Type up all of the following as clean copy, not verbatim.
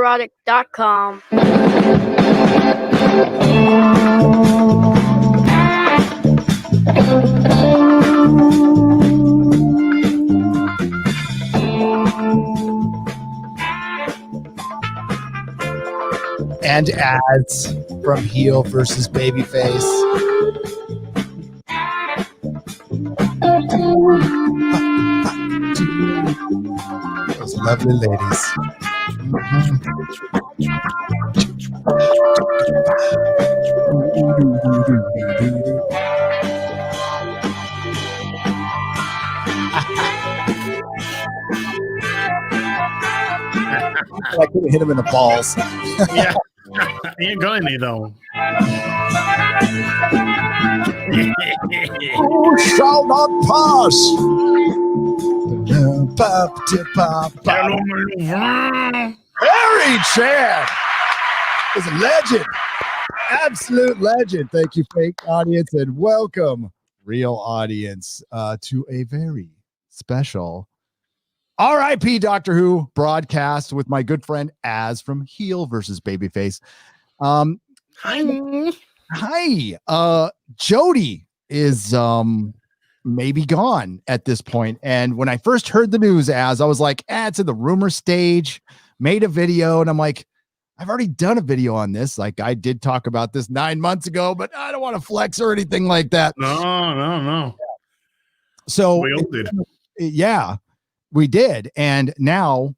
Nerdrotic.com. And ads from heel versus babyface. Those lovely ladies. I could have hit him in the balls. Yeah. He ain't got any though. Who shall not pass? Harry Chan is a legend. Absolute legend. Thank you, fake audience, and welcome, real audience, to a very special R.I.P. Doctor Who broadcast with my good friend Az from Heel versus Babyface. Hi. Jodie is maybe gone at this point. And when I first heard the news, Az, I was like, it's in the rumor stage, made a video, and I'm like, I've already done a video on this. Like, I did talk about this 9 months ago, but I don't want to flex or anything like that. No. So we all did. Yeah, we did. And now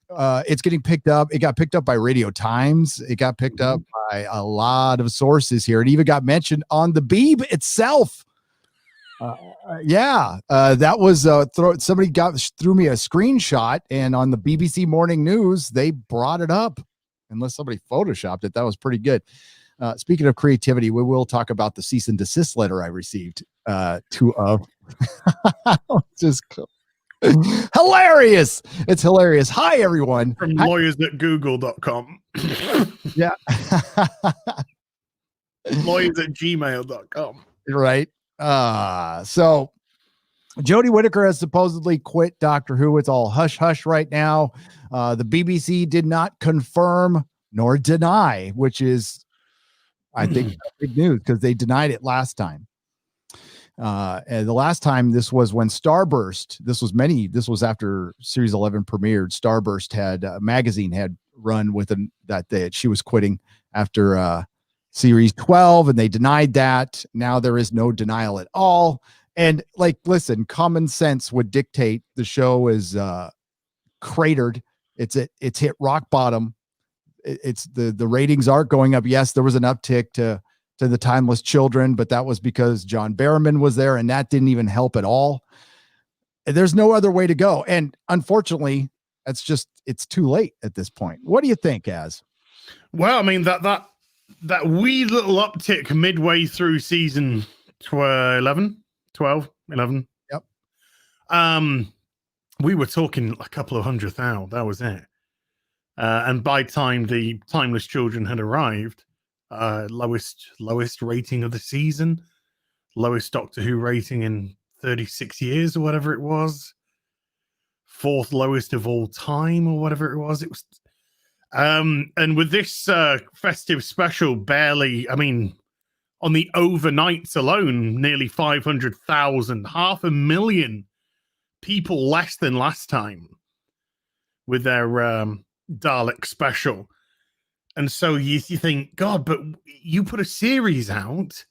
it's getting picked up. It got picked up by Radio Times. It got picked up by a lot of sources here. It even got mentioned on the Beeb itself. That was somebody threw me a screenshot, and on the BBC Morning News, they brought it up. Unless somebody photoshopped it, that was pretty good. Speaking of creativity, we will talk about the cease and desist letter I received. Two of just hilarious. It's hilarious. Hi, everyone. From lawyers at google.com. Yeah. Lawyers at gmail.com. Right. So Jodie Whittaker has supposedly quit Doctor Who. It's all hush hush right now. The BBC did not confirm nor deny, which is, I think, big news because they denied it last time. And the last time, this was when Starburst, this was after Series 11 premiered. Starburst had magazine had run with that she was quitting after Series 12, and they denied that. Now there is no denial at all. And listen, common sense would dictate the show is cratered. It's hit rock bottom. It's the ratings aren't going up. Yes, there was an uptick to the Timeless Children, but that was because John Barrowman was there, and that didn't even help at all. There's no other way to go. And unfortunately, it's too late at this point. What do you think, Az? Well, I mean, that wee little uptick midway through season 12, 11. Yep. We were talking a couple of 100,000. That was it. And by time the Timeless Children had arrived, lowest rating of the season, lowest Doctor Who rating in 36 years or whatever it was, fourth lowest of all time or whatever it was. It was, and with this festive special, barely, I mean, on the overnights alone, nearly 500,000, 500,000 people less than last time with their Dalek special. And so you think, God, but you put a series out,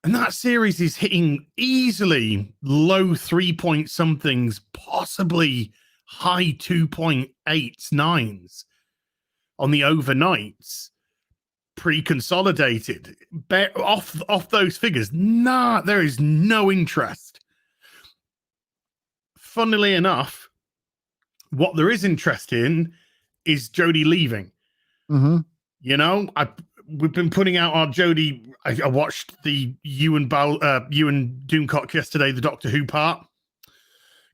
and that series is hitting easily low 3 point somethings, possibly high 2.8s, 9s on the overnights, pre-consolidated. Off those figures, there is no interest. Funnily enough, what there is interest in is Jodie leaving. Mm-hmm. You know, we've been putting out our Jodie. I watched the Ewan Doomcock yesterday, the Doctor Who part,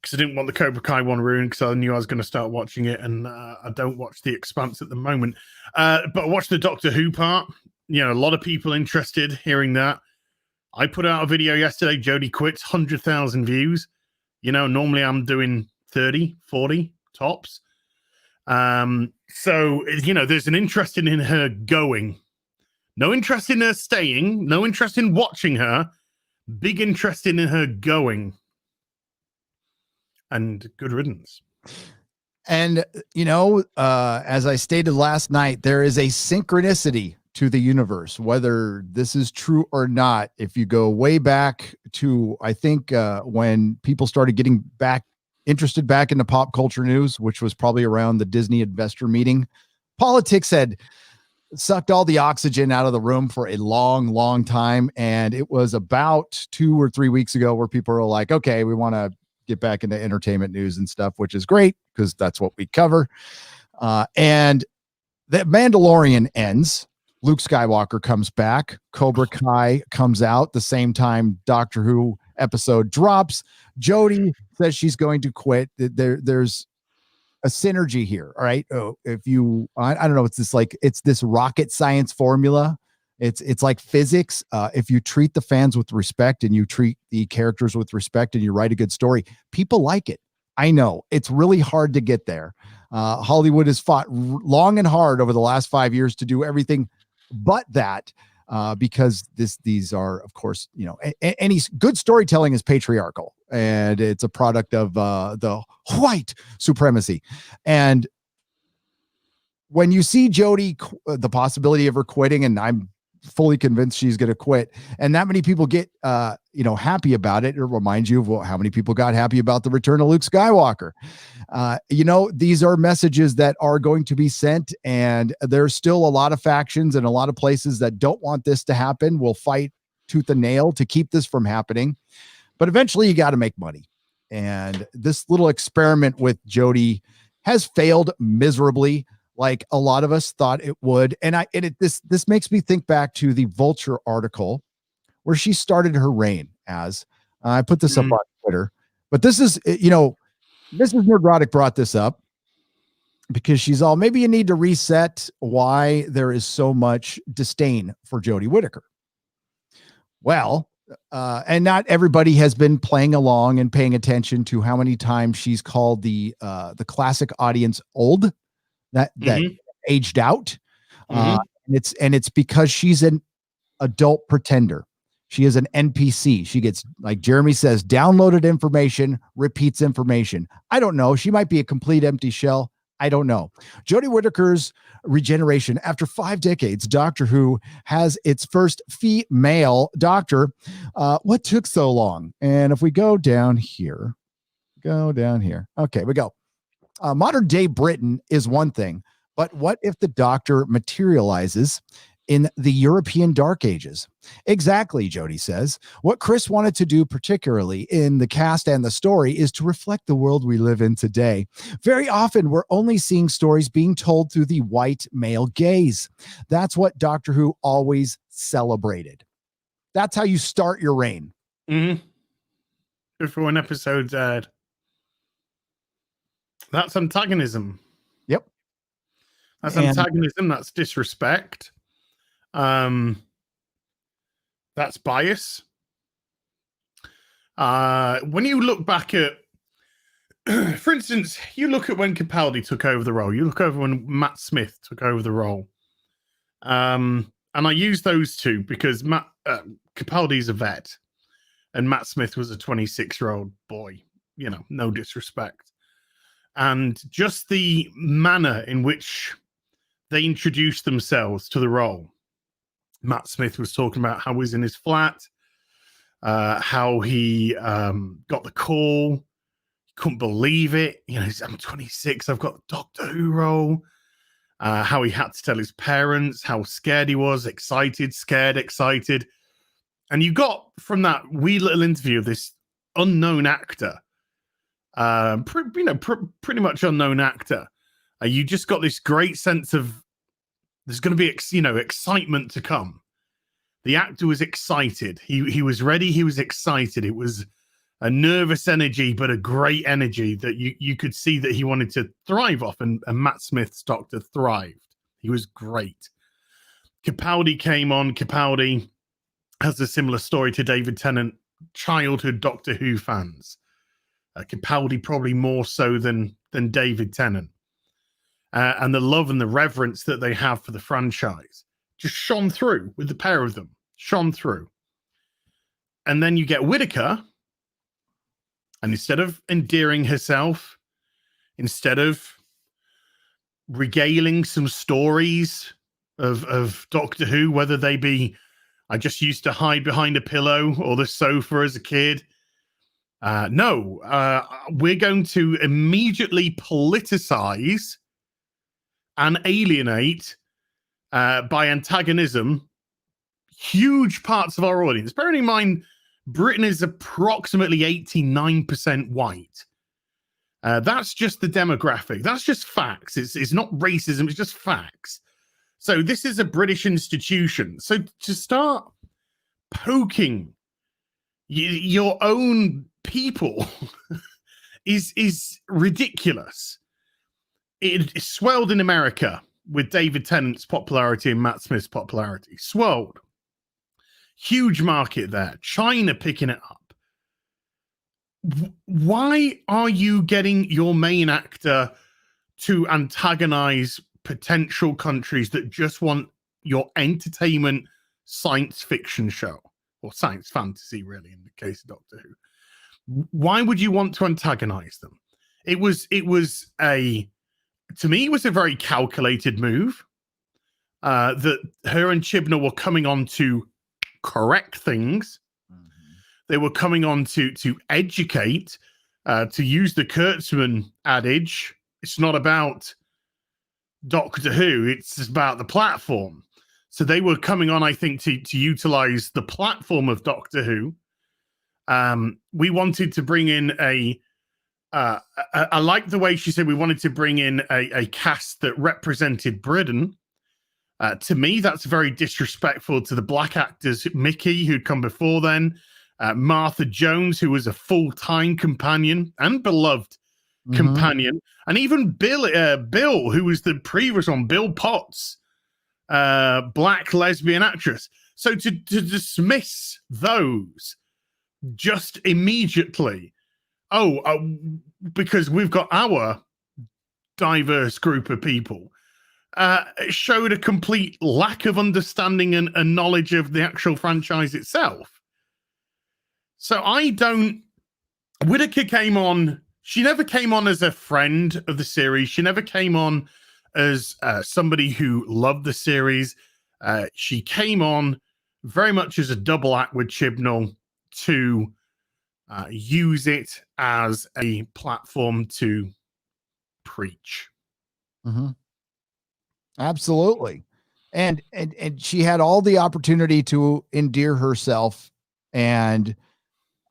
because I didn't want the Cobra Kai one ruined, because I knew I was going to start watching it, and I don't watch The Expanse at the moment. But I watched the Doctor Who part. You know, a lot of people interested hearing that. I put out a video yesterday, Jodie quits, 100,000 views. You know, normally I'm doing 30, 40 tops. So, there's an interest in her going. No interest in her staying. No interest in watching her. Big interest in her going. And good riddance. And, as I stated last night, there is a synchronicity to the universe, whether this is true or not. If you go way back to, I think, when people started getting interested back into pop culture news, which was probably around the Disney investor meeting, politics had sucked all the oxygen out of the room for a long, long time. And it was about 2 or 3 weeks ago where people were like, okay, we want to get back into entertainment news and stuff, which is great because that's what we cover. And the Mandalorian ends. Luke Skywalker comes back. Cobra Kai comes out the same time Doctor Who episode drops. Jodie says she's going to quit. There's a synergy here. All right. If you, I don't know, it's this rocket science formula. It's like physics. If you treat the fans with respect and you treat the characters with respect and you write a good story, people like it. I know it's really hard to get there. Hollywood has fought long and hard over the last 5 years to do everything but that, because these are, of course, any good storytelling is patriarchal, and it's a product of the white supremacy. And when you see Jodie, the possibility of her quitting, and I'm fully convinced she's going to quit, and that many people get happy about it reminds you of how many people got happy about the return of Luke Skywalker. These are messages that are going to be sent, and there's still a lot of factions and a lot of places that don't want this to happen. Will fight tooth and nail to keep this from happening, but eventually you got to make money, and this little experiment with Jodie has failed miserably, like a lot of us thought it would. And this makes me think back to the Vulture article where she started her reign as, I put this up on Twitter, but this is, Mrs. Nerdrotic brought this up because she's all, maybe you need to reset why there is so much disdain for Jodie Whittaker. Well, and not everybody has been playing along and paying attention to how many times she's called the classic audience old, that aged out. And it's because she's an adult pretender. She is an NPC. She gets, like Jeremy says, downloaded information, repeats information. I don't know. She might be a complete empty shell. I don't know. Jodie Whittaker's regeneration after 5 decades. Doctor Who has its first female doctor. What took so long? And if we go down here. Okay, we go. Modern day Britain is one thing, but what if the Doctor materializes in the European Dark Ages? Exactly, Jodie says. What Chris wanted to do, particularly in the cast and the story, is to reflect the world we live in today. Very often, we're only seeing stories being told through the white male gaze. That's what Doctor Who always celebrated. That's how you start your reign. Before an episode's aired. That's antagonism. Yep. That's antagonism. That's disrespect. That's bias. When you look back at, for instance, you look at when Capaldi took over the role. You look over when Matt Smith took over the role. And I use those two because Capaldi's a vet and Matt Smith was a 26-year-old boy. No disrespect. And just the manner in which they introduced themselves to the role. Matt Smith was talking about how he was in his flat, how he got the call. He couldn't believe it. I'm 26. I've got the Doctor Who role. How he had to tell his parents, how scared he was, excited, scared, excited. And you got from that wee little interview of this unknown actor, pretty much unknown actor. You just got this great sense of there's going to be, excitement to come. The actor was excited. He was ready. He was excited. It was a nervous energy, but a great energy that you could see that he wanted to thrive off. And Matt Smith's Doctor thrived. He was great. Capaldi came on. Capaldi has a similar story to David Tennant, childhood Doctor Who fans. Capaldi probably more so than David Tennant. and the love and the reverence that they have for the franchise just shone through with the pair of them, shone through. And then you get Whittaker, and instead of endearing herself, instead of regaling some stories of Doctor Who, whether they be I just used to hide behind a pillow or the sofa as a kid. We're going to immediately politicize and alienate by antagonism huge parts of our audience. Bearing in mind, Britain is approximately 89% white. That's just the demographic. That's just facts. It's not racism. It's just facts. So this is a British institution. So to start poking your own people is ridiculous. It swelled in America with David Tennant's popularity and Matt Smith's popularity. Swelled. Huge market there. China picking it up. Why are you getting your main actor to antagonize potential countries that just want your entertainment science fiction show, or science fantasy, really, in the case of Doctor Who? Why would you want to antagonize them? To me, it was a very calculated move. That her and Chibnall were coming on to correct things. Mm-hmm. They were coming on to educate, to use the Kurtzman adage. It's not about Doctor Who, it's about the platform. So they were coming on, I think, to utilize the platform of Doctor Who. We wanted to bring in I like the way she said we wanted to bring in a cast that represented Britain. To me, that's very disrespectful to the black actors. Mickey, who'd come before then, Martha Jones, who was a full-time companion and beloved companion, and even Bill, who was the previous one, Bill Potts, black lesbian actress. So to dismiss those just immediately, because we've got our diverse group of people, it showed a complete lack of understanding and knowledge of the actual franchise itself. So Whittaker came on. She never came on as a friend of the series. She never came on as somebody who loved the series. She came on very much as a double act with Chibnall to use it as a platform to preach. Mm-hmm. Absolutely. And she had all the opportunity to endear herself. And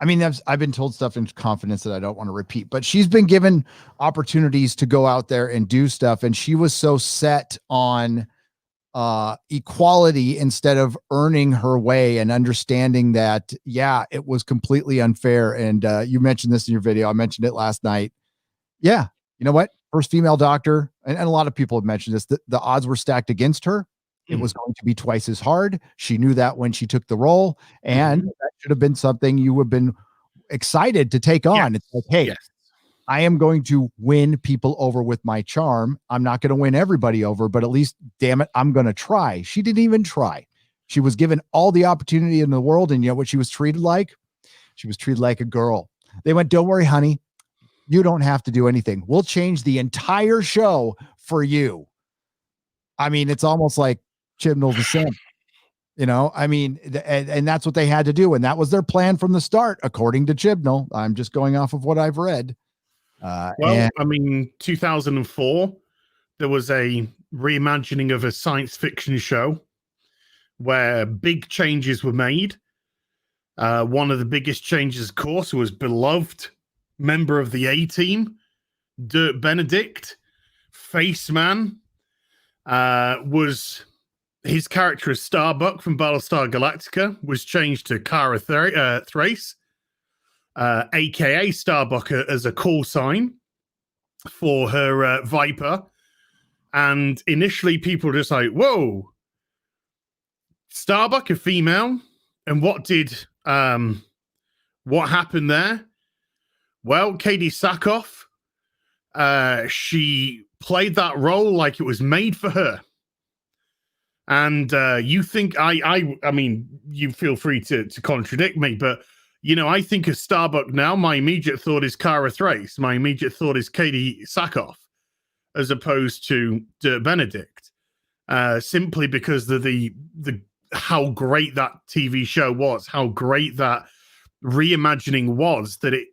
I mean, I've been told stuff in confidence that I don't want to repeat, but she's been given opportunities to go out there and do stuff. And she was so set on equality instead of earning her way and understanding that, yeah, it was completely unfair. And you mentioned this in your video. I mentioned it last night. Yeah. You know what? First female doctor, and a lot of people have mentioned this, the odds were stacked against her. It was going to be twice as hard. She knew that when she took the role, and that should have been something you would have been excited to take on. Yes. It's like, hey, I am going to win people over with my charm. I'm not going to win everybody over, but at least, damn it, I'm going to try. She didn't even try. She was given all the opportunity in the world, and you know what she was treated like? She was treated like a girl. They went, don't worry, honey. You don't have to do anything. We'll change the entire show for you. I mean, it's almost like Chibnall the Simp, you know, I mean, and that's what they had to do. And that was their plan from the start, according to Chibnall. I'm just going off of what I've read. I mean, 2004, there was a reimagining of a science fiction show where big changes were made. One of the biggest changes, of course, was beloved member of the A-Team, Dirk Benedict, Faceman, was his character as Starbuck from Battlestar Galactica was changed to Cara Thrace, aka Starbuck, as a call sign for her Viper. And initially people were just like, whoa, Starbuck, a female? And what happened there? Well, Katie Sackhoff, she played that role like it was made for her. And you think I mean, you feel free to contradict me, but you know, I think of Starbuck now. My immediate thought is Cara Thrace. My immediate thought is Katie Sackhoff, as opposed to Dirk Benedict, simply because of the how great that TV show was, how great that reimagining was, that it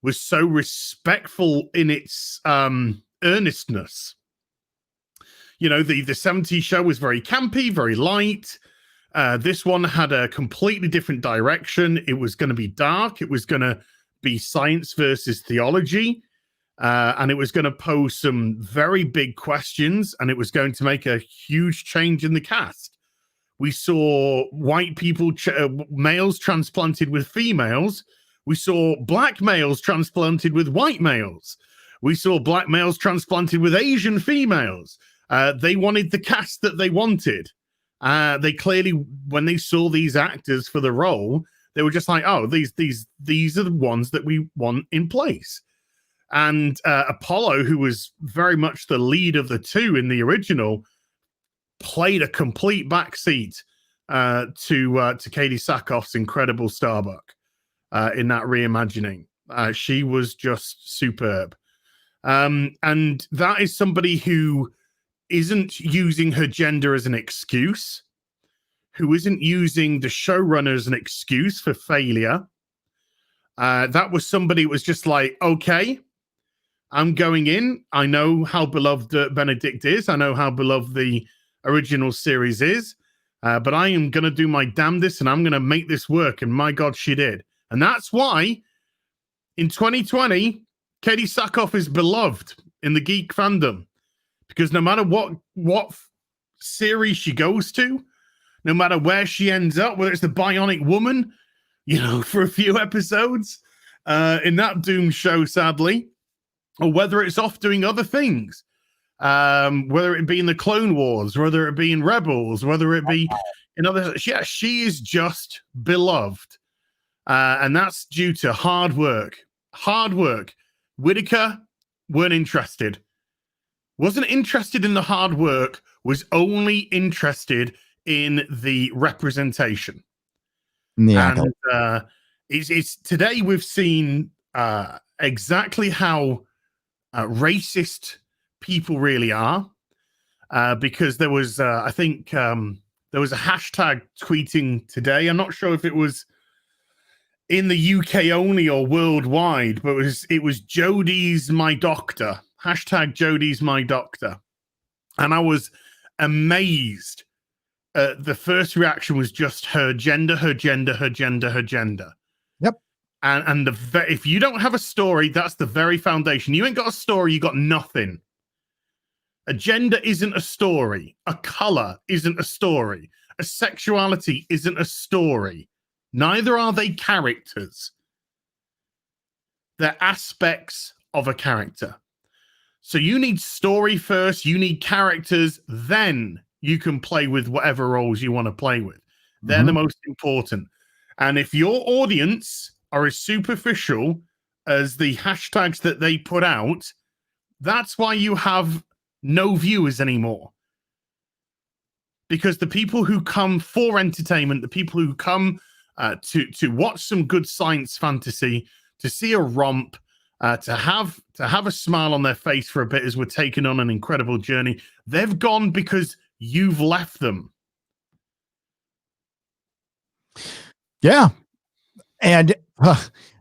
was so respectful in its earnestness. You know, the 70s show was very campy, very light. This one had a completely different direction. It was going to be dark. It was going to be science versus theology. And it was going to pose some very big questions. And it was going to make a huge change in the cast. We saw white people, males transplanted with females. We saw black males transplanted with white males. We saw black males transplanted with Asian females. They wanted the cast that they wanted. They clearly, when they saw these actors for the role, they were just like, oh, these are the ones that we want in place. And Apollo, who was very much the lead of the two in the original, played a complete backseat to Katie Sackhoff's incredible Starbuck in that reimagining. She was just superb. And that is somebody who isn't using her gender as an excuse, who isn't using the showrunner as an excuse for failure. That was somebody who was just like, okay, I'm going in. I know how beloved Benedict is. I know how beloved the original series is. But I am going to do my damnedest and I'm going to make this work. And my God, she did. And that's why in 2020, Katie Sackhoff is beloved in the geek fandom. Because no matter what series she goes to, no matter where she ends up, whether it's the Bionic Woman, you know, for a few episodes in that Doom show, sadly, or whether it's off doing other things, whether it be in the Clone Wars, whether it be in Rebels, whether it be in other, yeah, she is just beloved, and that's due to hard work. Hard work. Whittaker weren't interested. Wasn't interested in the hard work, was only interested in the representation. Yeah. And it's today we've seen exactly how racist people really are, because there was, I think, there was a hashtag tweeting today. I'm not sure if it was in the UK only or worldwide, but it was Jodie's my doctor. Hashtag Jodie's my doctor. And I was amazed. The first reaction was just her gender, her gender, her gender, her gender. Yep. And if you don't have a story, that's the very foundation. You ain't got a story, you got nothing. A gender isn't a story. A color isn't a story. A sexuality isn't a story. Neither are they characters. They're aspects of a character. So you need story first, you need characters, then you can play with whatever roles you want to play with. They're the most important. And if your audience are as superficial as the hashtags that they put out, that's why you have no viewers anymore. Because the people who come for entertainment, the people who come to watch some good science fantasy, to see a romp, to have a smile on their face for a bit as we're taking on an incredible journey, they've gone because you've left them. Yeah. And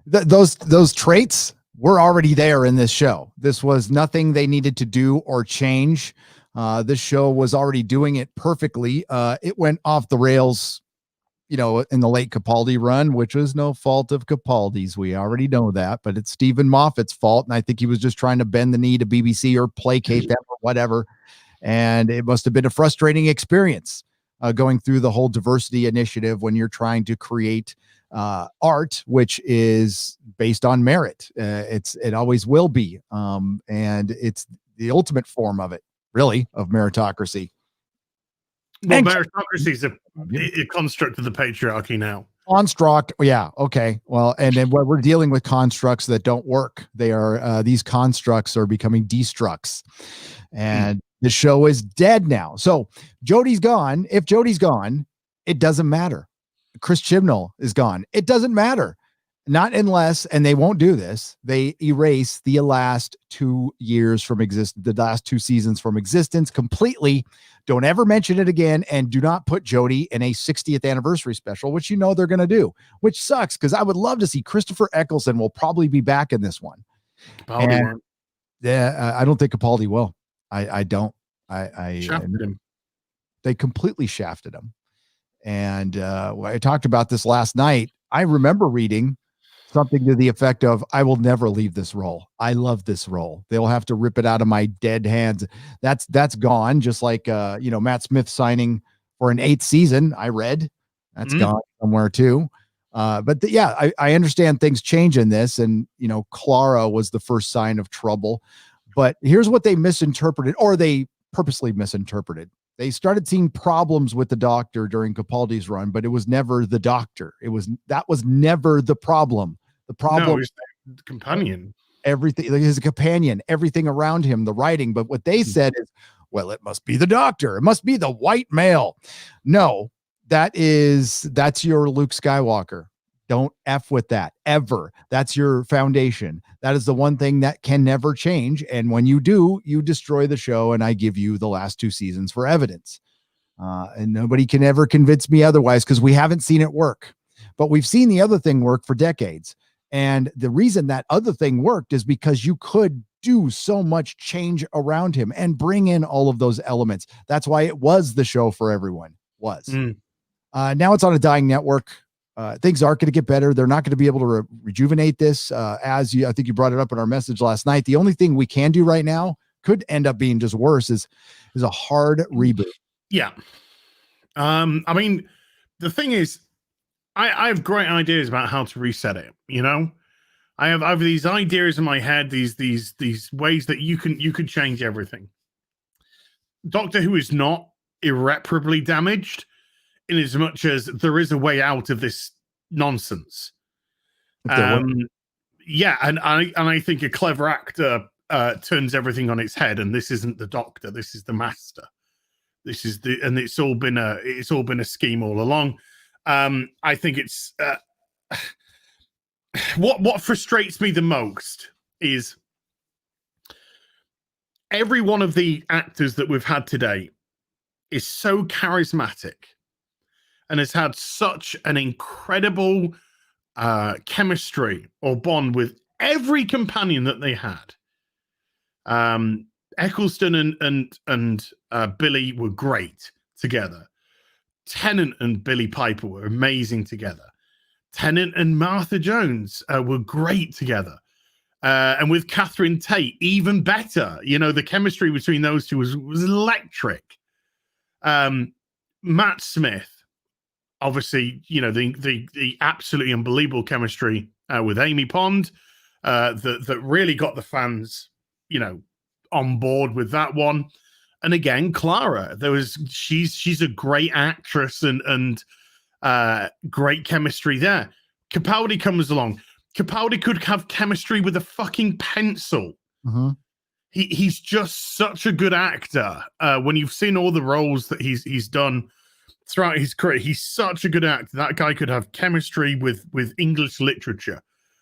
those traits were already there in this show. This was nothing they needed to do or change. This show was already doing it perfectly. It went off the rails, you know, in the late Capaldi run, which was no fault of Capaldi's. We already know that, but it's Stephen Moffat's fault. And I think he was just trying to bend the knee to BBC or placate them or whatever. And it must have been a frustrating experience going through the whole diversity initiative when you're trying to create art, which is based on merit. It always will be. And it's the ultimate form of it, really, of meritocracy. Well, meritocracy is a construct of the patriarchy now. Construct. Yeah. Okay. Well, and then we're dealing with constructs that don't work. They are, these constructs are becoming destructs, and the show is dead now. So Jodie's gone. If Jodie's gone, it doesn't matter. Chris Chibnall is gone. It doesn't matter. Not unless, and they won't do this, they erase the last 2 years from the last 2 seasons from existence completely. Don't ever mention it again, and do not put Jodie in a 60th anniversary special, which they're going to do, which sucks because I would love to see Christopher Eccleston will probably be back in this one. Yeah, I don't think Capaldi will. I don't. Shafted him. They completely shafted him. And I talked about this last night. I remember reading something to the effect of, I will never leave this role. I love this role. They'll have to rip it out of my dead hands. That's gone. Just like, Matt Smith signing for an 8th season. I read that's gone somewhere too. But I understand things change in this. And, Clara was the first sign of trouble, but here's what they misinterpreted, or they purposely misinterpreted. They started seeing problems with the Doctor during Capaldi's run, but it was never the Doctor. That was never the problem. The problem is the companion. Everything, like his companion, everything around him, the writing. But what they said is, well, it must be the Doctor. It must be the white male. No, that's your Luke Skywalker. Don't F with that ever. That's your foundation. That is the one thing that can never change. And when you do, you destroy the show. And I give you the last 2 seasons for evidence. And nobody can ever convince me otherwise, because we haven't seen it work. But we've seen the other thing work for decades. And the reason that other thing worked is because you could do so much change around him and bring in all of those elements. That's why it was the show for everyone. Now it's on a dying network. Things aren't going to get better. They're not going to be able to rejuvenate this. I think you brought it up in our message last night. The only thing we can do right now could end up being just worse is a hard reboot. Yeah. I mean, the thing is, I have great ideas about how to reset it. I have these ideas in my head, these ways that you could change everything. Doctor Who is not irreparably damaged, in as much as there is a way out of this nonsense. And I think a clever actor turns everything on its head, and this isn't the Doctor, this is the Master. And it's all been a scheme all along. I think it's what frustrates me the most is every one of the actors that we've had today is so charismatic and has had such an incredible chemistry or bond with every companion that they had. Eccleston and Billy were great together. Tennant and Billy Piper were amazing together. Tennant and Martha Jones were great together. And with Catherine Tate, even better. The chemistry between those two was electric. Matt Smith, obviously, the absolutely unbelievable chemistry with Amy Pond that really got the fans, on board with that one. And again, Clara, she's a great actress and great chemistry there. Capaldi comes along. Capaldi could have chemistry with a fucking pencil. He's just such a good actor. When you've seen all the roles that he's done throughout his career, he's such a good actor. That guy could have chemistry with English literature.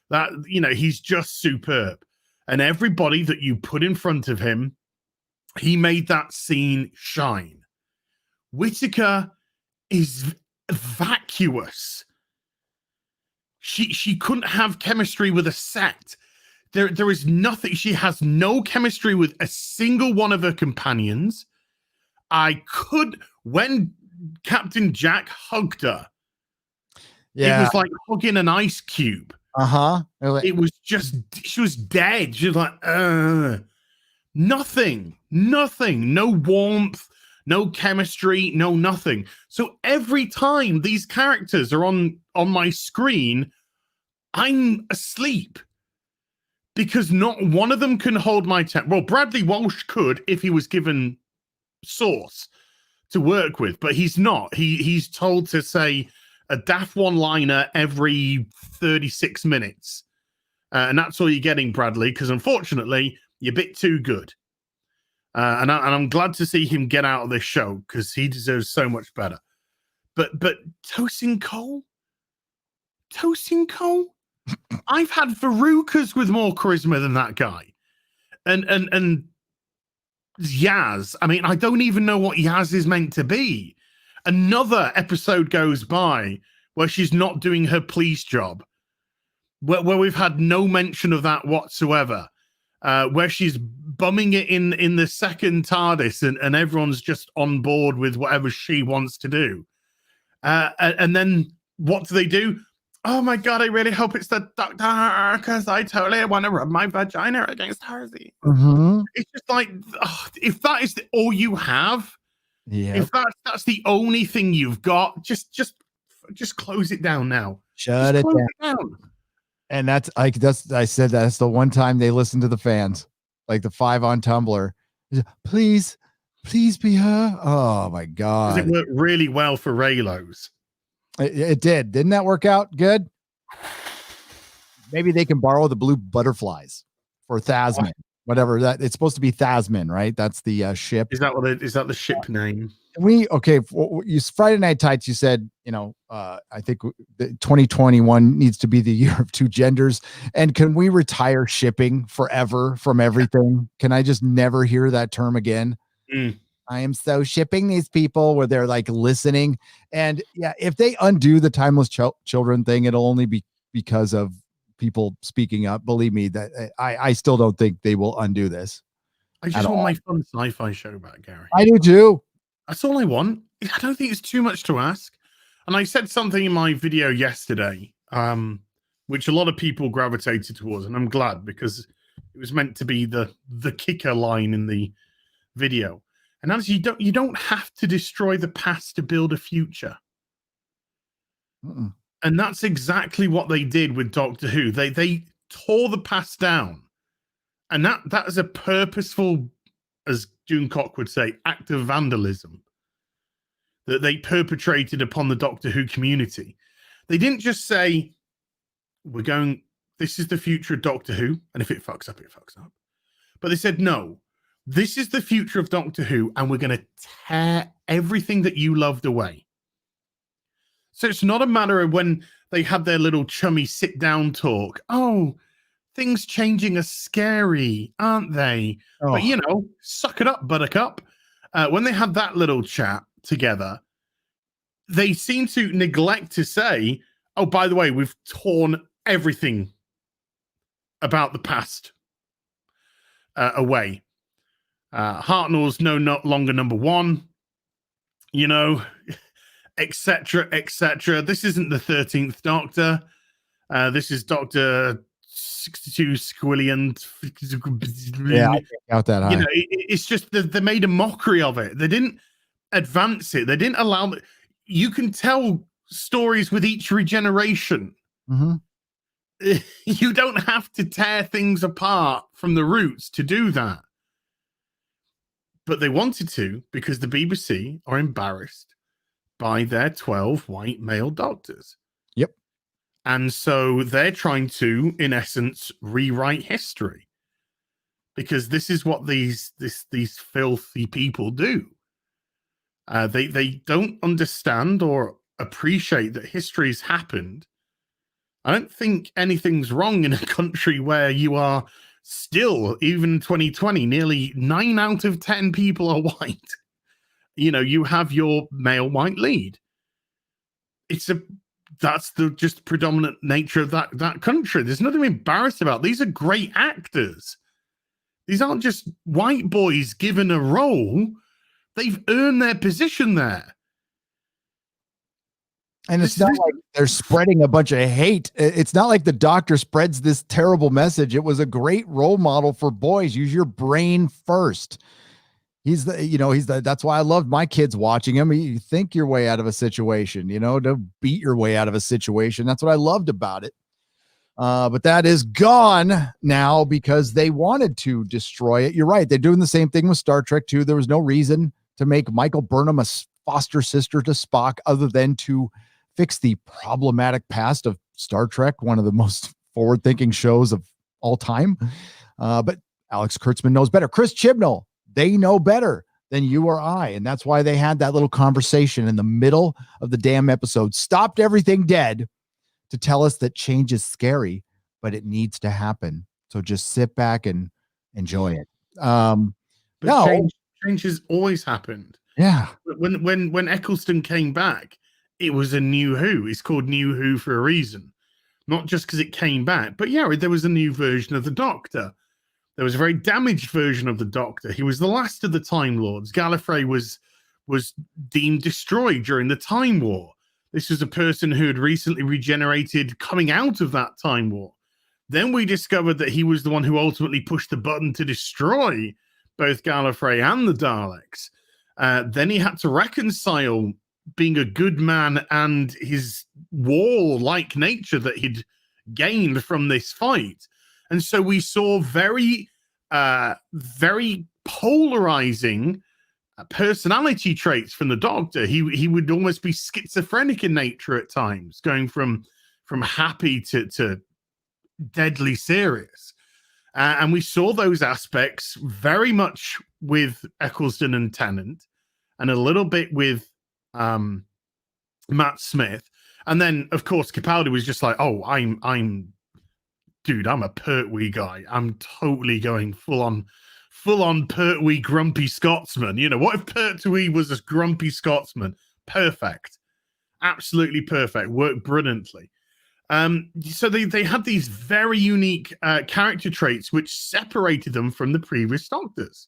That he's just superb. And everybody that you put in front of him, he made that scene shine. Whittaker is vacuous. She couldn't have chemistry with a set. There is nothing. She has no chemistry with a single one of her companions. When Captain Jack hugged her, it was like hugging an ice cube. It was just, she was dead. She was like, nothing, no warmth, no chemistry, no nothing. So every time these characters are on my screen, I'm asleep because not one of them can hold my attention. Well, Bradley Walsh could if he was given source to work with, but he's not. He's told to say a daft one-liner every 36 minutes. And that's all you're getting, Bradley, because unfortunately, you're a bit too good. And I'm glad to see him get out of this show because he deserves so much better. But Tosin Cole? I've had Verucas with more charisma than that guy. And Yaz, I mean, I don't even know what Yaz is meant to be. Another episode goes by where she's not doing her police job, where we've had no mention of that whatsoever, where she's bumming it in the second TARDIS and everyone's just on board with whatever she wants to do. And then what do? Oh my God, I really hope it's the doctor because I totally want to rub my vagina against Harzy. Mm-hmm. It's just like, if that is all you have, if that's the only thing you've got, just close it down now. Shut it down. And that's I said that's the one time they listen to the fans, like the 5 on Tumblr. Please be her. Oh my God. It worked really well for Raylos. It did. Didn't that work out good? Maybe they can borrow the blue butterflies for Thasmin. Whatever that it's supposed to be Thasmin, right? That's the ship. Is that the ship name? Friday Night Tights, you said, I think 2021 needs to be the year of 2 genders. And can we retire shipping forever from everything? Can I just never hear that term again? I am so shipping these people where they're like listening. And yeah, if they undo the timeless children thing, it'll only be because of people speaking up. Believe me, that I still don't think they will undo this. I just want my fun sci-fi show back, Gary. I do too. That's all I want. I don't think it's too much to ask. And I said something in my video yesterday, which a lot of people gravitated towards, and I'm glad because it was meant to be the kicker line in the video. And that's you don't have to destroy the past to build a future. Mm-mm. And that's exactly what they did with Doctor Who. They tore the past down. And that is a purposeful, as June Cock would say, act of vandalism that they perpetrated upon the Doctor Who community. They didn't just say, this is the future of Doctor Who, and if it fucks up, it fucks up. But they said, no, this is the future of Doctor Who, and we're going to tear everything that you loved away. So it's not a matter of when they had their little chummy sit-down talk. Oh, things changing are scary, aren't they? Oh. But, suck it up, buttercup. When they had that little chat together, they seem to neglect to say, oh, by the way, we've torn everything about the past away. Hartnell's no longer number 1, etc., etc. This isn't the 13th Doctor. This is Doctor 62 Squillion. Yeah, I can't count that high. It's just they made a mockery of it. They didn't advance it. They didn't allow it. You can tell stories with each regeneration. Mm-hmm. You don't have to tear things apart from the roots to do that. But they wanted to because the BBC are embarrassed by their 12 white male doctors. Yep. And so they're trying to, in essence, rewrite history. Because this is what these filthy people do. They don't understand or appreciate that history's happened. I don't think anything's wrong in a country where you are still, even in 2020, nearly 9 out of 10 people are white. You have your male white lead. That's the just predominant nature of that country. There's nothing to be embarrassed about. These are great actors. These aren't just white boys given a role. They've earned their position there. And it's not like they're spreading a bunch of hate. It's not like the Doctor spreads this terrible message. It was a great role model for boys. Use your brain first. That's why I loved my kids watching him. You think your way out of a situation, don't beat your way out of a situation. That's what I loved about it. But that is gone now because they wanted to destroy it. You're right. They're doing the same thing with Star Trek too. There was no reason to make Michael Burnham a foster sister to Spock other than to fix the problematic past of Star Trek, one of the most forward-thinking shows of all time. But Alex Kurtzman knows better. Chris Chibnall, they know better than you or I. And that's why they had that little conversation in the middle of the damn episode, stopped everything dead to tell us that change is scary, but it needs to happen. So just sit back and enjoy it. Change has always happened. Yeah. When Eccleston came back, it was a new Who. It's called New Who for a reason. Not just because it came back, but yeah, there was a new version of the Doctor. There was a very damaged version of the Doctor. He was the last of the Time Lords. Gallifrey was deemed destroyed during the Time War. This was a person who had recently regenerated coming out of that Time War. Then we discovered that he was the one who ultimately pushed the button to destroy both Gallifrey and the Daleks. Then he had to reconcile being a good man and his war-like nature that he'd gained from this fight. And so we saw very, very polarizing personality traits from the Doctor. He would almost be schizophrenic in nature at times, going from happy to deadly serious. And we saw those aspects very much with Eccleston and Tennant, and a little bit with Matt Smith. And then, of course, Capaldi was just like, oh, I'm a Pertwee guy. I'm totally going full on Pertwee grumpy Scotsman. You know, what if Pertwee was a grumpy Scotsman? Perfect. Absolutely perfect. Worked brilliantly. So they had these very unique character traits which separated them from the previous Doctors.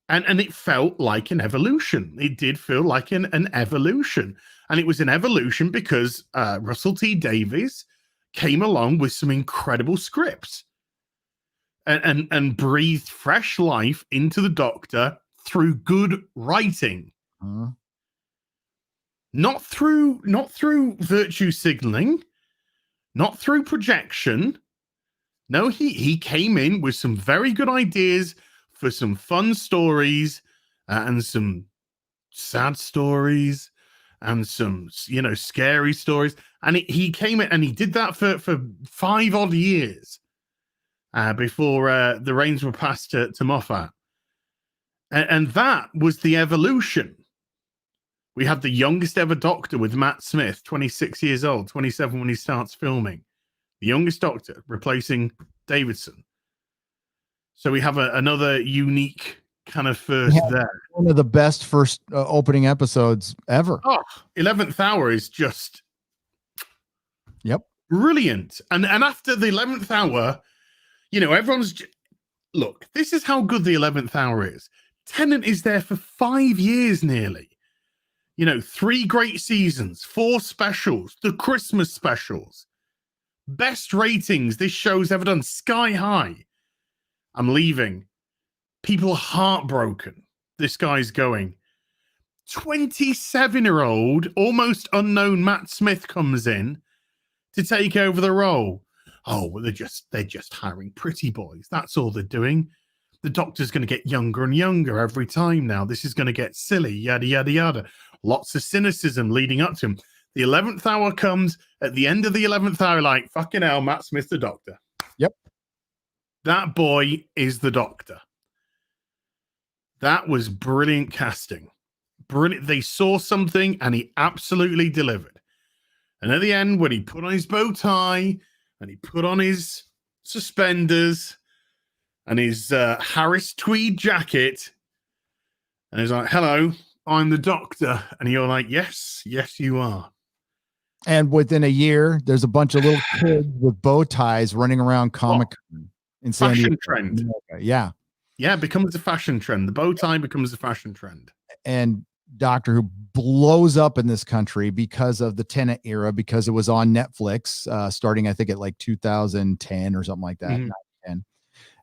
And it felt like an evolution. It did feel like an evolution. And it was an evolution because Russell T Davies came along with some incredible scripts and breathed fresh life into the Doctor through good writing. Not through virtue signaling, not through projection. No, he came in with some very good ideas for some fun stories and some sad stories and some, scary stories. And he came in and he did that for 5 odd years before the reins were passed to Moffat. And that was the evolution. We had the youngest ever Doctor with Matt Smith, 26 years old, 27 when he starts filming. The youngest Doctor, replacing Davidson. So we have another unique kind of first there. One of the best first opening episodes ever. Oh, 11th Hour is just brilliant. And after the 11th Hour, everyone's... Look, this is how good the 11th Hour is. Tennant is there for 5 years nearly. 3 great seasons, 4 specials, the Christmas specials. Best ratings this show's ever done, sky high. I'm leaving. People are heartbroken. This guy's going. 27-year-old, almost unknown Matt Smith comes in to take over the role. Oh, well, they're just hiring pretty boys. That's all they're doing. The Doctor's going to get younger and younger every time now. This is going to get silly, yada, yada, yada. Lots of cynicism leading up to him. The 11th Hour comes at the end of the 11th hour, like, fucking hell, Matt Smith, the Doctor. Yep. That boy is the Doctor. That was brilliant casting. Brilliant. They saw something and he absolutely delivered. And at the end, when he put on his bow tie and he put on his suspenders and his Harris tweed jacket, and he's like, hello, I'm the Doctor. And you're like, yes, you are. And within a year, there's a bunch of little kids with bow ties running around Comic-Con in San Diego. Fashion trend. Yeah. Yeah, it becomes a fashion trend. The bow tie becomes a fashion trend. And Doctor Who blows up in this country because of the Tennant era, because it was on Netflix starting, I think, at like 2010 or something like that. 9,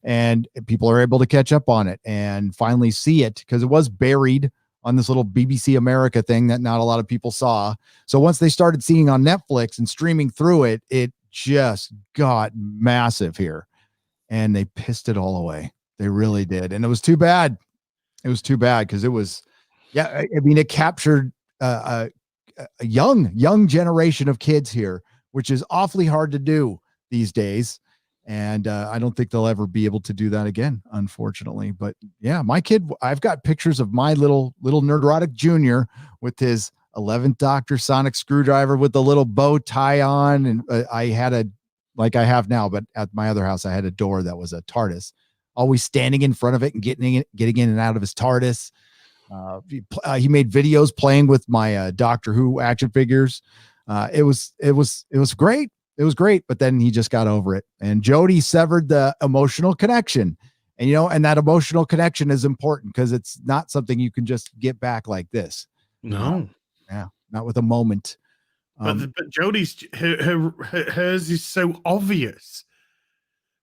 and people are able to catch up on it and finally see it because it was buried on this little BBC America thing that not a lot of people saw. So once they started seeing on Netflix and streaming through it, it just got massive here and they pissed it all away. They really did. And it was too bad. It was too bad because it was, I mean, it captured a a young generation of kids here, which is awfully hard to do these days. And I don't think they'll ever be able to do that again, unfortunately. But yeah, my kid, I've got pictures of my little Nerdrotic Junior with his 11th Doctor sonic screwdriver with the little bow tie on. And I had like I have now, but at my other house, I had a door that was a TARDIS, always standing in front of it and getting in and out of his TARDIS. He made videos playing with my Doctor Who action figures. It was great. It was great, but then he just got over it. And Jodie severed the emotional connection. And, and that emotional connection is important because it's not something you can just get back like this. No. Yeah, not with a moment. But Jodie's, hers is so obvious.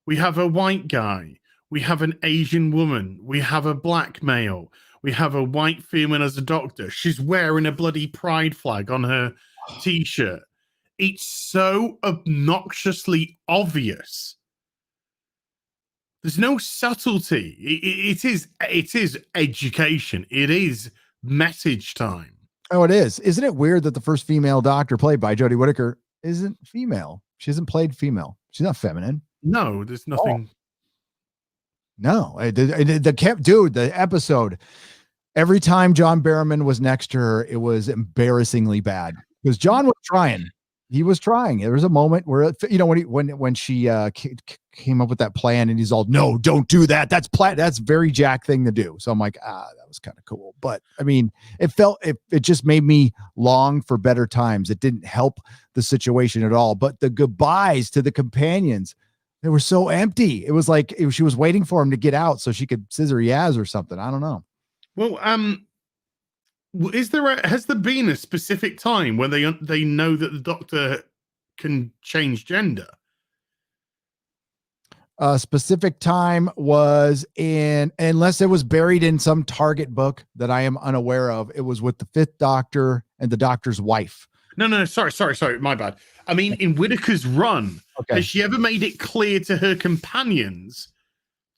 We have a white guy. We have an Asian woman. We have a black male. We have a white female as a doctor. She's wearing a bloody pride flag on her t-shirt. It's so obnoxiously obvious. There's no subtlety. It is education. It is message time. Oh, it is. Isn't it weird that the first female doctor played by Jodie Whittaker isn't female? She hasn't played female. She's not feminine. No, there's nothing. No, the episode, every time John Barrowman was next to her, it was embarrassingly bad because John was trying. He was trying. There was a moment where, when she came up with that plan and he's all, no, don't do that. That's very Jack thing to do. So I'm like, that was kind of cool. But I mean, it just made me long for better times. It didn't help the situation at all. But the goodbyes to the companions, they were so empty. It was like she was waiting for him to get out so she could scissor Yaz or something. I don't know. Well, has there been a specific time when they know that the Doctor can change gender? A specific time was unless it was buried in some Target book that I am unaware of. It was with the 5th Doctor and the Doctor's wife. No, sorry, my bad. I mean, in Whittaker's run, has she ever made it clear to her companions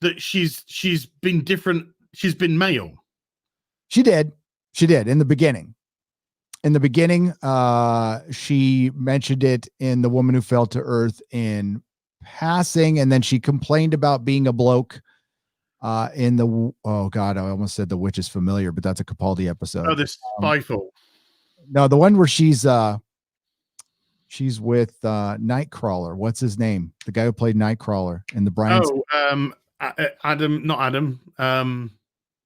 that she's been different? She's been male. She did in the beginning. She mentioned it in The Woman Who Fell to Earth in passing, and then she complained about being a bloke in the I almost said The Witch is Familiar, but that's a Capaldi episode. Oh, the Spyfall. No, the one where she's with Nightcrawler. What's his name? The guy who played Nightcrawler in the Brian.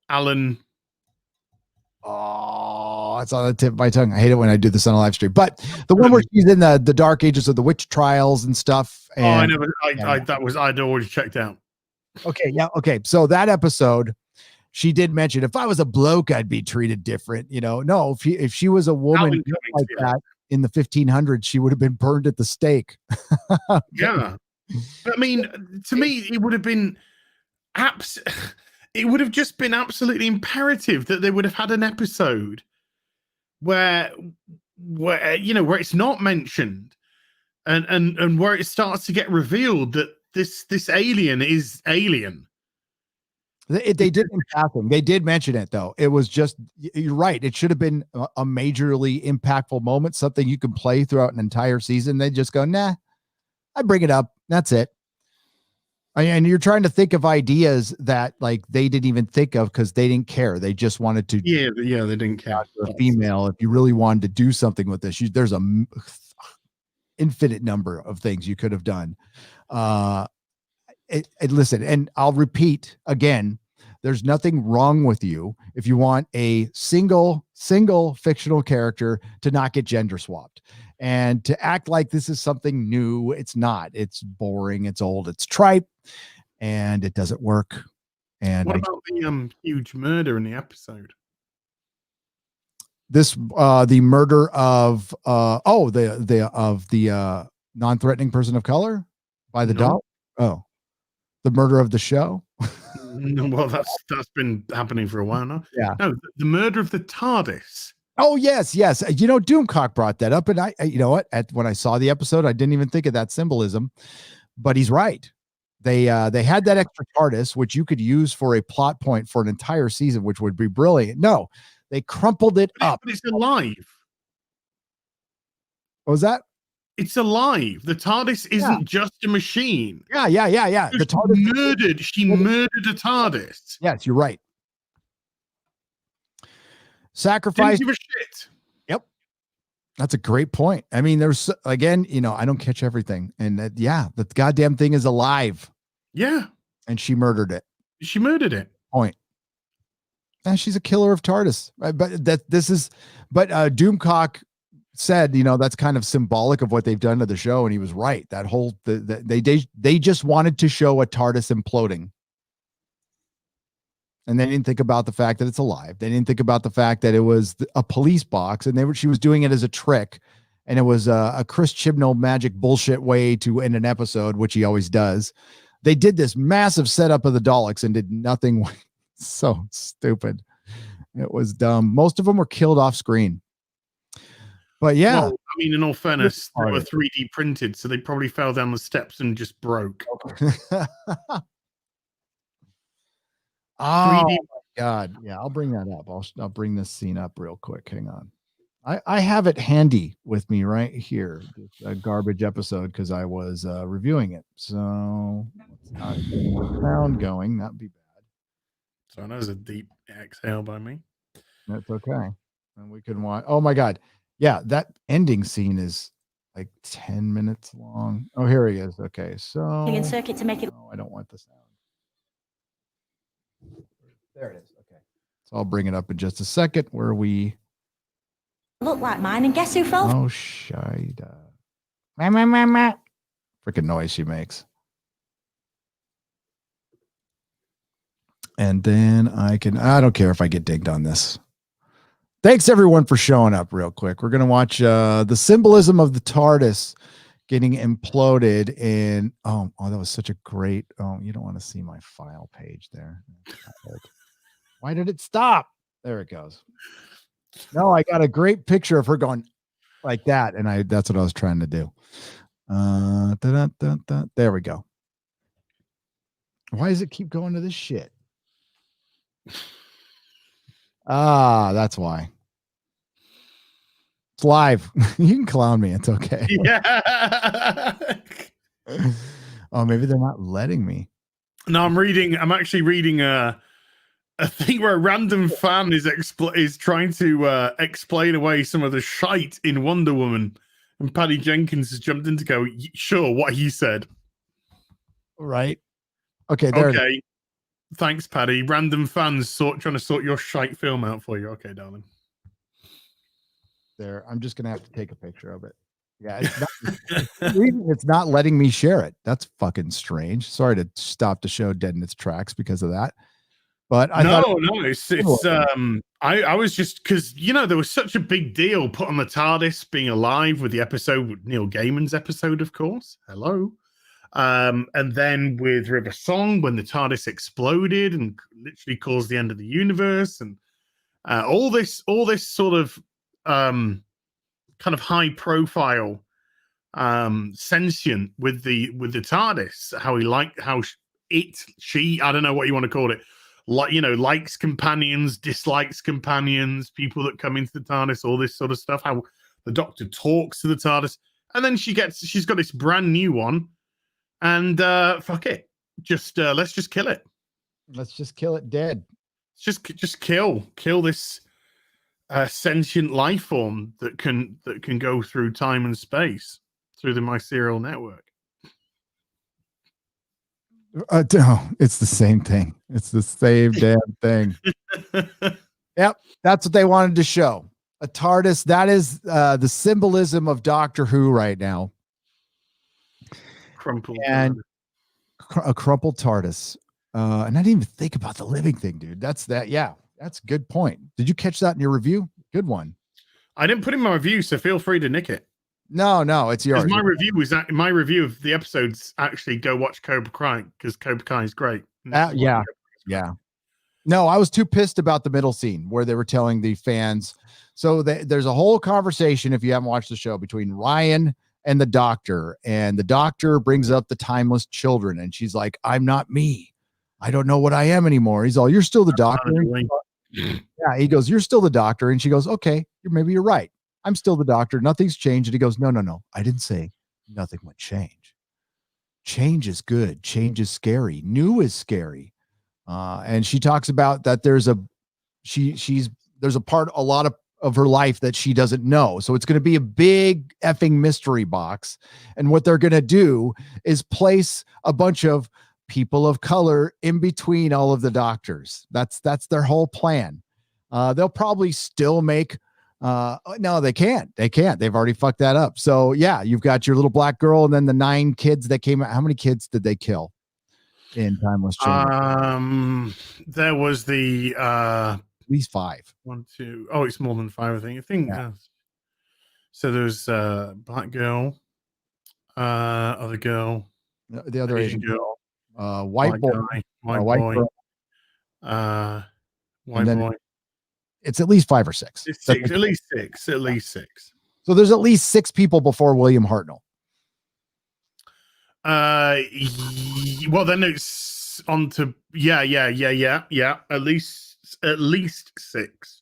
Alan. Oh, it's on the tip of my tongue. I hate it when I do this on a live stream. But the one where she's in the dark ages of the witch trials and stuff. And, I'd already checked out. Okay, yeah, okay. So that episode, she did mention, if I was a bloke, I'd be treated different. No, if she was a woman like that in the 1500s, she would have been burned at the stake. Yeah, but I mean, to me, it would have been it would have just been absolutely imperative that they would have had an episode where it's not mentioned and where it starts to get revealed that this alien is alien. They did in passing. They did mention it though. It was just, you're right. It should have been a majorly impactful moment, something you can play throughout an entire season. They just go, nah, I bring it up. That's it. And you're trying to think of ideas that like they didn't even think of because they didn't care. They just wanted to. Yeah, they didn't care. A female, if you really wanted to do something with this, there's a infinite number of things you could have done. Listen, and I'll repeat again. There's nothing wrong with you if you want a single fictional character to not get gender swapped. And to act like this is something new, it's not. It's boring, it's old, it's trite, and it doesn't work. And what about the huge murder in the episode? The murder of the non-threatening person of color by the dog. Oh, the murder of the show. Well, that's been happening for a while now. Yeah. No, the murder of the TARDIS. Oh, yes. Doomcock brought that up. And I you know what? When I saw the episode, I didn't even think of that symbolism, but he's right. They had that extra TARDIS, which you could use for a plot point for an entire season, which would be brilliant. No, they crumpled it up. But it's alive. What was that? It's alive. The TARDIS isn't just a machine. Yeah. The TARDIS She murdered a TARDIS. Yes, you're right. Sacrifice. Didn't give a shit. Yep. That's a great point. I mean, there's, again, I don't catch everything. And the goddamn thing is alive. Yeah. And she murdered it. She murdered it. Point. And she's a killer of TARDIS. Right? But Doomcock said, that's kind of symbolic of what they've done to the show. And he was right. That whole, they just wanted to show a TARDIS imploding. And they didn't think about the fact that it's alive. They didn't think about the fact that it was a police box, and she was doing it as a trick. And it was a Chris Chibnall magic bullshit way to end an episode, which he always does. They did this massive setup of the Daleks and did nothing. So stupid. It was dumb. Most of them were killed off screen. But yeah. Well, I mean, in all fairness, they were 3D printed, so they probably fell down the steps and just broke. Oh my God. Yeah, I'll bring that up. I'll bring this scene up real quick. Hang on. I have it handy with me right here. It's a garbage episode because I was reviewing it. So let's not get the sound going. That'd be bad. So that was a deep exhale by me. That's okay. And we can watch. Oh my God. Yeah, that ending scene is like 10 minutes long. Oh, here he is. Okay. So circuit to make it. Oh, I don't want the sound. There it is. Okay. So I'll bring it up in just a second where we look like mine, and guess who fell? Oh, shida. Freaking noise she makes. And then I don't care if I get dinged on this. Thanks everyone for showing up real quick. We're going to watch the symbolism of the TARDIS getting imploded in, that was such a great, you don't want to see my file page there. Why did it stop? There it goes. No, I got a great picture of her going like that. And that's what I was trying to do. There we go. Why does it keep going to this shit? That's why. It's live. You can clown me. It's okay. Yeah. Oh, maybe they're not letting me. No, I'm actually reading a thing where a random fan is trying to explain away some of the shite in Wonder Woman, and Paddy Jenkins has jumped in to go, sure, what he said. Right. Okay. There. Okay. Thanks, Paddy. Random fans trying to sort your shite film out for you. Okay, darling. There. I'm just gonna have to take a picture of it. Yeah, it's not letting me share it. That's fucking strange. Sorry to stop the show dead in its tracks because of that. But I was just because there was such a big deal put on the TARDIS being alive with the episode with Neil Gaiman's episode, of course. Hello. And then with River Song, when the TARDIS exploded and literally caused the end of the universe, and all this sort of kind of high profile sentient with the TARDIS, she I don't know what you want to call it, like likes companions, dislikes companions, people that come into the TARDIS, all this sort of stuff, how the Doctor talks to the TARDIS, and then she's got this brand new one. And fuck it, let's just kill it. Let's just kill it dead. Just kill this sentient life form that can go through time and space through the mycerial network. No, it's the same thing. It's the same damn thing. Yep, that's what they wanted to show. A TARDIS. That is the symbolism of Doctor Who right now. Crumpled and a crumpled TARDIS. And I didn't even think about the living thing, dude. That's a good point. Did you catch that in your review? Good one. I didn't put in my review, so feel free to nick it. No, it's yours. My review of the episodes. Actually, go watch Cobra Kai because Cobra Kai is great. Yeah. No, I was too pissed about the middle scene where they were telling the fans. So there's a whole conversation, if you haven't watched the show, between Ryan and the Doctor, and the Doctor brings up the timeless children, and she's like, I'm not me. I don't know what I am anymore. He's all, you're still the Doctor. Yeah, he goes, you're still the Doctor. And she goes, okay, maybe you're right. I'm still the doctor. Nothing's changed. And he goes, no. I didn't say nothing would change. Change is good. Change is scary. New is scary. And she talks about that there's a lot of her life that she doesn't know. So it's going to be a big effing mystery box. And what they're going to do is place a bunch of people of color in between all of the doctors. That's their whole plan. They'll probably still make no, they can't. They've already fucked that up. So yeah, you've got your little black girl and then the 9 kids that came out. How many kids did they kill in Timeless Chamber? There was the at least 5. 1, 2. Oh, it's more than 5, I think. Yeah. So there's black girl, other girl, The other Asian girl, white boy, guy, white white boy, girl. white boy. It's at least 5 or 6. It's 6, at least 6, at least 6. So there's at least 6 people before William Hartnell. Well, then it's on to yeah. At least 6.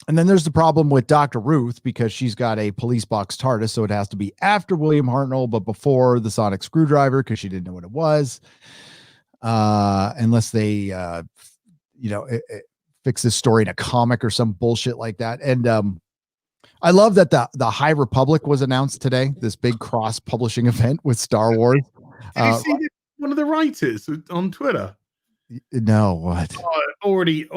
And then there's the problem with Dr. Ruth because she's got a police box TARDIS, so it has to be after William Hartnell, but before the sonic screwdriver because she didn't know what it was. Unless they, fix this story in a comic or some bullshit like that. And I love that the High Republic was announced today, this big cross publishing event with Star Wars. Did you see one of the writers on Twitter? No, what? Already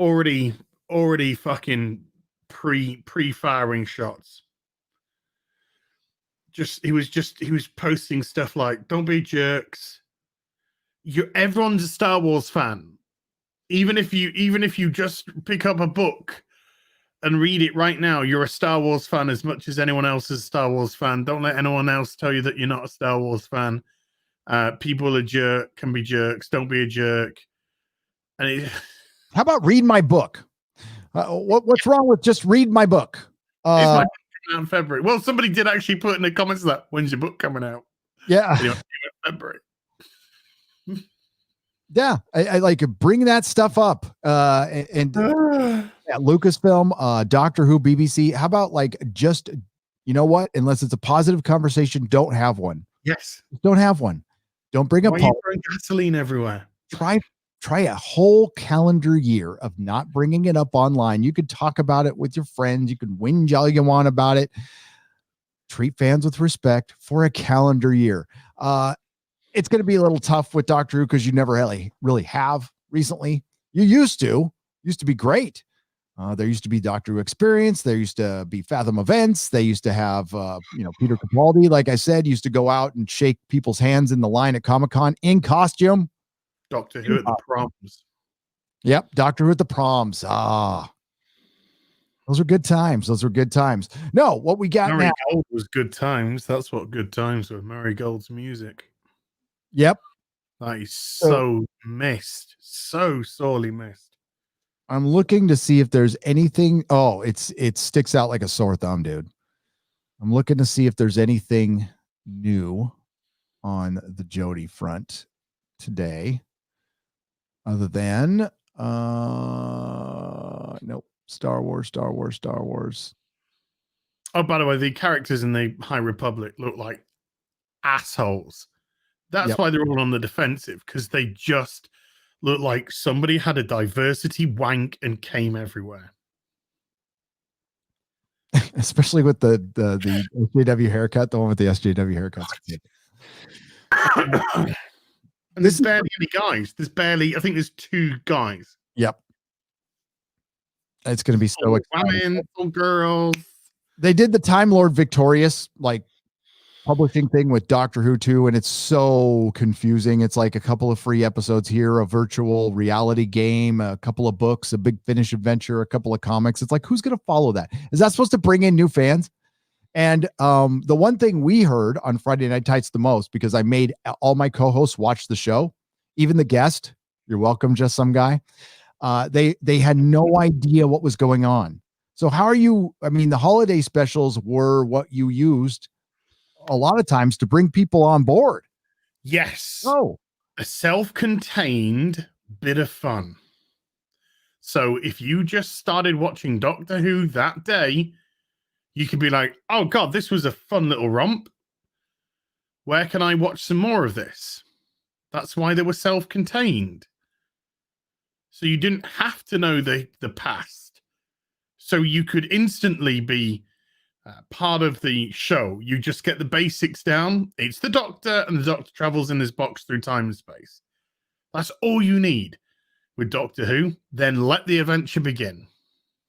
fucking pre-firing shots. He was posting stuff like, "Don't be jerks. Everyone's a Star Wars fan. Even if you just pick up a book and read it right now, you're a Star Wars fan as much as anyone else is a Star Wars fan. Don't let anyone else tell you that you're not a Star Wars fan. People can be jerks. Don't be a jerk." And how about read my book? What's wrong with just read my book? It's my book coming out in February. Well, somebody did actually put in the comments that, "When's your book coming out?" Yeah, February. Yeah, I like bring that stuff up. And Lucasfilm, Doctor Who, BBC. How about just, you know what? Unless it's a positive conversation, don't have one. Yes, don't have one. Don't bring up. Why are you throwing gasoline everywhere? Try a whole calendar year of not bringing it up online. You could talk about it with your friends. You could whinge all you want about it. Treat fans with respect for a calendar year. It's going to be a little tough with Doctor Who because you never really have recently. You used to be great. There used to be Doctor Who Experience. There used to be Fathom Events. They used to have, Peter Capaldi, like I said, used to go out and shake people's hands in the line at Comic-Con in costume. Doctor Who at the proms. Yep. Doctor Who at the proms. Those are good times. No, what we got Murray now. Gold was good times. That's what good times were. Murray Gold's music. Yep. That is so missed. So sorely missed. I'm looking to see if there's anything. Oh, it sticks out like a sore thumb, dude. I'm looking to see if there's anything new on the Jodie front today. Other than nope. Star Wars. Oh, by the way, the characters in the High Republic look like assholes. That's why they're all on the defensive, because they just look like somebody had a diversity wank and came everywhere. Especially with the SJW haircut, the one with the SJW haircut. And there's barely any guys. I think there's 2 guys. Yep. It's going to be so exciting. Women, full girls. They did the Time Lord Victorious publishing thing with Doctor Who too, and it's so confusing. It's like a couple of free episodes here, a virtual reality game, a couple of books, a Big Finish adventure, a couple of comics. It's like, who's going to follow that? Is that supposed to bring in new fans? And the one thing we heard on Friday Night Tights the most, because I made all my co-hosts watch the show, even the guest, you're welcome, just some guy. They had no idea what was going on. So how are you? I mean, the holiday specials were what you used a lot of times to bring people on board. Yes. Oh, a self-contained bit of fun. So if you just started watching Doctor Who that day, You could be like, oh God, this was a fun little romp. Where can I watch some more of this? That's why they were self-contained. So you didn't have to know the past. So you could instantly be part of the show. You just get the basics down. It's the Doctor, and the Doctor travels in his box through time and space. That's all you need with Doctor Who. Then let the adventure begin.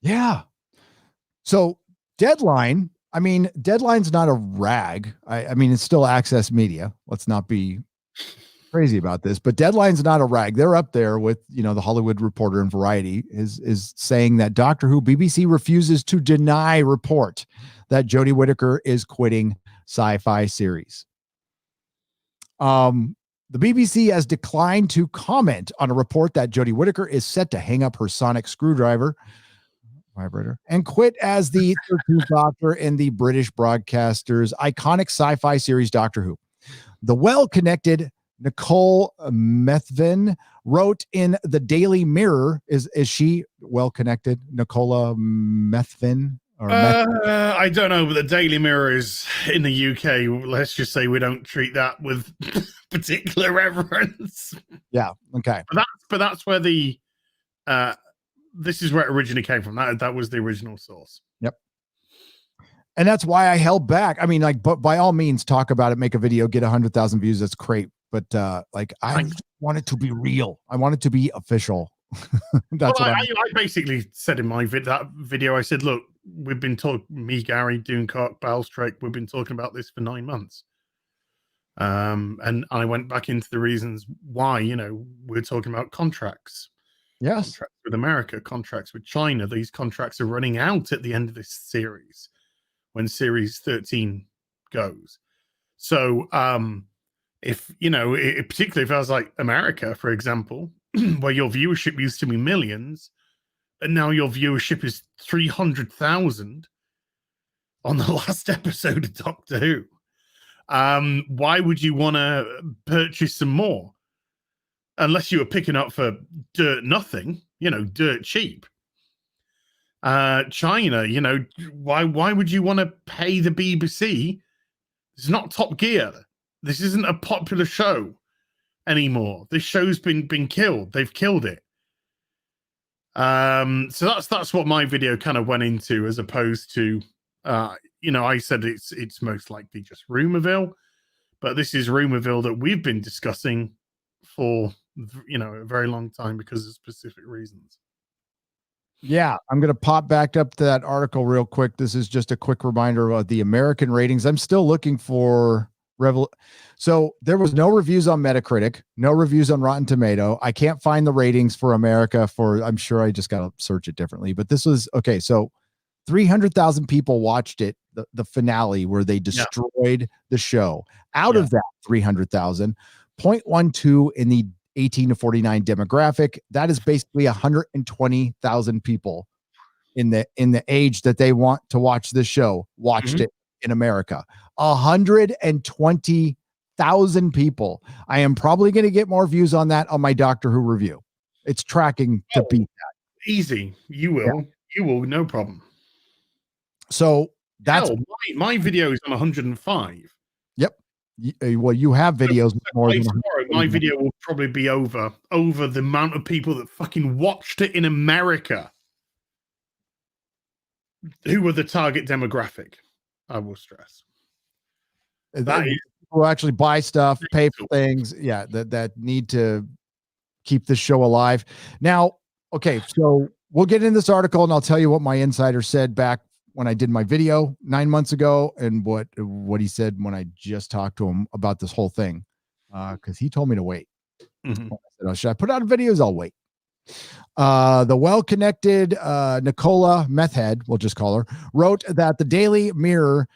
Yeah. So Deadline, I mean, Deadline's not a rag. I mean, it's still Access Media. Let's not be crazy about this, but Deadline's not a rag. They're up there with, the Hollywood Reporter and Variety is saying that Doctor Who BBC refuses to deny report that Jodie Whittaker is quitting sci-fi series. The BBC has declined to comment on a report that Jodie Whittaker is set to hang up her sonic screwdriver vibrator and quit as the 13th Doctor in the British broadcaster's iconic sci-fi series Doctor Who. The well-connected Nicole Methvin wrote in the Daily Mirror. Is she well-connected? Nicola Methvin? I don't know, but the Daily Mirror is in the UK. Let's just say we don't treat that with particular reverence. Yeah. Okay. But that's where the this is where it originally came from. That was the original source. Yep. And that's why I held back. I mean, like, but by all means, talk about it, make a video, get 100,000 views. That's great. But I want it to be real. I want it to be official. That's I basically said in my video, I said, look, we've been talking, me, Gary, Dooncock, Balstrake, we've been talking about this for 9 months. And I went back into the reasons why, we're talking about contracts. Yes. Contracts with America, contracts with China. These contracts are running out at the end of this series when series 13 goes. So, if, particularly if I was like America, for example, where your viewership used to be millions, and now your viewership is 300,000 on the last episode of Doctor Who. Why would you want to purchase some more? Unless you were picking up for dirt nothing, dirt cheap. China, why would you want to pay the BBC? It's not Top Gear. This isn't a popular show anymore. This show's been killed. They've killed it. So that's what my video kind of went into, as opposed to I said it's most likely just Rumorville, but this is Rumorville that we've been discussing for a very long time because of specific reasons. Yeah, I'm going to pop back up to that article real quick. This is just a quick reminder of the American ratings. I'm still looking for So there was no reviews on Metacritic, no reviews on Rotten Tomato. I can't find the ratings for America I'm sure I just got to search it differently, but this was okay. So 300,000 people watched it, the finale where they destroyed the show. Out of that 300,000, 0.12 in the 18 to 49 demographic. That is basically 120,000 people in the age that they want to watch this show watched it in America. 120,000 people. I am probably going to get more views on that on my Doctor Who review. It's tracking to beat that. Easy. You will. Yeah. You will. No problem. So that's my video is on 105. Yep. Well, you have videos more than my video will probably be over the amount of people that fucking watched it in America. Who were the target demographic? I will stress. That is who actually buy stuff, pay for things. Yeah, that need to keep the show alive. Now, okay, so we'll get in this article and I'll tell you what my insider said back when I did my video 9 months ago, and what he said when I just talked to him about this whole thing, because he told me to wait. I said, oh, should I put out videos? I'll wait. The well-connected Nicola Methhead, we'll just call her, wrote that the Daily Mirror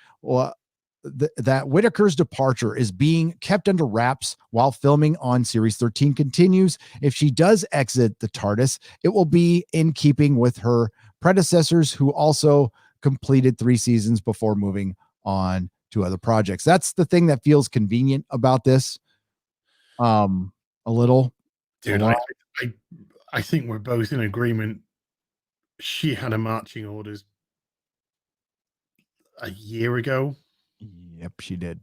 that Whittaker's departure is being kept under wraps while filming on Series 13 continues. If she does exit the TARDIS, it will be in keeping with her predecessors, who also completed 3 seasons before moving on to other projects. That's the thing that feels convenient about this. A little. Dude, I think we're both in agreement. She had a marching orders. a year ago. Yep, she did.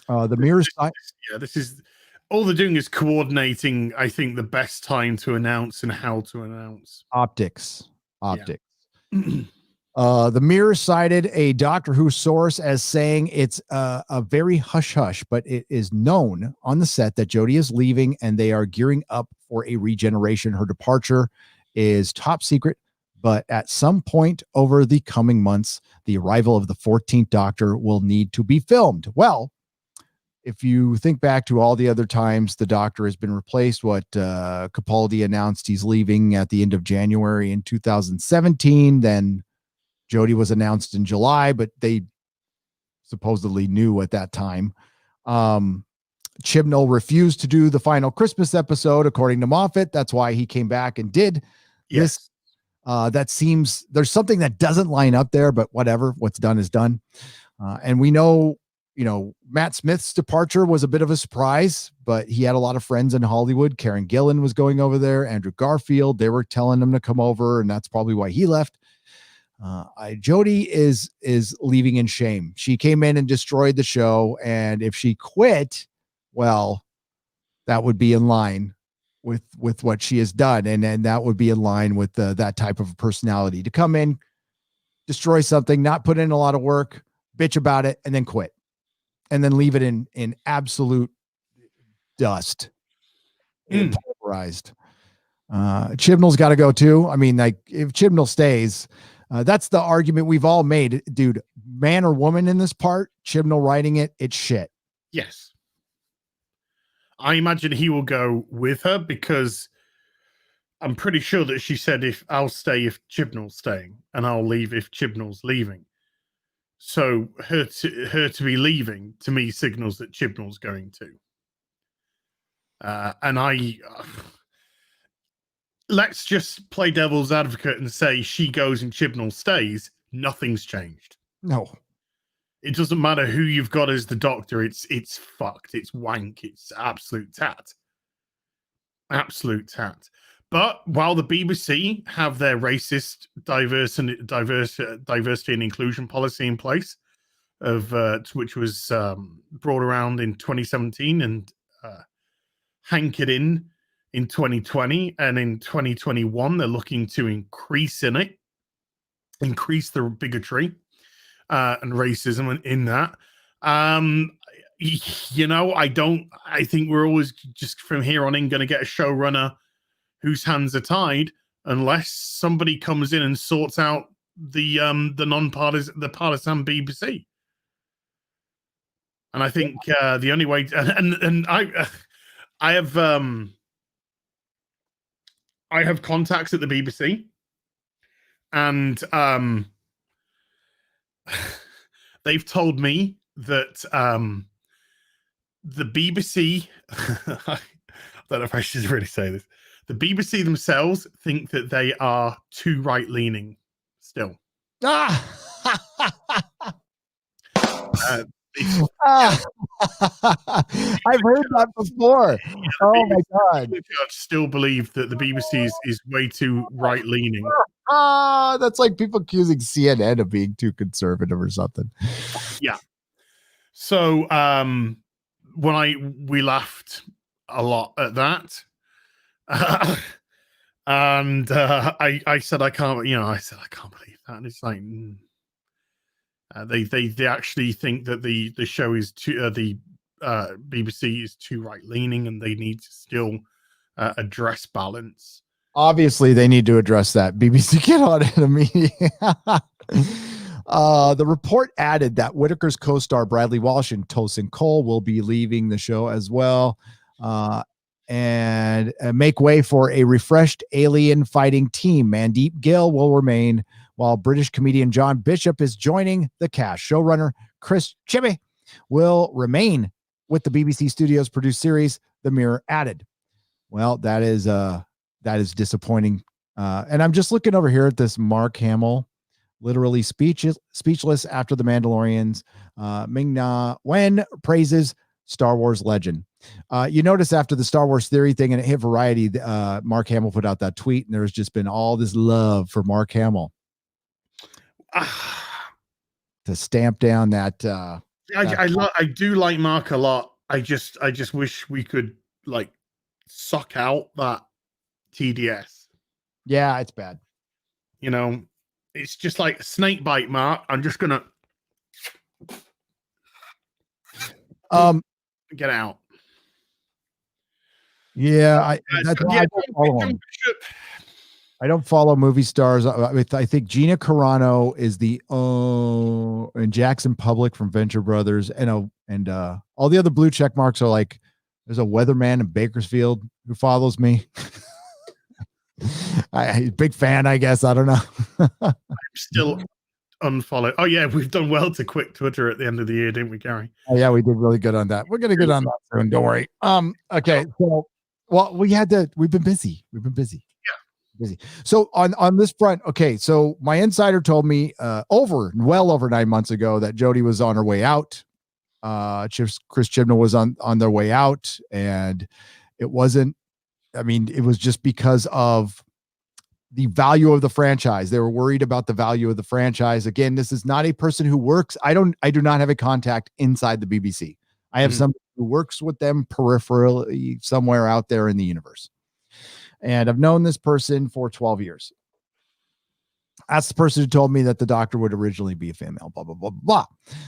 The mirror side. Yeah, this is all they're doing is coordinating, I think, the best time to announce and how to announce. Optics. Yeah. The Mirror cited a Doctor Who source as saying it's a very hush hush, but it is known on the set that Jodie is leaving and they are gearing up for a regeneration. Her departure is top secret, but at some point over the coming months, the arrival of the 14th Doctor will need to be filmed. Well, if you think back to all the other times the Doctor has been replaced, what Capaldi announced he's leaving at the end of January in 2017, then Jodie was announced in July, but they supposedly knew at that time. Chibnall refused to do the final Christmas episode, according to Moffat. That's why he came back and did this. That seems there's something that doesn't line up there, but whatever. What's done is done. And we know, Matt Smith's departure was a bit of a surprise, but he had a lot of friends in Hollywood. Karen Gillan was going over there. Andrew Garfield, they were telling him to come over, and that's probably why he left. Jodie is leaving in shame. She came in and destroyed the show, and if she quit, well, that would be in line with what she has done, and that would be in line with that type of personality to come in, destroy something, not put in a lot of work, bitch about it, and then quit, and then leave it in absolute dust, pulverized. Chibnall's got to go too. I mean, like if Chibnall stays. That's the argument we've all made, dude. Man or woman in this part, Chibnall writing it, it's shit. Yes. I imagine he will go with her because I'm pretty sure that she said if I'll stay if Chibnall's staying and I'll leave if Chibnall's leaving. So her to be leaving to me signals that Chibnall's going to. Let's just play devil's advocate and say she goes and Chibnall stays. Nothing's changed. No. It doesn't matter who you've got as the Doctor. It's fucked. It's wank. It's absolute tat. Absolute tat. But while the BBC have their racist diversity and inclusion policy in place, which was brought around in 2017 and hankered in 2020, and in 2021 they're looking to increase the bigotry and racism in that. I think we're always just from here on in going to get a showrunner whose hands are tied unless somebody comes in and sorts out the partisan BBC. And I think the only way and I have contacts at the BBC, and they've told me that the BBC, I don't know if I should really say this, the BBC themselves think that they are too right-leaning still. I've heard that before. Oh my God. I still believe that the BBC is way too right-leaning. That's like people accusing CNN of being too conservative or something. Yeah. So we laughed a lot at that. And I said I can't believe that. And it's like they actually think that the show is too the BBC is too right leaning, and they need to still address balance. Obviously, they need to address that. BBC, get on it immediately. The report added that Whittaker's co-star Bradley Walsh and Tosin Cole will be leaving the show as well, and make way for a refreshed alien fighting team. Mandeep Gill will remain, while British comedian John Bishop is joining the cast. Showrunner Chris Chibby will remain with the BBC Studios produced series The Mirror added. Well, that is disappointing. And I'm just looking over here at this Mark Hamill, literally speechless after The Mandalorian's Ming-Na Wen praises Star Wars legend. You notice after the Star Wars theory thing and it hit Variety, Mark Hamill put out that tweet, and there's just been all this love for Mark Hamill. to stamp down that. I do like Mark a lot. I just wish we could like suck out that TDS. Yeah, it's bad. You know, it's just like snake bite, Mark. I'm just gonna get out. Yeah, I don't follow movie stars. I think Gina Carano is and Jackson Public from Venture Brothers, and all the other blue check marks are like, there's a weatherman in Bakersfield who follows me. Big fan, I guess. I don't know. I'm still unfollowed. Oh yeah, we've done well to quit Twitter at the end of the year, didn't we, Gary? Oh yeah, we did really good on that. We're gonna get on that soon. Don't worry. Okay. So, well, we've been busy. Busy. So on this front, okay. So my insider told me well over 9 months ago that Jodie was on her way out. Chris Chibnall was on their way out, and it wasn't. I mean, it was just because of the value of the franchise. They were worried about the value of the franchise. Again, this is not a person who works. I do not have a contact inside the BBC. I have somebody who works with them peripherally somewhere out there in the universe. And I've known this person for 12 years. That's the person who told me that the Doctor would originally be a female, blah, blah, blah, blah.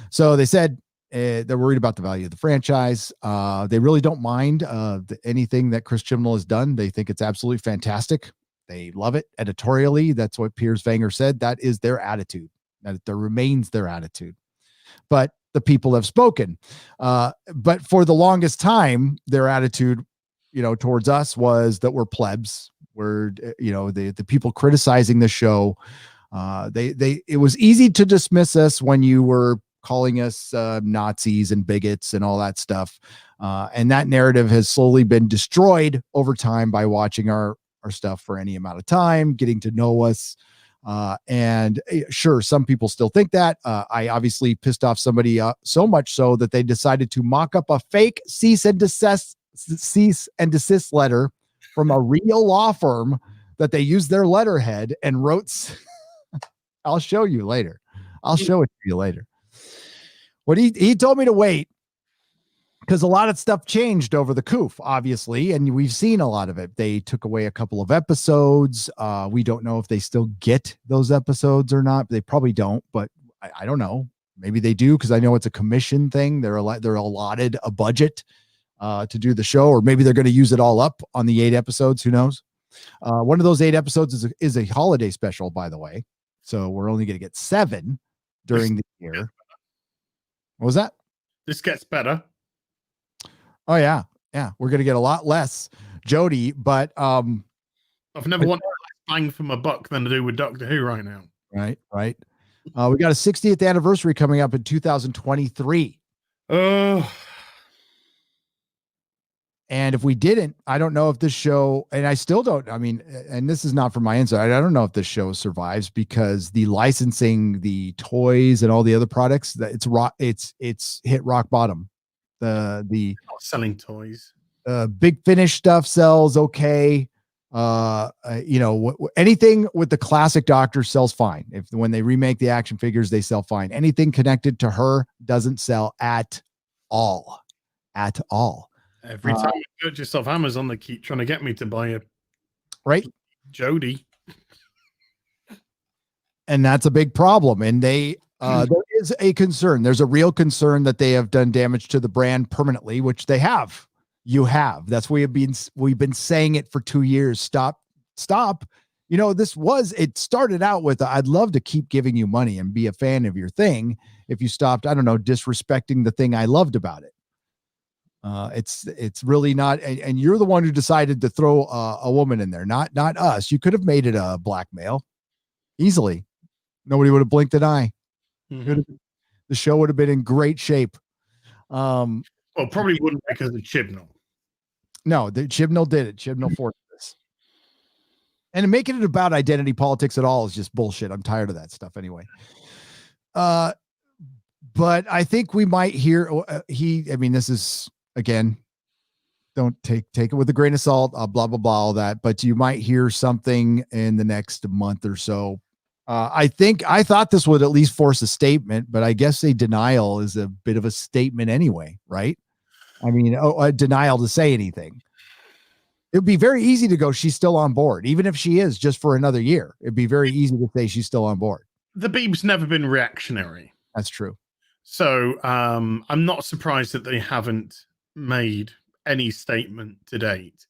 So they said they're worried about the value of the franchise. They really don't mind anything that Chris Chibnall has done. They think it's absolutely fantastic. They love it editorially. That's what Piers Wenger said. That is their attitude. That remains their attitude. But the people have spoken. But for the longest time, their attitude, towards us was that we're plebs. We're, the people criticizing the show. It was easy to dismiss us when you were calling us Nazis and bigots and all that stuff. And that narrative has slowly been destroyed over time by watching our stuff for any amount of time, getting to know us. And sure, some people still think that. I obviously pissed off somebody so much so that they decided to mock up a fake cease and desist letter from a real law firm that they used their letterhead and wrote. I'll show you later. I'll show it to you later. What he told me to wait, because a lot of stuff changed over the coof, obviously, and we've seen a lot of it. They took away a couple of episodes. We don't know if they still get those episodes or not. They probably don't, but I don't know. Maybe they do, because I know it's a commission thing. They're allotted a budget to do the show, or maybe they're going to use it all up on the 8 episodes. Who knows? One of those 8 episodes is a holiday special, by the way. So we're only going to get 7 during the year. What was that? This gets better. Oh yeah. Yeah. We're going to get a lot less Jodie, but I've never wanted less bang for my buck than to do with Doctor Who right now. Right. We got a 60th anniversary coming up in 2023. And if we didn't, I don't know if this show, and I still don't, I mean, and this is not from my inside, I don't know if this show survives, because the licensing, the toys and all the other products, that it's hit rock bottom. The not selling toys. Big Finish stuff sells okay. Anything with the classic Doctor sells fine. When they remake the action figures, they sell fine. Anything connected to her doesn't sell at all. Every time I purchase off Amazon, they keep trying to get me to buy a Jodie. And that's a big problem. And there is a concern. There's a real concern that they have done damage to the brand permanently, which they have. You have. That's we've been saying it for 2 years. Stop. It started out with, I'd love to keep giving you money and be a fan of your thing if you stopped, I don't know, disrespecting the thing I loved about it. It's really not, and you're the one who decided to throw a woman in there, not us. You could have made it a blackmail easily. Nobody would have blinked an eye. Mm-hmm. The show would have been in great shape. Well, probably wouldn't, because of Chibnall. No, Chibnall did it. Chibnall forced this. And making it about identity politics at all is just bullshit. I'm tired of that stuff anyway. But I think we might hear this is, again, don't take it with a grain of salt, blah, blah, blah, all that. But you might hear something in the next month or so I thought this would at least force a statement, but I guess a denial is a bit of a statement anyway, right? I mean, a denial to say anything. It would be very easy to go, she's still on board, even if she is just for another year. It'd be very easy to say she's still on board. The Beeb's never been reactionary. That's true. So I'm not surprised that they haven't made any statement to date.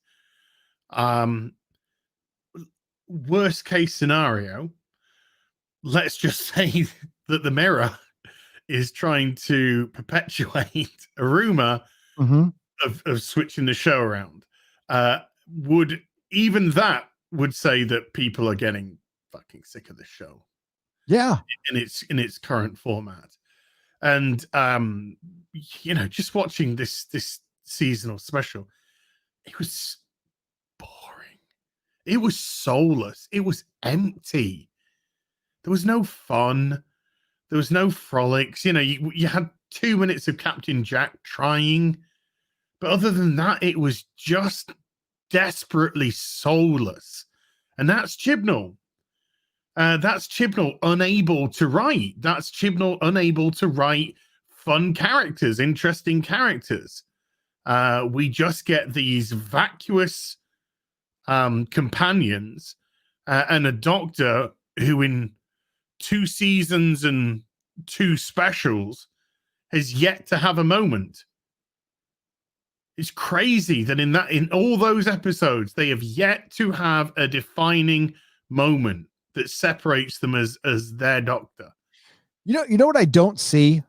Worst case scenario, let's just say that the Mirror is trying to perpetuate a rumor of switching the show around. Would even that would say that people are getting fucking sick of the show. Yeah. In its current format. And just watching this seasonal special, it was boring. It was soulless. It was empty. There was no fun. There was no frolics. You had 2 minutes of Captain Jack trying, but other than that, it was just desperately soulless. And that's Chibnall. That's Chibnall unable to write. That's Chibnall unable to write fun characters, interesting characters. We just get these vacuous companions and a doctor who in 2 seasons and 2 specials has yet to have a moment. It's crazy that in all those episodes, they have yet to have a defining moment that separates them as their doctor. You know what I don't see?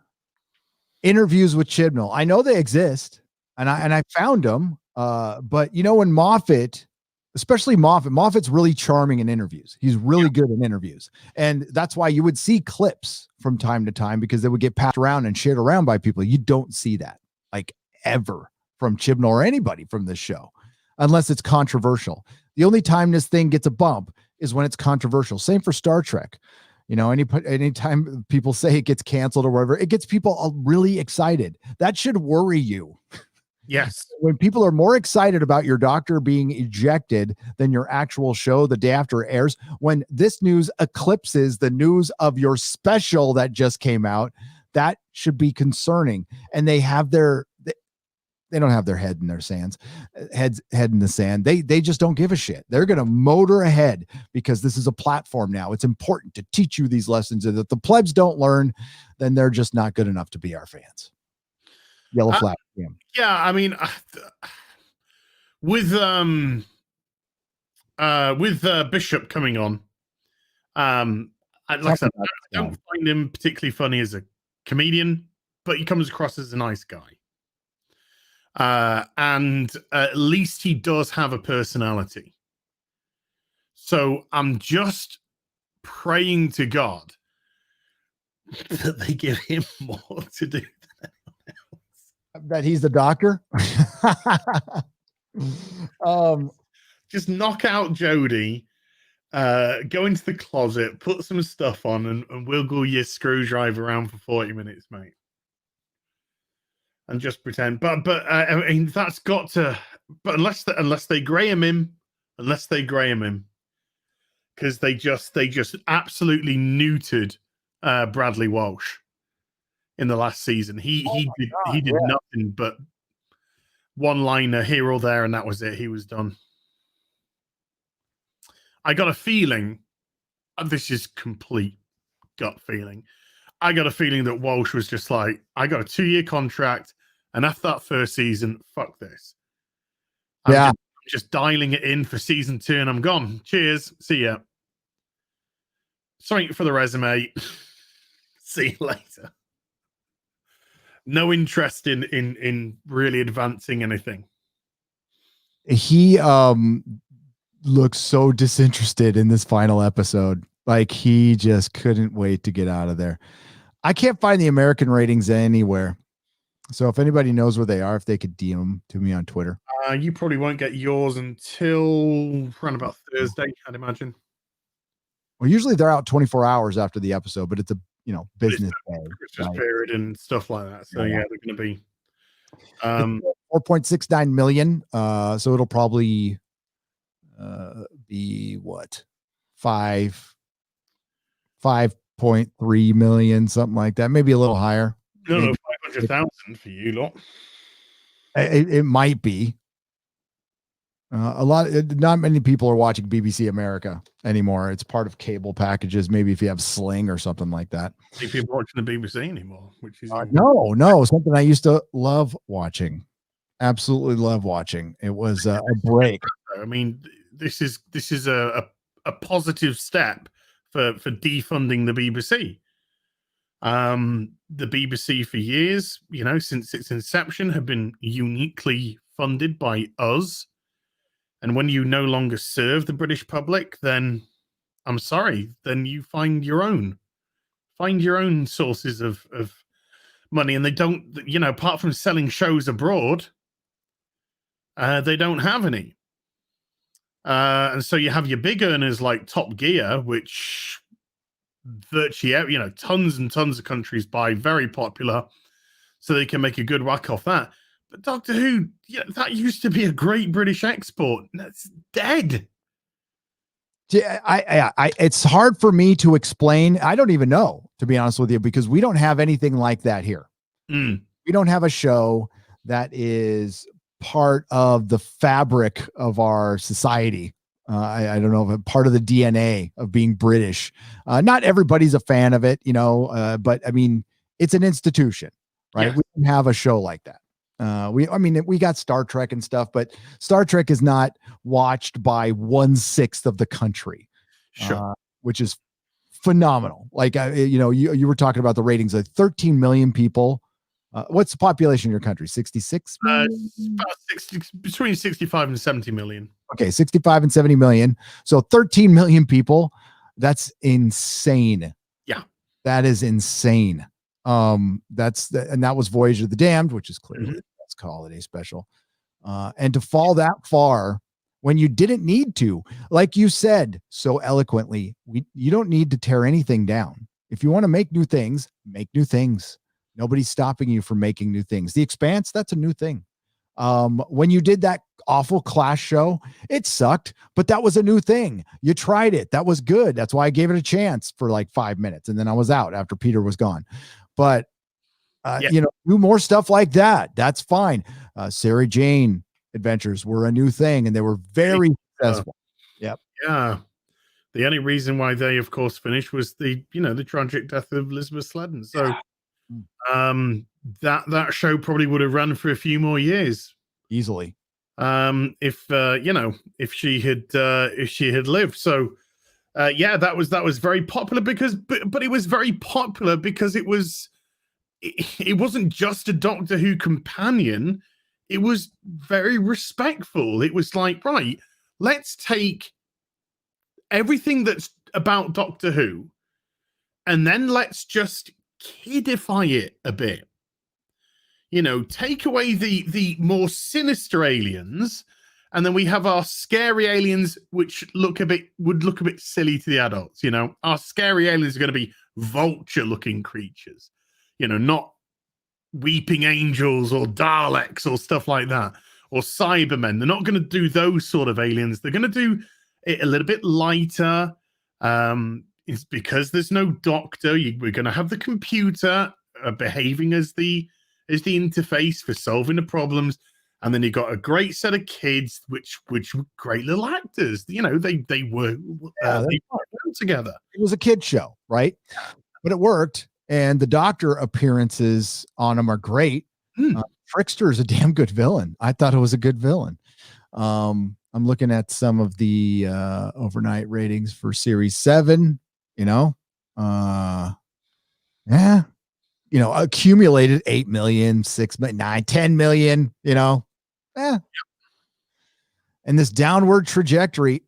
Interviews with Chibnall. I know they exist, and I found them. But when Moffat, especially Moffat's really charming in interviews. He's really good in interviews, and that's why you would see clips from time to time because they would get passed around and shared around by people. You don't see that like ever from Chibnall or anybody from this show, unless it's controversial. The only time this thing gets a bump is when it's controversial. Same for Star Trek. Anytime people say it gets canceled or whatever, it gets people all really excited. That should worry you. Yes. When people are more excited about your doctor being ejected than your actual show the day after it airs, when this news eclipses the news of your special that just came out, that should be concerning. And they don't have their head in their head in the sand. They just don't give a shit. They're going to motor ahead because this is a platform now. It's important to teach you these lessons, and if the plebs don't learn, then they're just not good enough to be our fans. Yellow flag. Yeah. I mean, with Bishop coming on, like I said, I don't find him particularly funny as a comedian, but he comes across as a nice guy. And at least he does have a personality. So I'm just praying to God that they give him more to do than anyone else. That he's the doctor. Just knock out Jodie, go into the closet, put some stuff on, and wiggle your screwdriver around for 40 minutes, mate. And just pretend, but I mean that's got to. But unless they Graham him, because they just absolutely neutered Bradley Walsh in the last season. He did nothing but one-liner here or there, and that was it. He was done. I got a feeling, this is complete gut feeling. I got a feeling that Walsh was just like, I got a 2-year contract, and after that first season, fuck this. I'm just dialing it in for season 2, and I'm gone. Cheers. See ya. Something for the resume. See you later. No interest in really advancing anything. He looks so disinterested in this final episode. Like he just couldn't wait to get out of there. I can't find the American ratings anywhere. So if anybody knows where they are, if they could DM to me on Twitter. You probably won't get yours until around about Thursday, I'd imagine. Well, usually they're out 24 hours after the episode, but it's a business day. Christmas period and stuff like that. So yeah, they're going to be 4.69 million. So it'll probably be what? 5 5.3 million, something like that, maybe a little higher. No, Maybe 500,000 for you lot. it might be. Not many people are watching BBC America anymore. It's part of cable packages. Maybe if you have Sling or something like that. See people watching the BBC anymore, which is No, something I used to love watching. Absolutely love watching. It was a break. I mean, this is a positive step for defunding the BBC. The BBC for years, since its inception, have been uniquely funded by us. And when you no longer serve the British public, then I'm sorry, then you find your own sources of money. And they don't, apart from selling shows abroad, they don't have any. And so you have your big earners like Top Gear, which virtually, tons and tons of countries buy, very popular, so they can make a good whack off that. But Doctor Who, that used to be a great British export. That's dead. Yeah, it's hard for me to explain. I don't even know, to be honest with you, because we don't have anything like that here. We don't have a show that is part of the fabric of our society. I don't know, part of the DNA of being British. Not everybody's a fan of it, but I mean, it's an institution, right? Yes. We don't have a show like that. We got Star Trek and stuff, but Star Trek is not watched by 1/6 of the country, which is phenomenal. Like, you were talking about the ratings of 13 million people. What's the population in your country? 66 million? About 60, between 65 and 70 million. Okay, 65 and 70 million. So 13 million people. That's insane. Yeah. That is insane. And that was Voyage of the Damned, which is clearly the best holiday special. And to fall that far when you didn't need to, like you said so eloquently, you don't need to tear anything down. If you want to make new things, make new things. Nobody's stopping you from making new things. The Expanse, that's a new thing. When you did that awful Clash show, it sucked, but that was a new thing. You tried it. That was good. That's why I gave it a chance for like 5 minutes. And then I was out after Peter was gone. But, do more stuff like that. That's fine. Sarah Jane Adventures were a new thing, and they were very successful. Yep. Yeah. The only reason why they, of course, finished was the tragic death of Elizabeth Sladen. So, that show probably would have run for a few more years easily. If she had lived. So, that was very popular but it was very popular because it wasn't just a Doctor Who companion. It was very respectful. It was like, right, let's take everything that's about Doctor Who and then let's just kidify it a bit. Take away the more sinister aliens, and then we have our scary aliens, which would look a bit silly to the adults. Our scary aliens are going to be vulture-looking creatures, not weeping angels or Daleks or stuff like that, or Cybermen. They're not going to do those sort of aliens. They're going to do it a little bit lighter. It's because there's no doctor. We're going to have the computer behaving as the interface for solving the problems, and then you got a great set of kids, which were great little actors. They worked together. It was a kid show, right? But it worked, and the Doctor appearances on them are great. Trickster is a damn good villain. I thought it was a good villain. I'm looking at some of the overnight ratings for Series 7. Accumulated 8 million, 6 million, 9, 10 million, and this downward trajectory.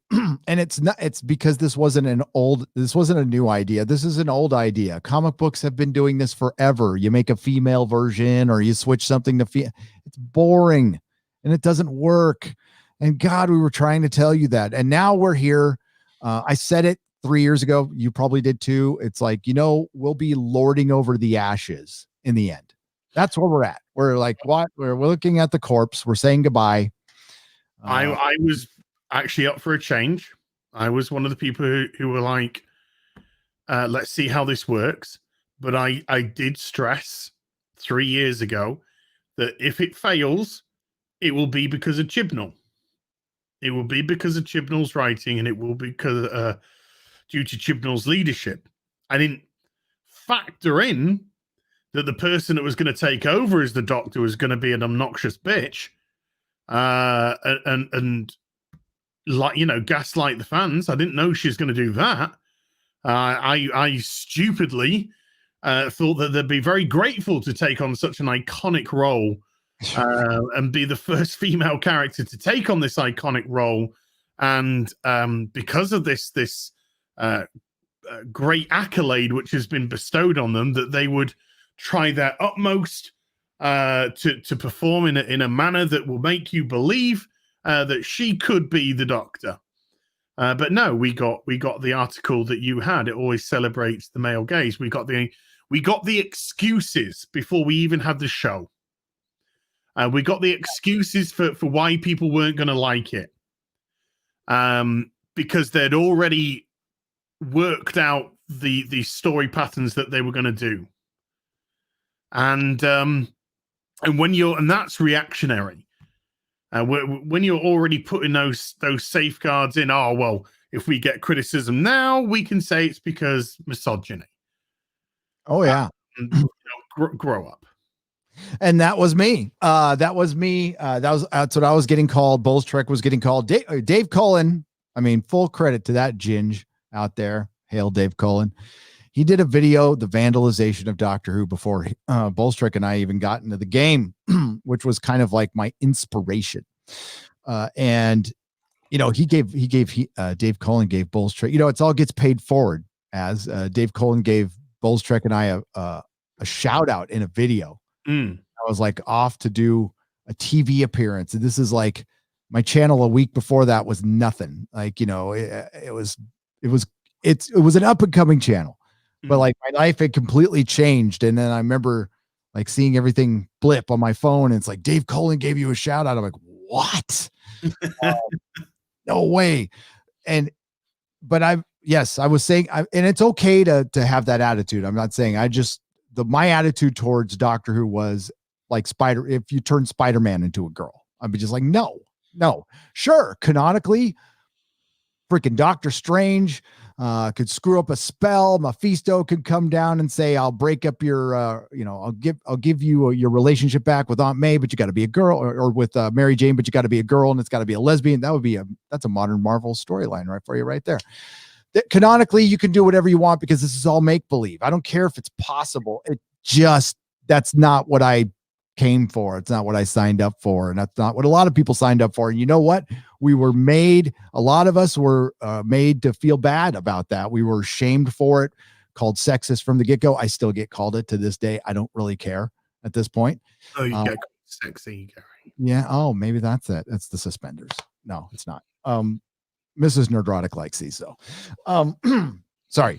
And it's because this wasn't a new idea. This is an old idea. Comic books have been doing this forever. You make a female version or you switch something to it's boring and it doesn't work. And God, we were trying to tell you that. And now we're here. I said it 3 years ago. You probably did too. It's like, we'll be lording over the ashes in the end. That's where we're at. We're like, what? We're looking at the corpse. We're saying goodbye. I was actually up for a change. I was one of the people who were like, let's see how this works. But I did stress 3 years ago that if it fails, it will be because of Chibnall. It will be because of Chibnall's writing, and it will be because due to Chibnall's leadership. I didn't factor in that the person that was going to take over as the Doctor was going to be an obnoxious bitch, and like, you know, gaslight the fans. I didn't know she was going to do that. I stupidly thought that they'd be very grateful to take on such an iconic role and be the first female character to take on this iconic role. And because of this great accolade which has been bestowed on them, that they would try their utmost to perform in a manner that will make you believe that she could be the Doctor. But no, we got the article that you had. It always celebrates the male gaze. We got the excuses before we even had the show. We got the excuses for why people weren't going to like it, because they'd already worked out the story patterns that they were going to do, and that's reactionary. When you're already putting those safeguards in, oh well, if we get criticism now, we can say it's because misogyny. Oh yeah, grow up. And that was me. That's what I was getting called. Bulls Trek was getting called. Dave Cullen. I mean, full credit to that ginge out there. Hail Dave Cullen. He did a video, the vandalization of Doctor Who, before Bulls Trek and I even got into the game, which was kind of like my inspiration. And you know, Dave Cullen gave Bulls Trek. You know, it's all gets paid forward, as Dave Cullen gave Bulls Trek and I a shout out in a video. I was like off to do a TV appearance. And this is like my channel a week before that was nothing. Like, you know, it was an up and coming channel, but like my life had completely changed. And then I remember like seeing everything blip on my phone. And it's like, Dave Cullen gave you a shout out. I'm like, what? No way. But I was saying, and it's okay to have that attitude. I'm not saying my attitude towards Doctor Who was like if you turn Spider-Man into a girl, I'd be just like, no, sure. Canonically, freaking Doctor Strange could screw up a spell. Mephisto could come down and say, I'll break up your, I'll give you your relationship back with Aunt May, but you got to be a girl, or with Mary Jane, but you got to be a girl, and it's got to be a lesbian. That's a modern Marvel storyline right for you right there. Canonically, you can do whatever you want because this is all make-believe. I don't care if it's possible. That's not what I came for. It's not what I signed up for. And that's not what a lot of people signed up for. And you know what? A lot of us were made to feel bad about that. We were shamed for it, called sexist from the get-go. I still get called it to this day. I don't really care at this point. Oh, you get sexy, Gary. Yeah. Oh, maybe that's it. That's the suspenders. No, it's not. Mrs. Nerdrotic likes these, though. Sorry.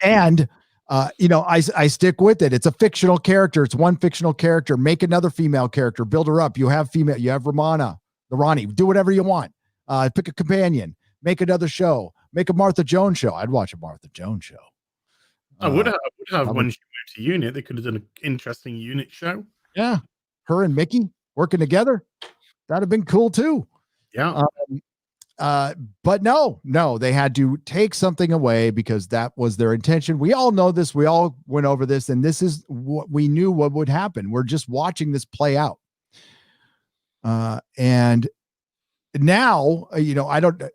And, I stick with it. It's a fictional character. It's one fictional character. Make another female character. Build her up. You have Romana, the Ronnie. Do whatever you want. Pick a companion. Make another show. Make a Martha Jones show. I'd watch a Martha Jones show. I would have when she moved to Unit. They could have done an interesting Unit show. Yeah. Her and Mickey working together. That'd have been cool, too. Yeah. But no, they had to take something away because that was their intention. We all know this. We all went over this, and this is what we knew what would happen. We're just watching this play out. And now, the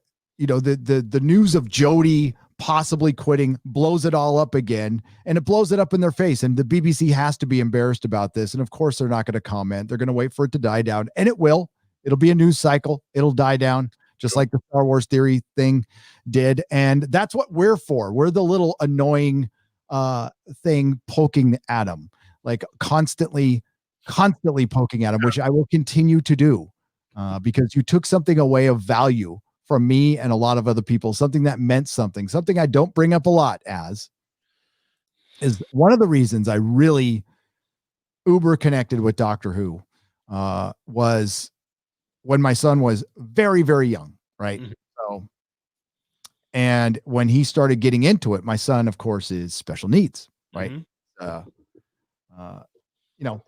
news of Jodie possibly quitting blows it all up again, and it blows it up in their face. And the BBC has to be embarrassed about this. And of course, they're not going to comment. They're going to wait for it to die down, and it will. It'll be a news cycle. It'll die down, just like the Star Wars theory thing did. And that's what we're for. We're the little annoying thing poking at them, like constantly poking at them, which I will continue to do because you took something away of value from me and a lot of other people, something that meant something I don't bring up a lot is one of the reasons I really uber connected with Doctor Who was when my son was very, very young. Right. Mm-hmm. So And when he started getting into it, my son, of course, is special needs, right? Mhm. You know,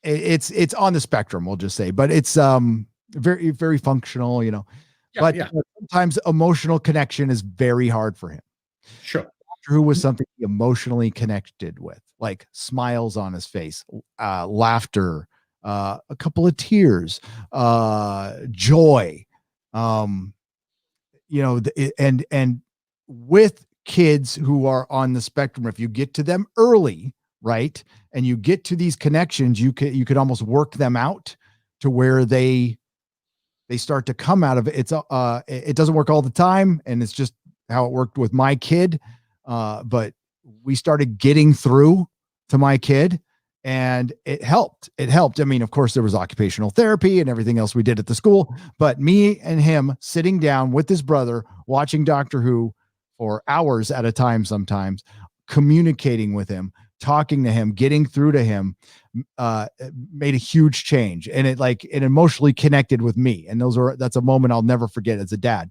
it's on the spectrum, we'll just say, but it's very, very functional, you know. Yeah, But yeah. sometimes emotional connection is very hard for him. Sure. Doctor Who was something he emotionally connected with, like smiles on his face, laughter, a couple of tears, joy. You know, and with kids who are on the spectrum, if you get to them early, right, and you get to these connections, you could almost work them out to where they start to come out of it. It doesn't work all the time, and it's just how it worked with my kid. But we started getting through to my kid, and it helped. It helped. I mean, of course, there was occupational therapy and everything else we did at the school, but me and him sitting down with his brother, watching Doctor Who for hours at a time, sometimes communicating with him, talking to him, getting through to him, made a huge change, and it emotionally connected with me. And that's a moment I'll never forget as a dad.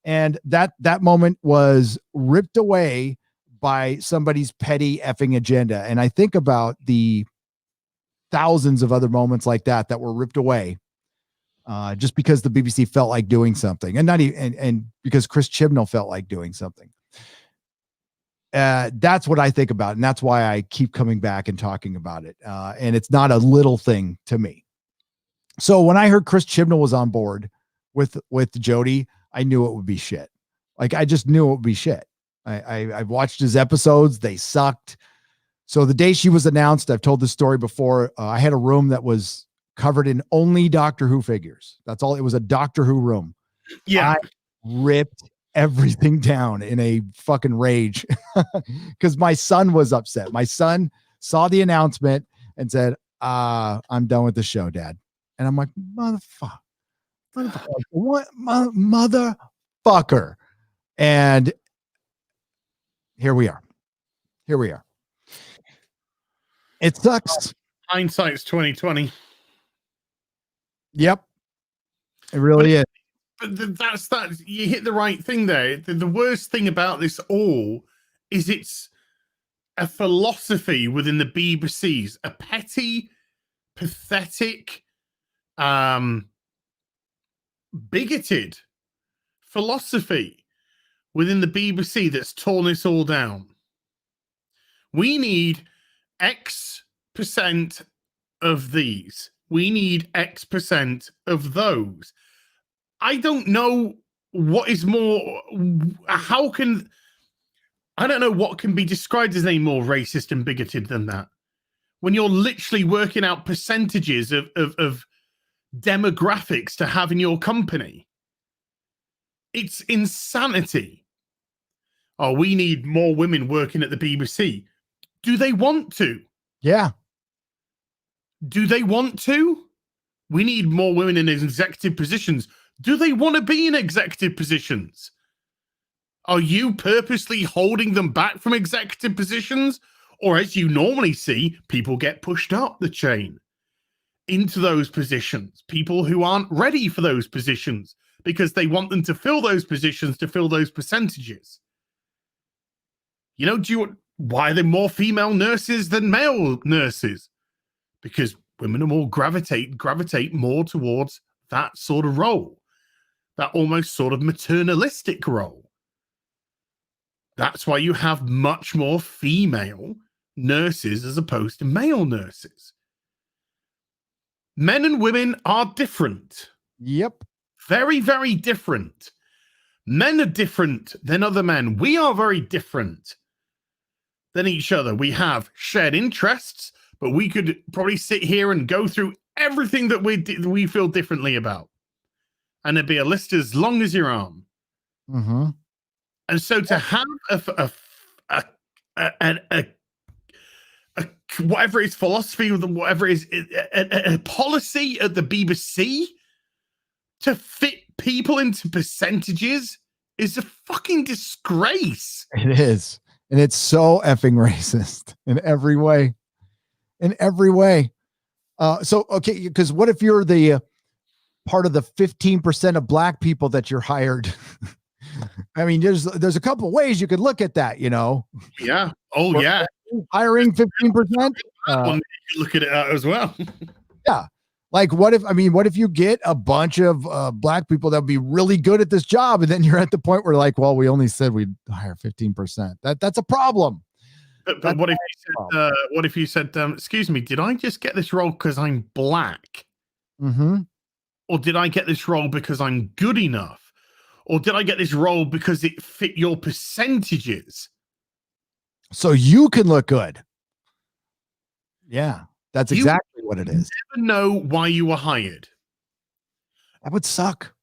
And that moment was ripped away by somebody's petty effing agenda. And I think about the thousands of other moments like that were ripped away just because the BBC felt like doing something, and not even and because Chris Chibnall felt like doing something. That's what I think about, and that's why I keep coming back and talking about it. And it's not a little thing to me. So when I heard Chris Chibnall was on board with Jodie, I knew it would be shit. Like, I just knew it would be shit. I've watched his episodes; they sucked. So the day she was announced, I've told this story before. I had a room that was covered in only Doctor Who figures. That's all. It was a Doctor Who room. Yeah. I ripped everything down in a fucking rage because my son was upset. My son saw the announcement and said, I'm done with the show, Dad. And I'm like, what motherfucker? And here we are. It sucks. Hindsight's 2020. Yep. It really is. But that's that. You hit the right thing there. The worst thing about this all is it's a philosophy within the BBC's, a petty, pathetic, bigoted philosophy within the BBC that's torn this all down. We need X percent of these. We need X percent of those. I don't know what is more. I don't know what can be described as any more racist and bigoted than that. When you're literally working out percentages of demographics to have in your company, it's insanity. Oh, we need more women working at the BBC. Do they want to? Yeah. Do they want to? We need more women in executive positions. Do they want to be in executive positions? Are you purposely holding them back from executive positions? Or, as you normally see, people get pushed up the chain into those positions. People who aren't ready for those positions because they want them to fill those positions to fill those percentages. You know, why are there more female nurses than male nurses? Because women are more gravitate more towards that sort of role, that almost sort of maternalistic role. That's why you have much more female nurses as opposed to male nurses. Men and women are different. Yep. Very, very different. Men are different than other men. We are very different than each other. We have shared interests, but we could probably sit here and go through everything that we feel differently about. And there'd be a list as long as your arm. Mm-hmm. And so to have a whatever is philosophy, whatever is a policy at the BBC to fit people into percentages is a fucking disgrace. It is. And it's so effing racist in every way. So, okay, because what if you're the part of the 15% of black people that you're hired I mean, there's a couple ways you could look at that, you know. Yeah. Oh, yeah. Hiring 15%. You could look at it as well. Yeah. Like, what if you get a bunch of black people that would be really good at this job, and then you're at the point where like, well, we only said we'd hire 15%. That's a problem. But what if you said, excuse me, did I just get this role because I'm black? Mm-hmm. Or did I get this role because I'm good enough? Or did I get this role because it fit your percentages? So you can look good. Yeah, that's exactly what it is. Never know why you were hired. That would suck.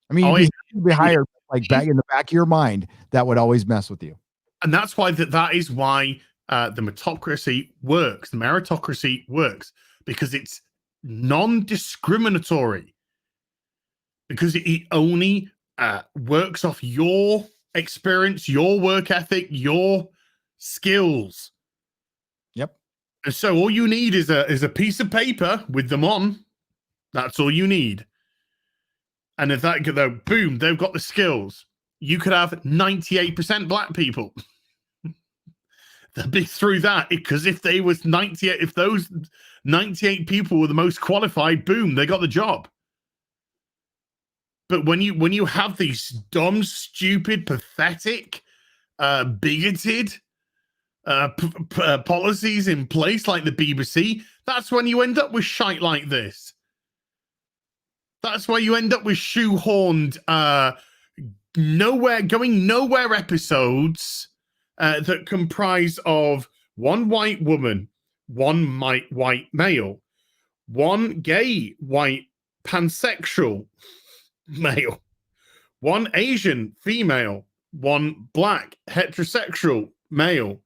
I mean, you'd be hired like back in the back of your mind. That would always mess with you. And that's why that is why the meritocracy works. The meritocracy works because it's non-discriminatory. Because it only works off your experience, your work ethic, your skills. Yep. And so all you need is a piece of paper with them on. That's all you need. And if that could, boom, they've got the skills. You could have 98% black people. They'd be through that because if those 98 people were the most qualified, boom, they got the job. But when you have these dumb, stupid, pathetic, bigoted policies in place like the BBC, that's when you end up with shite like this. That's why you end up with shoehorned, nowhere episodes that comprise of one white woman, one white male, one gay white pansexual male, one Asian female, one black heterosexual male,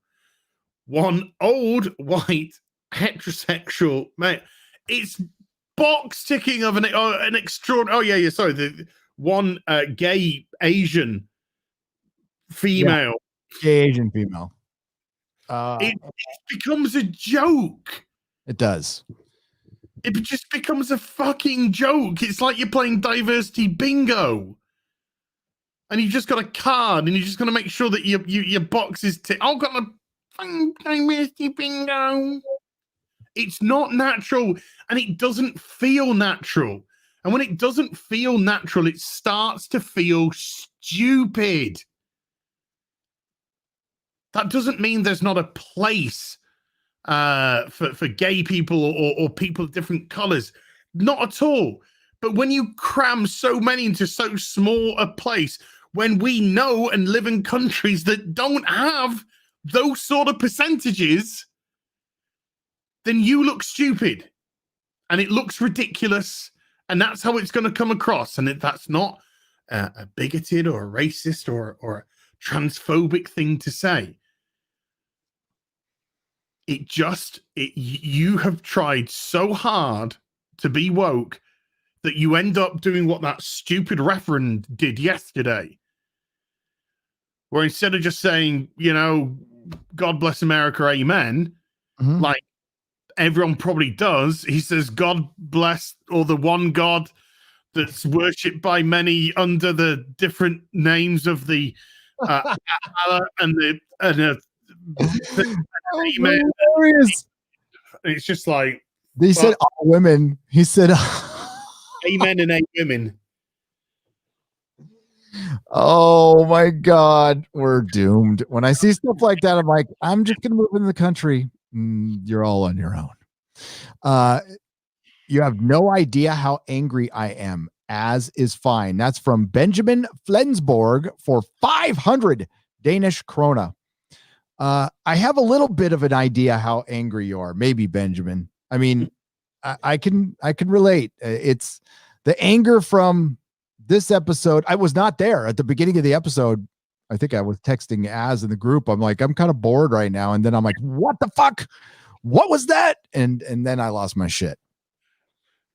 one old white heterosexual male. It's box ticking of an extraordinary. Oh yeah. Sorry, the one gay Asian female. Yeah. Gay Asian female. It becomes a joke. It does. It just becomes a fucking joke. It's like you're playing diversity bingo. And you just got a card and you just got to make sure that your box is ticked. I've got a diversity bingo. It's not natural and it doesn't feel natural. And when it doesn't feel natural, it starts to feel stupid. That doesn't mean there's not a place for gay people or people of different colors. Not at all. But when you cram so many into so small a place, when we know and live in countries that don't have those sort of percentages, then you look stupid and it looks ridiculous. And that's how it's going to come across. And that's not a bigoted or a racist or a transphobic thing to say. You have tried so hard to be woke that you end up doing what that stupid referend did yesterday. Where instead of just saying, God bless America, amen, like everyone probably does, he says, God bless, or the one God that's worshipped by many under the different names of the Allah and amen. It's just like they said all women. He said amen and 8 women. Oh my God, we're doomed. When I see stuff like that, I'm like, I'm just gonna move into the country. You're all on your own. You have no idea how angry I am. As is fine. That's from Benjamin Flensborg for 500 Danish krona. I have a little bit of an idea how angry you are. Maybe, Benjamin. I mean, I can relate. It's the anger from this episode. I was not there at the beginning of the episode. I think I was texting Az in the group. I'm like, I'm kind of bored right now. And then I'm like, what the fuck? What was that? And then I lost my shit.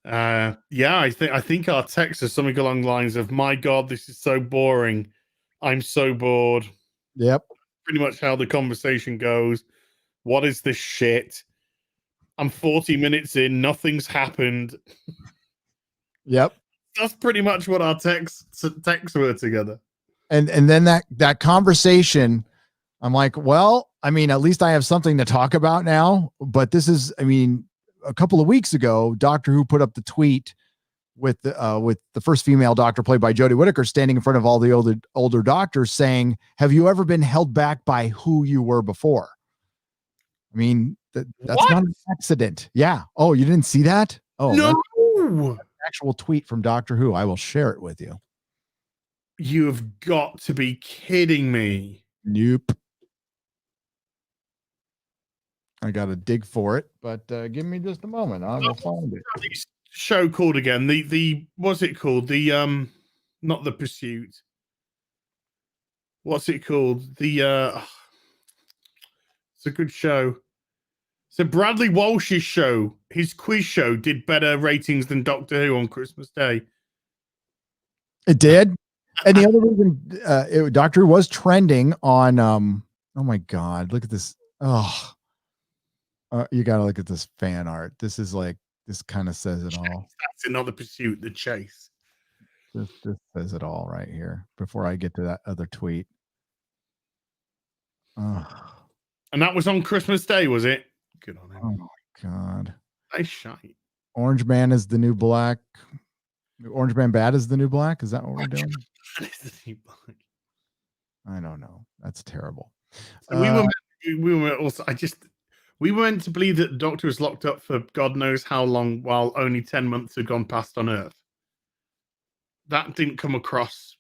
Yeah, I think our text is something along the lines of, my God, this is so boring. I'm so bored. Yep. Pretty much how the conversation goes. What is this shit? I'm 40 minutes in. Nothing's happened. Yep. That's pretty much what our texts were together. And then that conversation, I'm like, well, I mean, at least I have something to talk about now. But this is, I mean, a couple of weeks ago, Doctor Who put up the tweet with the first female doctor played by Jodie Whittaker standing in front of all the older doctors saying, have you ever been held back by who you were before? I mean, that's not an accident. Yeah. Oh, you didn't see that? Oh, no. That's an actual tweet from Doctor Who. I will share it with you. You've got to be kidding me. Nope. I got to dig for it, but give me just a moment. I will find it. Show called again. The what's it called? The not The Pursuit. What's it called? The it's a good show. So Bradley Walsh's show, his quiz show, did better ratings than Doctor Who on Christmas Day. It did. And the other reason Doctor Who was trending on oh my god, look at this. Oh, you got to look at this fan art. This is like, this kind of says it all. That's another Pursuit, The Chase. This says it all right here before I get to that other tweet. And that was on Christmas Day, was it? Good on him. Oh my god. Nice shite. Orange Man is the new black. Orange Man Bad is the new black. Is that what we're doing? I don't know. That's terrible. So we were meant to believe that the Doctor was locked up for God knows how long, while only 10 months had gone past on Earth. That didn't come across.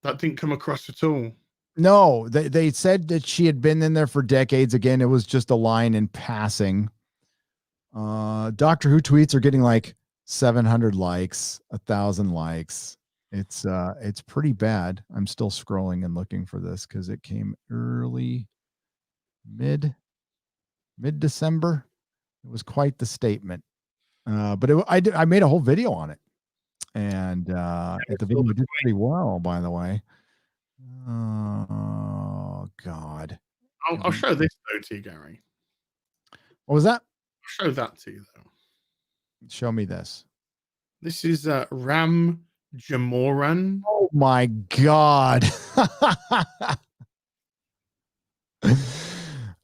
That didn't come across at all. No, they said that she had been in there for decades. Again, it was just a line in passing. Doctor Who tweets are getting like 700 likes, 1,000 likes. It's pretty bad. I'm still scrolling and looking for this because it came early, mid-December. It was quite the statement. But I made a whole video on it, and the video did pretty well, by the way. Oh God! I'll show this though to you, Gary. What was that? I'll show that to you though. Show me this. This is Ram Jamoran. Oh my God!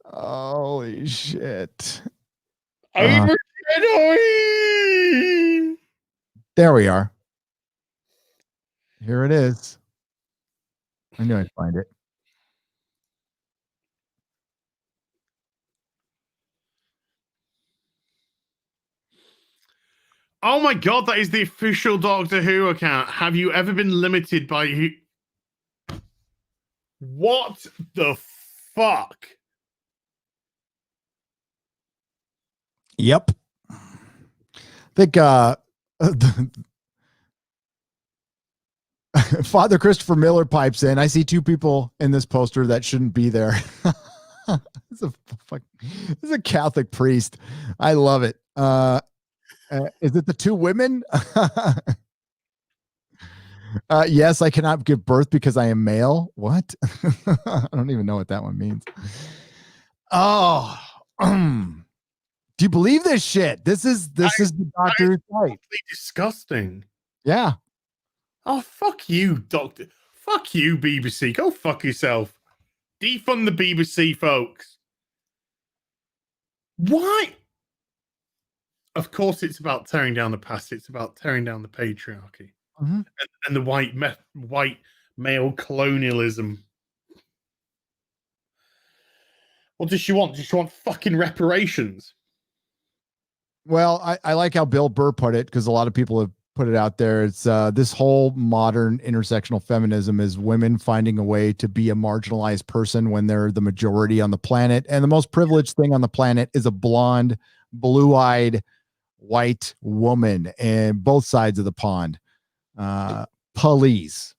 Holy shit! There we are. Here it is. I knew I'd find it. Oh my God, that is the official Doctor Who account. Have you ever been limited by who? What the fuck? Yep. I think Father Christopher Miller pipes in. I see two people in this poster that shouldn't be there. It's a Catholic priest. I love it. Is it the two women? Yes, I cannot give birth because I am male. What? I don't even know what that one means. Oh, do you believe this shit? This is the Doctor's site. Disgusting. Yeah. Oh, fuck you, Doctor. Fuck you, BBC. Go fuck yourself. Defund the BBC, folks. Why? Of course, it's about tearing down the past. It's about tearing down the patriarchy and the white male colonialism. What does she want? Does she want fucking reparations? Well, I like how Bill Burr put it, because a lot of people have put it out there. It's this whole modern intersectional feminism is women finding a way to be a marginalized person when they're the majority on the planet. And the most privileged thing on the planet is a blonde, blue-eyed, white woman, and both sides of the pond. Police.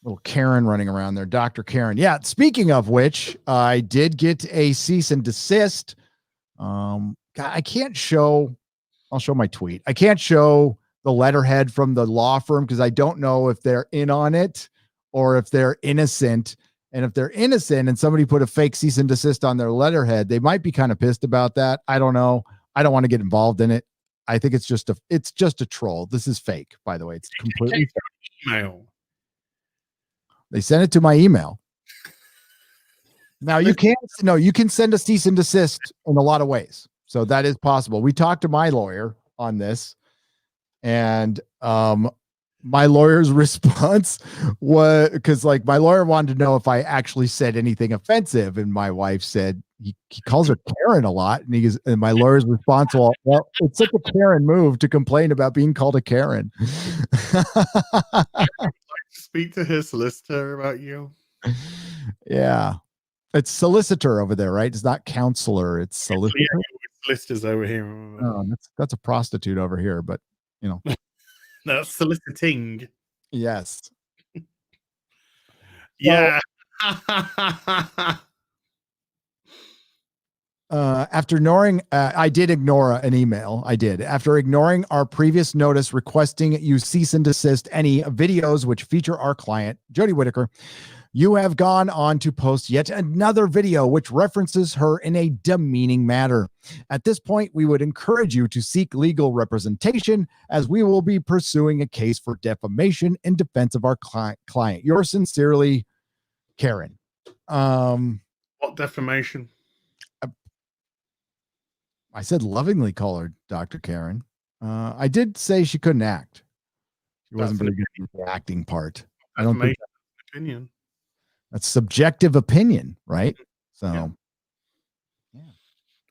Little Karen running around there, Dr. Karen. Yeah, speaking of which, I did get a cease and desist. God, I can't show, I'll show my tweet. I can't show the letterhead from the law firm because I don't know if they're in on it or if they're innocent. And if they're innocent and somebody put a fake cease and desist on their letterhead, they might be kind of pissed about that. I don't know. I don't want to get involved in it. I think it's just a troll. This is fake, by the way. It's completely fake. Email. They sent it to my email. Now you can send a cease and desist in a lot of ways. So that is possible. We talked to my lawyer on this, and my lawyer's response was, because like my lawyer wanted to know if I actually said anything offensive, and my wife said he calls her Karen a lot, and my lawyer's response was, well, it's such a Karen move to complain about being called a Karen. Speak to his solicitor about you. Yeah, it's solicitor over there, right? It's not counselor, it's solicitor. Yeah, solicitors over here. Oh, that's a prostitute over here, but you know. That's soliciting. Yes. Yeah. After ignoring, I did ignore an email. I did. After ignoring our previous notice requesting you cease and desist any videos which feature our client, Jodie Whittaker, you have gone on to post yet another video which references her in a demeaning manner. At this point, we would encourage you to seek legal representation, as we will be pursuing a case for defamation in defense of our client. Yours sincerely, Karen. What defamation? I said lovingly call her Dr. Karen. I did say she couldn't act. She wasn't very good at the acting part. I don't think opinion. That's subjective opinion, right? So, yeah.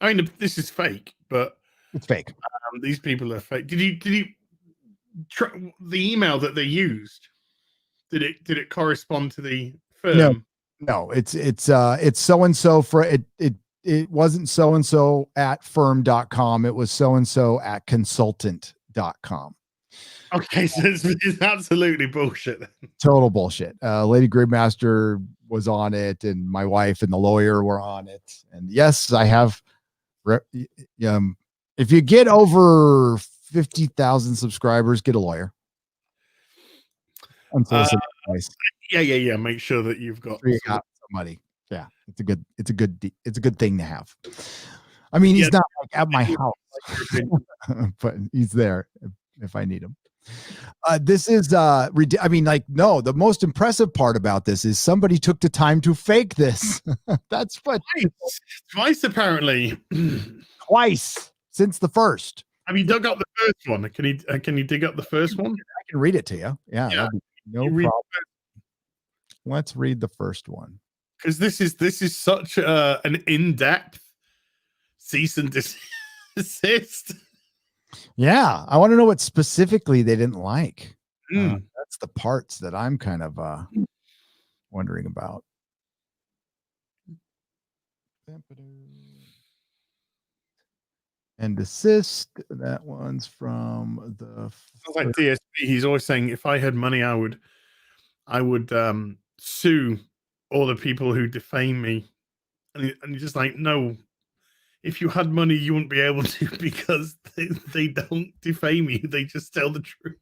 I mean, this is fake, but it's fake. These people are fake. Did you the email that they used? Did it correspond to the firm? No. It's so and so for it. It wasn't so and so at firm.com. It was so and so at consultant.com. Okay, so it's absolutely bullshit. Total bullshit. Lady Gridmaster was on it, and my wife and the lawyer were on it. And yes, I have. If you get over 50,000 subscribers, get a lawyer. Unsolicited advice. Yeah. Make sure that you've got somebody. Yeah, it's a good thing to have. I mean, he's not like at my house, but he's there if I need him. This is I mean, like, no, the most impressive part about this is somebody took the time to fake this. That's what twice apparently. Twice since the first. Have you dug up the first one? Can you dig up the first one? I can read it to you. Yeah. No problem. Let's read the first one. Because this is such an in-depth cease and desist. Yeah, I want to know what specifically they didn't like. That's the parts that I'm kind of wondering about. And desist. That one's from the. Sounds like DSP. He's always saying, if I had money, I would sue all the people who defame me. And you're just like, no. If you had money, you wouldn't be able to, because they don't defame you. They just tell the truth.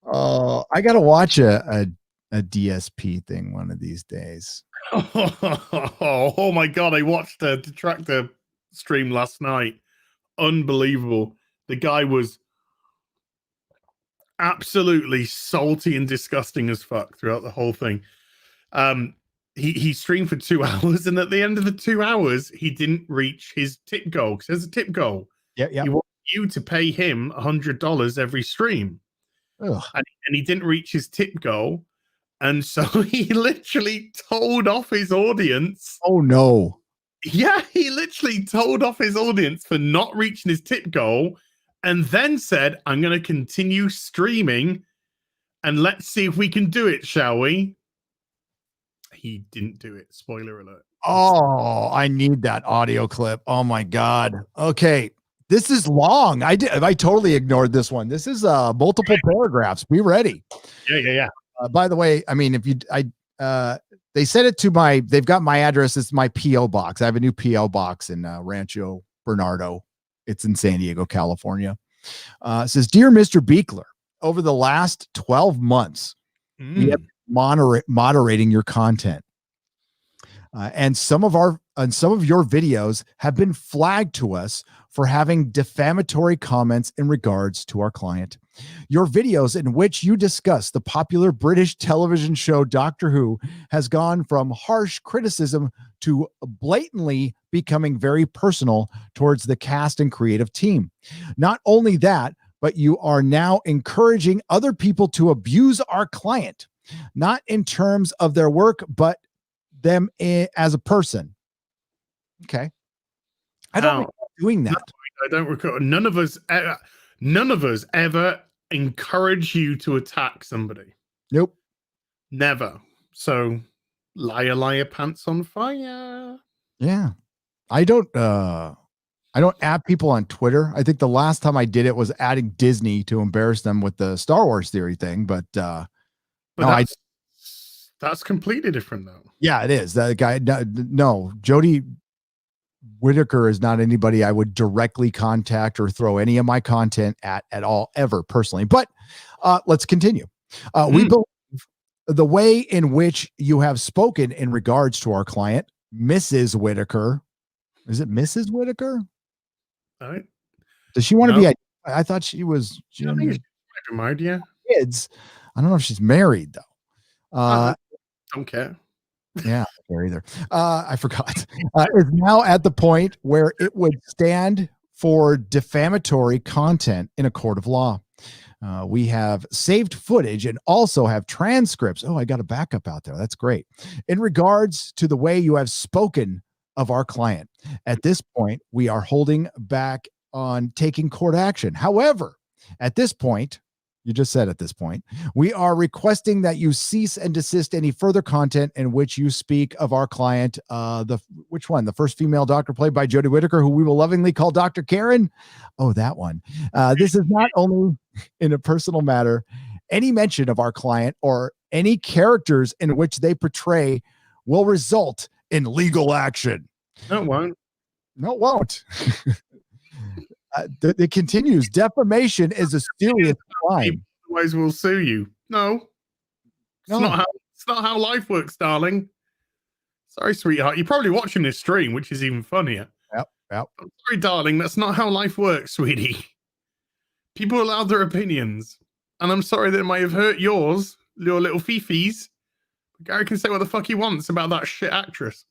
Oh, I got to watch a DSP thing one of these days. Oh my God. I watched a Detractor stream last night. Unbelievable. The guy was absolutely salty and disgusting as fuck throughout the whole thing. He streamed for 2 hours, and at the end of the 2 hours, he didn't reach his tip goal. Because there's a tip goal. Yeah. He wants you to pay him $100 every stream. And he didn't reach his tip goal. And so he literally told off his audience. Oh, no. Yeah, he literally told off his audience for not reaching his tip goal, and then said, I'm going to continue streaming, and let's see if we can do it, shall we? He didn't do it. Spoiler alert. Oh, I need that audio clip. Oh my God. Okay. This is long. I totally ignored this one. This is multiple paragraphs. Be ready. Yeah. By the way, I mean, they sent it to they've got my address. It's my PO box. I have a new PO box in Rancho Bernardo. It's in San Diego, California. It says, Dear Mr. Beekler, over the last 12 months, we have been moderating your content. And some of your videos have been flagged to us for having defamatory comments in regards to our client. Your videos in which you discuss the popular British television show Doctor Who has gone from harsh criticism to blatantly becoming very personal towards the cast and creative team. Not only that, but you are now encouraging other people to abuse our client, not in terms of their work, but them as a person. Okay. I don't recall doing that. No, I don't recall. None of us ever encourage you to attack somebody. Nope. Never. So liar, pants on fire. Yeah. I don't add people on Twitter. I think the last time I did it was adding Disney to embarrass them with the Star Wars theory thing, but that's completely different though. Yeah, it is. That guy, no, Jodie Whittaker is not anybody I would directly contact or throw any of my content at all, ever personally. But let's continue. We believe the way in which you have spoken in regards to our client, Mrs. Whittaker. Is it Mrs. Whittaker? All right. Does she want to be? I thought she was. I think she's married, yeah. Kids. I don't know if she's married though. Don't care. Yeah, I don't care either. I forgot. Is now at the point where it would stand for defamatory content in a court of law. We have saved footage and also have transcripts. Oh, I got a backup out there. That's great. In regards to the way you have spoken of our client, at this point, we are holding back on taking court action. However, at this point, you just said at this point, we are requesting that you cease and desist any further content in which you speak of our client. Which one? The first female doctor played by Jodie Whittaker, who we will lovingly call Dr. Karen. Oh, that one. This is not only in a personal matter. Any mention of our client or any characters in which they portray will result in legal action. No, it won't. No, it won't. It continues. Defamation is a serious crime. Otherwise, we'll sue you. No. It's not how life works, darling. Sorry, sweetheart. You're probably watching this stream, which is even funnier. Yep. I'm sorry, darling. That's not how life works, sweetie. People allow their opinions, and I'm sorry that it might have hurt yours, your little fifis. Gary can say what the fuck he wants about that shit actress.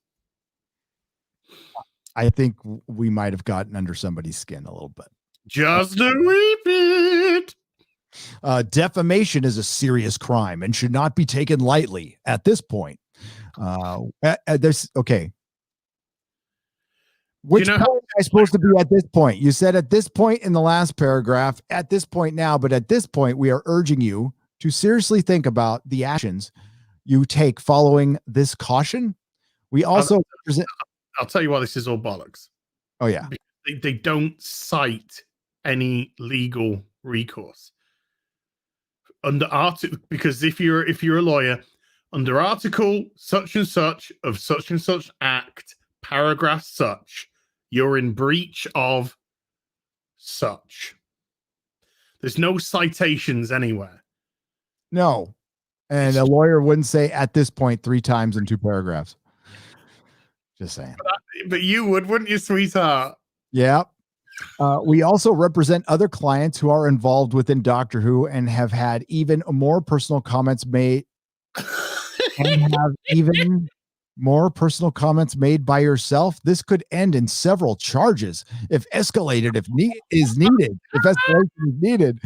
I think we might have gotten under somebody's skin a little bit. Just a wee bit. Defamation is a serious crime and should not be taken lightly at this point. Okay. Which point am I supposed to be at this point? You said at this point in the last paragraph, at this point now, but at this point, we are urging you to seriously think about the actions you take following this caution. We also I'll tell you why this is all bollocks. Oh yeah. They don't cite any legal recourse under because if you're a lawyer, under article such and such of such and such act, paragraph such, you're in breach of such. There's no citations anywhere. No. And a lawyer wouldn't say at this point 3 times in 2 paragraphs. Just saying. But you would, wouldn't you, sweetheart? Yeah. We also represent other clients who are involved within Doctor Who and have had even more personal comments made by yourself. This could end in several charges if escalated, if escalation is needed.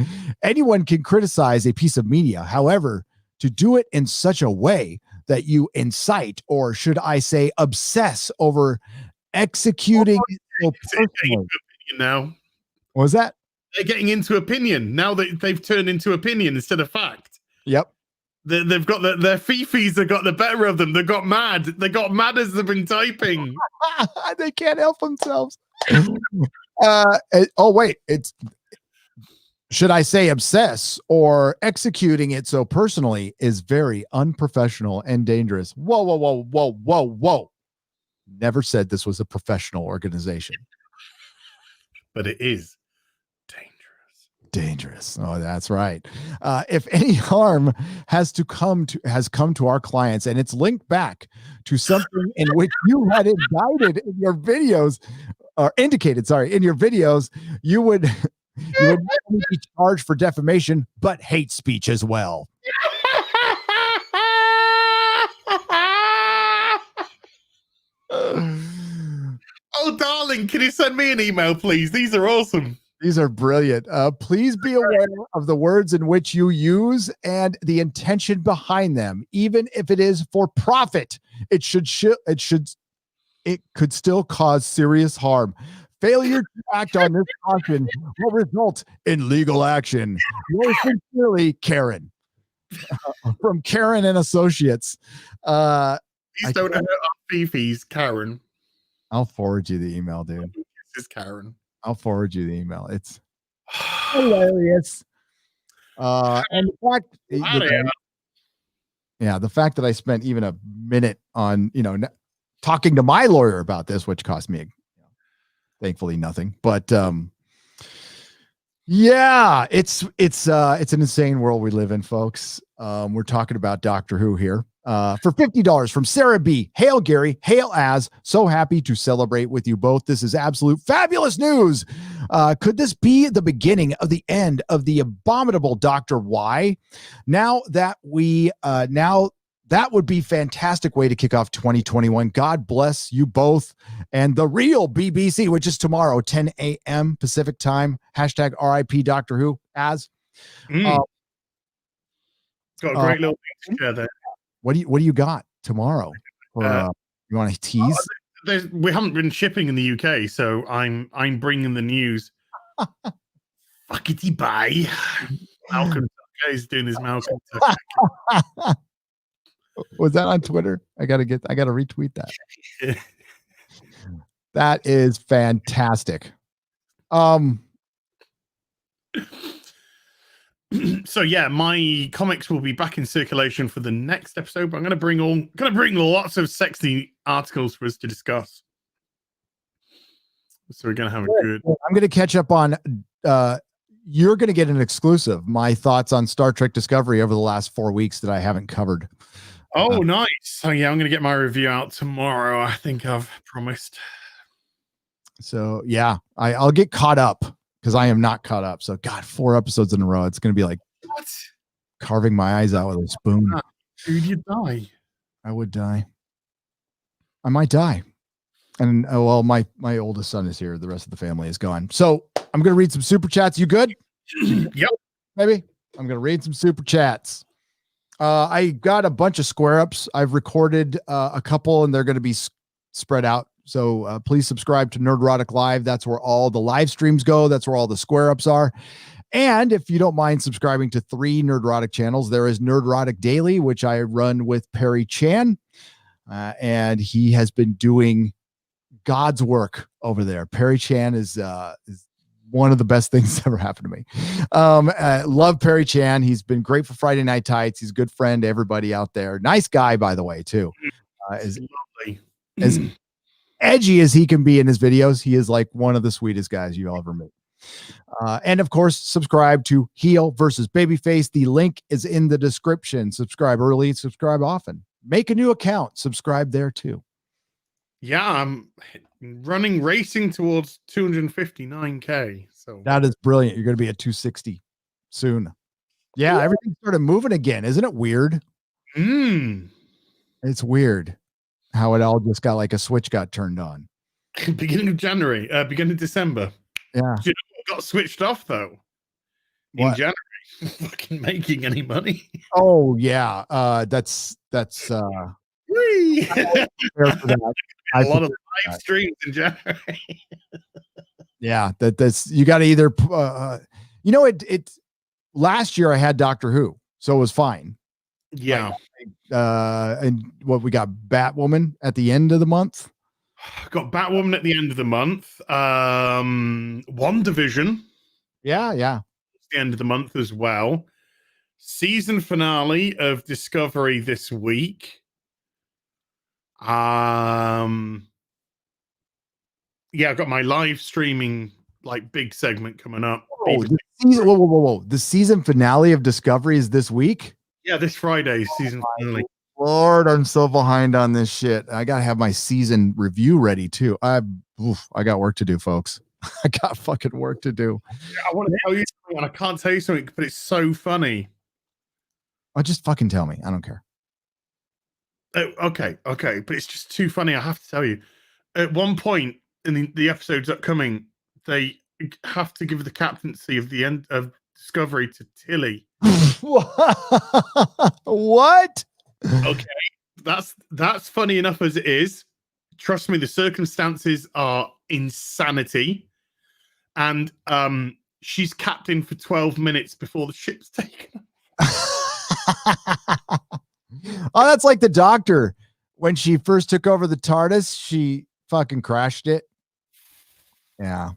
Anyone can criticize a piece of media. However, to do it in such a way that you incite, or should I say obsess over executing. Now, what was that? They're getting into opinion now that they've turned into opinion instead of fact. Yep. They've got their fifis have got the better of them. They got mad. They got mad as they've been typing. They can't help themselves. Oh wait, it's. Should I say obsess or executing it so personally is very unprofessional and dangerous. Whoa. Never said this was a professional organization. But it is dangerous. Dangerous. Oh, that's right. If any harm has come to our clients and it's linked back to something in which you had indicted in your videos or indicated, sorry, in your videos, you would not only be charged for defamation, but hate speech as well. Oh, darling, can you send me an email, please? These are awesome. These are brilliant. Please be aware of the words in which you use and the intention behind them. Even if it is for profit, it could still cause serious harm. Failure to act on this caution will result in legal action. Yours sincerely, Karen. From Karen and Associates. Please don't hurt our Fifi's, Karen. I'll forward you the email, dude. This is Karen. I'll forward you the email. It's hilarious. And the fact, the fact that I spent even a minute on, talking to my lawyer about this, which cost me, thankfully nothing, but, yeah, it's an insane world we live in, folks. We're talking about Doctor Who here. For $50 from Sarah B. Hail Gary, hail Az. So happy to celebrate with you both. This is absolute fabulous news. Could this be the beginning of the end of the abominable Dr. Y? That would be fantastic way to kick off 2021. God bless you both and the real BBC, which is tomorrow, 10 a.m. Pacific time. # RIP Doctor Who. Az. Got a great little thing to share there. What do you got tomorrow? You want to tease? We haven't been shipping in the UK, so I'm bringing the news. Fuckity bye. Malcolm is doing his Malcolm. Was that on Twitter? I gotta retweet that. That is fantastic. So yeah, my comics will be back in circulation for the next episode, but I'm going to bring lots of sexy articles for us to discuss. So we're going to have a good. I'm going to catch up on. You're going to get an exclusive. My thoughts on Star Trek Discovery over the last 4 weeks that I haven't covered. Oh, nice. So yeah, I'm going to get my review out tomorrow. I think I've promised. So yeah, I'll get caught up. Because I am not caught up. So, God, 4 episodes in a row. It's going to be like carving my eyes out with a spoon. Dude, you die. I would die. I might die. And, well, my oldest son is here. The rest of the family is gone. So, I'm going to read some super chats. You good? Yep. Maybe. I'm going to read some super chats. I got a bunch of square ups. I've recorded a couple, and they're going to be spread out. So please subscribe to Nerdrotic Live. That's where all the live streams go. That's where all the square ups are. And if you don't mind subscribing to 3 Nerdrotic channels, there is Nerdrotic Daily, which I run with Perry Chan. And he has been doing God's work over there. Perry Chan is one of the best things that's ever happened to me. Love Perry Chan. He's been great for Friday Night Tights. He's a good friend to everybody out there. Nice guy, by the way, too. As edgy as he can be in his videos, he is like one of the sweetest guys you'll ever meet. And of course, subscribe to Heel versus Babyface. The link is in the description. Subscribe early, subscribe often. Make a new account, subscribe there too. Yeah, I'm racing towards 259K. So that is brilliant. You're going to be at 260 soon. Yeah, everything started moving again. Isn't it weird? It's weird how it all just got like a switch got turned on. Beginning of January, beginning of December. Yeah. Do you know what got switched off though? What? In January, fucking making any money. Oh yeah. That's a lot of live streams in January. Yeah, that's you got to either it last year I had Doctor Who, so it was fine. Yeah. And what we got, Batwoman at the end of the month. Got Batwoman at the end of the month. WandaVision. Yeah. It's the end of the month as well. Season finale of Discovery this week. Yeah, I've got my live streaming like big segment coming up. Oh, the season, whoa. The season finale of Discovery is this week? Yeah, this Friday, season finale. Lord, I'm so behind on this shit. I gotta have my season review ready too. I got work to do, folks. I got fucking work to do. I want to tell you something, and I can't tell you something, but it's so funny. Oh, just fucking tell me. I don't care. Oh, okay, but it's just too funny. I have to tell you. At one point in the episodes upcoming, they have to give the captaincy of the end of Discovery to Tilly. What? Okay, that's funny enough as it is. Trust me, the circumstances are insanity, and she's captain for 12 minutes before the ship's taken. Oh, that's like the Doctor when she first took over the TARDIS. She fucking crashed it. Yeah.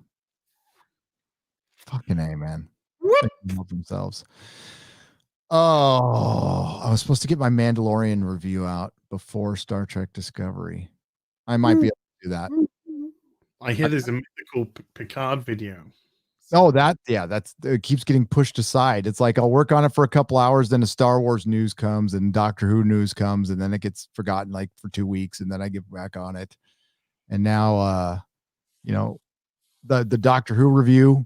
Fucking A, man. They love themselves. Oh, I was supposed to get my Mandalorian review out before Star Trek Discovery. I might be able to do that. I hear there's a mythical Picard video. Oh, that's it keeps getting pushed aside. It's like I'll work on it for a couple hours, then a Star Wars news comes and Doctor Who news comes, and then it gets forgotten like for 2 weeks, and then I get back on it. And now the Doctor Who review,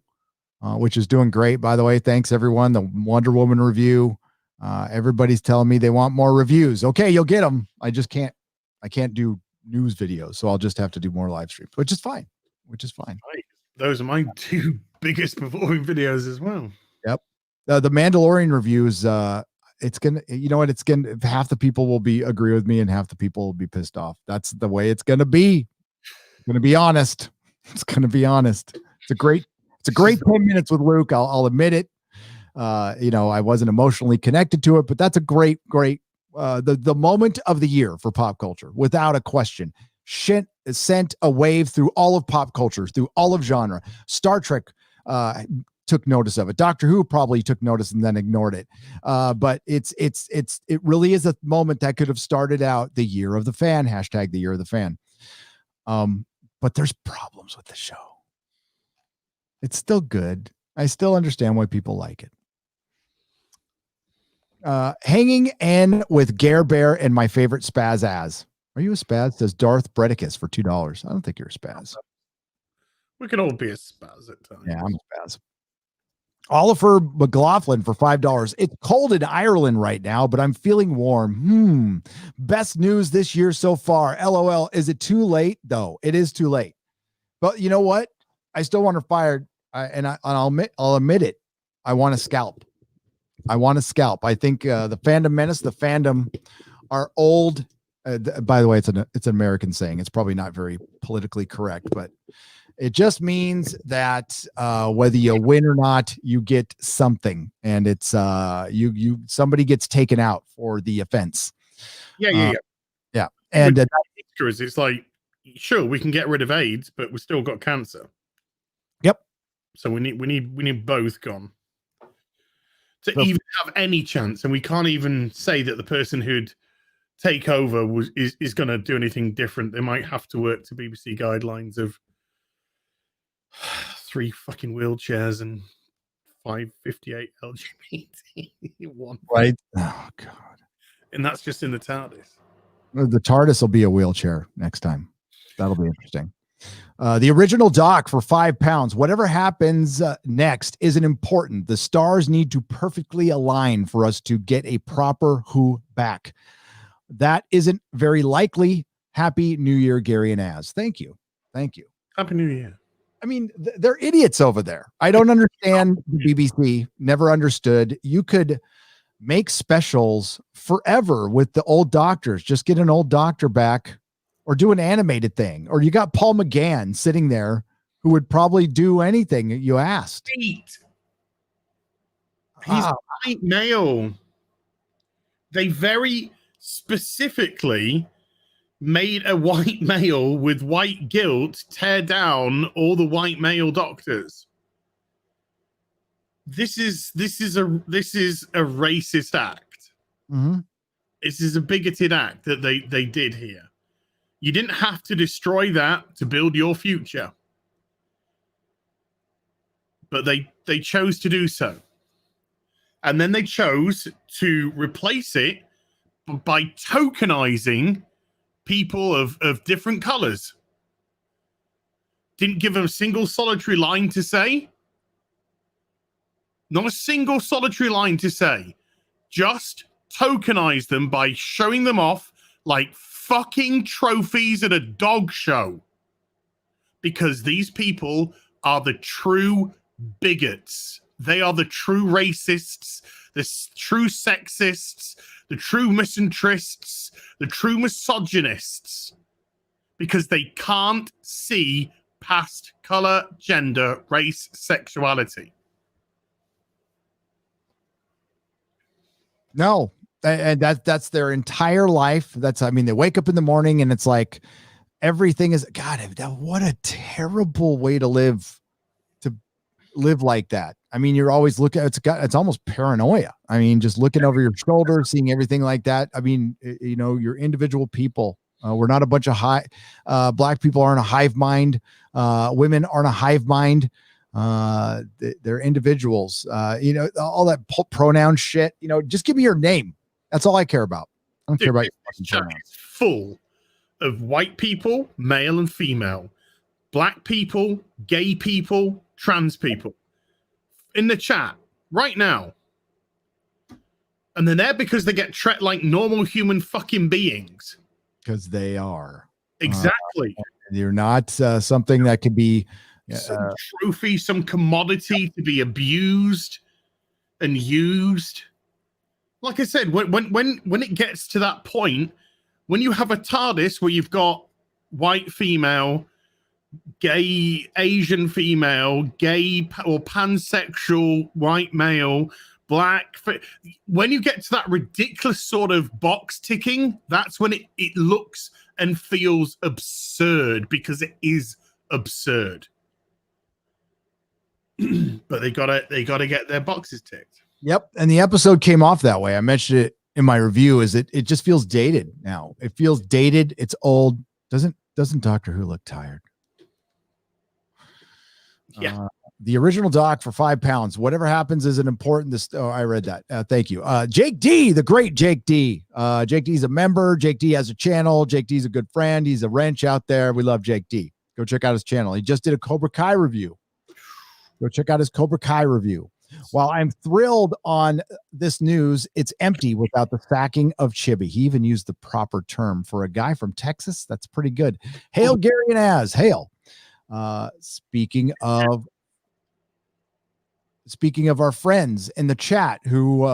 which is doing great, by the way. Thanks everyone. The Wonder Woman review. Everybody's telling me they want more reviews. Okay, you'll get them. I can't do news videos, so I'll just have to do more live streams, which is fine. Right. Those are my two biggest performing videos as well. Yep. The Mandalorian reviews, it's gonna, it's gonna, half the people will agree with me and half the people will be pissed off. That's the way it's gonna be. I'm gonna be honest. It's gonna be honest. It's a great 10 minutes with Luke. I'll admit it. I wasn't emotionally connected to it, but that's a great the moment of the year for pop culture, without a question. Sent a wave through all of pop culture, through all of genre. Star Trek took notice of it. Doctor Who probably took notice and then ignored it. But it really is a moment that could have started out the year of the fan, hashtag the year of the fan. But there's problems with the show. It's still good. I still understand why people like it. Hanging in with Gare Bear and my favorite spaz Az. Are you a spaz? Says Darth Bredicus for $2. I don't think you're a spaz. We can all be a spaz at times. Yeah, I'm a spaz. Oliver McLaughlin for $5. It's cold in Ireland right now, but I'm feeling warm. Best news this year so far. LOL. Is it too late? Though it is too late. But you know what? I still want her fired, I'll admit it. I want a scalp. I think the fandom menace, the fandom are old. By the way, it's an American saying. It's probably not very politically correct, but it just means that whether you win or not, you get something, and it's somebody gets taken out for the offense. Yeah. And it's like, sure, we can get rid of AIDS, but we've still got cancer. Yep. So we need both gone to even have any chance, and we can't even say that the person who'd take over is going to do anything different. They might have to work to BBC guidelines of 3 fucking wheelchairs and 558 LGBT. Right. Oh God. And that's just in the TARDIS. The TARDIS will be a wheelchair next time. That'll be interesting. The original doc for £5. Whatever happens next isn't important. The stars need to perfectly align for us to get a proper Who back. That isn't very likely. Happy New Year, Gary and Az. Thank you. Happy New Year. I mean, they're idiots over there. I don't understand the BBC. Never understood. You could make specials forever with the old doctors. Just get an old doctor back, or do an animated thing. Or you got Paul McGann sitting there who would probably do anything you asked. He's white male. They very specifically made a white male with white guilt tear down all the white male doctors. This is a racist act. Mm-hmm. This is a bigoted act that they did here. You didn't have to destroy that to build your future. but they chose to do so. And then they chose to replace it by tokenizing people of different colors. Didn't give them a single solitary line to say. Not a single solitary line to say. Just tokenize them by showing them off like fucking trophies at a dog show. Because these people are the true bigots. They are the true racists, the true sexists, the true misanthropists, the true misogynists. Because they can't see past color, gender, race, sexuality. No, and that's their entire life. They wake up in the morning and it's like everything is God. What a terrible way to live like that. I mean, you're always looking. It's almost paranoia. I mean, just looking over your shoulder, seeing everything like that. I mean, you're individual people. We're not a bunch of black people aren't a hive mind. Women aren't a hive mind. They're individuals. All that pronoun shit. Just give me your name. That's all I care about. I don't care about your fucking pronouns. It's full of white people, male and female, black people, gay people, trans people in the chat right now. And they're there because they get treated like normal human fucking beings. Because they are. Exactly. You're not something that could be some trophy, some commodity to be abused and used. Like I said, when it gets to that point, when you have a TARDIS where you've got white female, gay Asian female, gay or pansexual white male, black, when you get to that ridiculous sort of box ticking, that's when it looks and feels absurd, because it is absurd. But they gotta get their boxes ticked. Yep. And the episode came off that way. I mentioned it in my review. It just feels dated now. It feels dated. It's old. Doesn't Doctor Who look tired? Yeah. The original doc for £5. Whatever happens isn't important. I read that. Thank you. Jake D, the great Jake D. Jake D's a member. Jake D has a channel. Jake D's a good friend. He's a wrench out there. We love Jake D. Go check out his channel. He just did a Cobra Kai review. Go check out his Cobra Kai review. While I'm thrilled on this news, it's empty without the sacking of Chibi. He even used the proper term for a guy from Texas. That's pretty good. Hail Gary and Az. Hail. Speaking of our friends in the chat who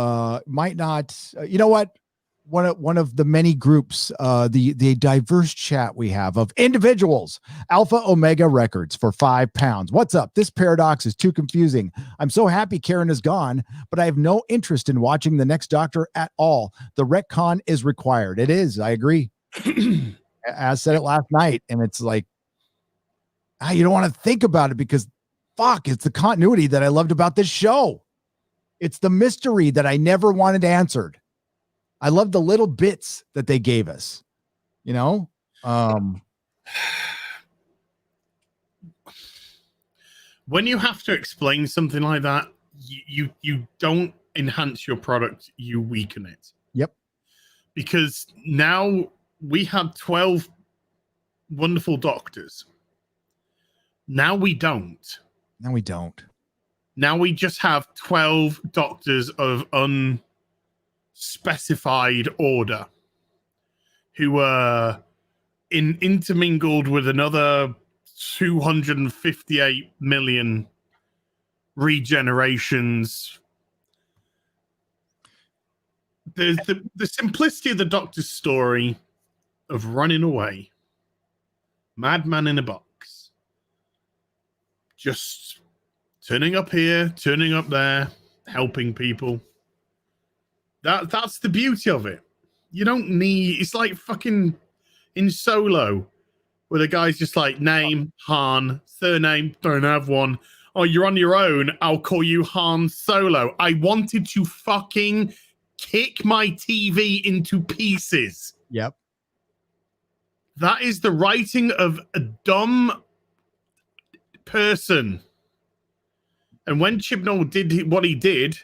might not, you know what? One of the many groups, the diverse chat we have of individuals, Alpha Omega Records for £5. What's up? This paradox is too confusing. I'm so happy Karen is gone, but I have no interest in watching the next Doctor at all. The retcon is required. It is. I agree. I said it last night, and it's like, you don't want to think about it because fuck, it's the continuity that I loved about this show. It's the mystery that I never wanted answered. I love the little bits that they gave us, When you have to explain something like that, you don't enhance your product, you weaken it. Yep. Because now we have 12 wonderful doctors. Now we don't. No, we don't. Now we just have 12 doctors of unspecified order who are intermingled with another 258 million regenerations. There's the simplicity of the Doctor's story of running away. Madman in a box. Just turning up here, turning up there, helping people. That's the beauty of it. You don't need, it's like fucking in Solo, where the guy's just like, name, Han, surname, don't have one. Oh, you're on your own, I'll call you Han Solo. I wanted to fucking kick my TV into pieces. Yep. That is the writing of a dumb person. And when Chibnall did what he did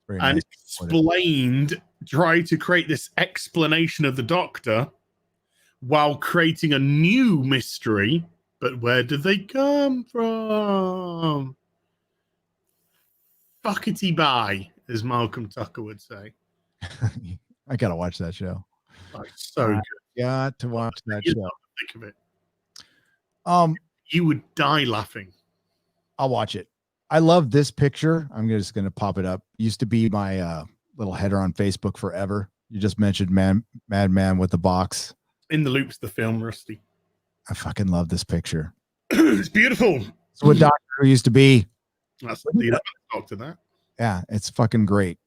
Very and nice. explained, tried to create this explanation of the Doctor while creating a new mystery, but where did they come from? Fuckety bye, as Malcolm Tucker would say. I gotta watch that show. Oh, it's so good. Got to watch that You show. know, think of it. You would die laughing. I'll watch it. I love this picture. I'm just gonna pop it up. Used to be my little header on Facebook forever. You just mentioned Madman with the box. In the Loops, the film, Rusty. I fucking love this picture. It's beautiful. It's what Doctor Who used to be. That's the Doctor, that. Yeah, it's fucking great.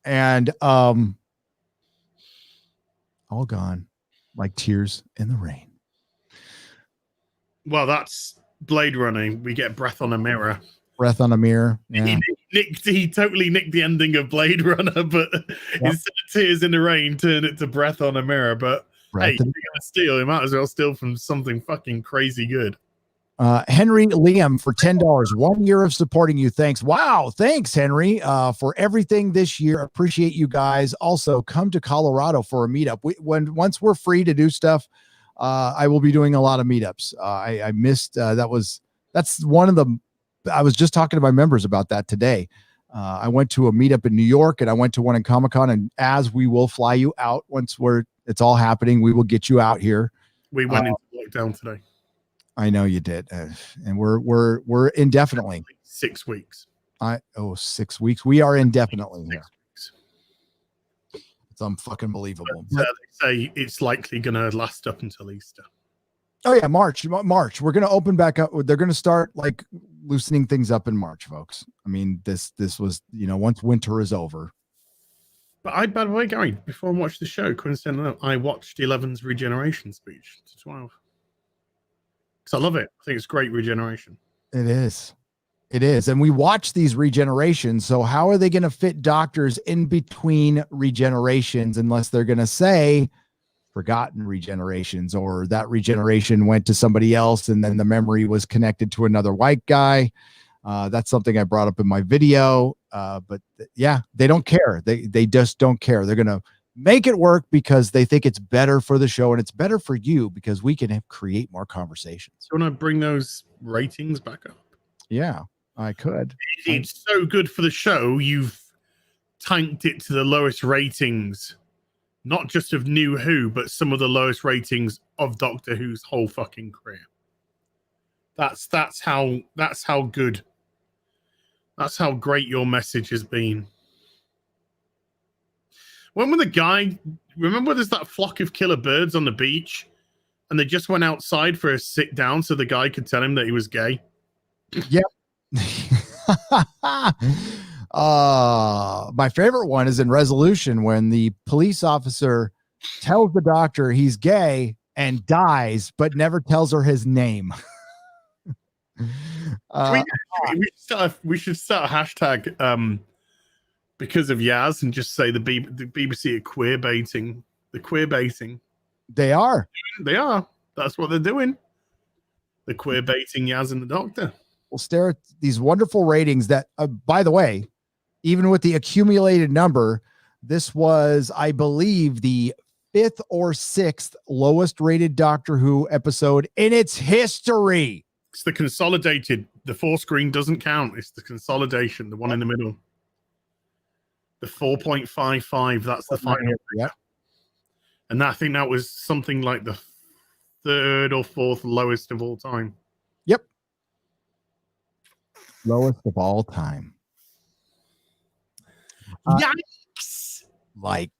And all gone like tears in the rain. Well, that's Blade Runner. We get Breath on a Mirror. Breath on a Mirror. Yeah. He totally nicked the ending of Blade Runner, but instead of Tears in the Rain, turned it to Breath on a Mirror. But Breath hey, if you're gonna steal, you might as well steal from something fucking crazy good. Henry Liam for $10. 1 year of supporting you. Thanks. Wow. Thanks, Henry, for everything this year. Appreciate you guys. Also, come to Colorado for a meetup. Once we're free to do stuff, I will be doing a lot of meetups. I missed that's one of the. I was just talking to my members about that today. I went to a meetup in New York and I went to one in Comic-Con, and as we will fly you out once it's all happening, we will get you out here. We went into lockdown today. I know you did. And we're indefinitely 6 weeks. 6 weeks. We are indefinitely here. It's unfucking believable. They say it's likely going to last up until Easter. Oh yeah, March. We're going to open back up. They're going to start like loosening things up in March, folks. I mean, this was, once winter is over. But by the way, Gary, before I watched the show, coincidentally, I watched 11's regeneration speech to 12. Because I love it. I think it's great regeneration. It is. And we watch these regenerations. So how are they going to fit doctors in between regenerations unless they're going to say forgotten regenerations, or that regeneration went to somebody else and then the memory was connected to another white guy? That's something I brought up in my video. But yeah, they don't care. They just don't care. They're going to make it work because they think it's better for the show, and it's better for you because we can create more conversations. Do you want to bring those ratings back up? Yeah, I could. It's so good for the show. You've tanked it to the lowest ratings, not just of New Who, but some of the lowest ratings of Doctor Who's whole fucking career. That's how good. That's how great your message has been. When the guy, remember there's that flock of killer birds on the beach and they just went outside for a sit down so the guy could tell him that he was gay? Yep. My favorite one is in Resolution when the police officer tells the doctor he's gay and dies, but never tells her his name. We should start a hashtag because of Yaz and just say the BBC are queer baiting. The queer baiting. They are. That's what they're doing. The queer baiting Yaz and the Doctor. We'll stare at these wonderful ratings that, by the way, even with the accumulated number, this was, I believe, the 5th or 6th lowest rated Doctor Who episode in its history. It's the consolidated. The 4-screen doesn't count. It's the consolidation, the one in the middle. The 4.55, that's the final. Yeah. And I think that was something like the 3rd or 4th lowest of all time. Yep. Lowest of all time. Yikes. Like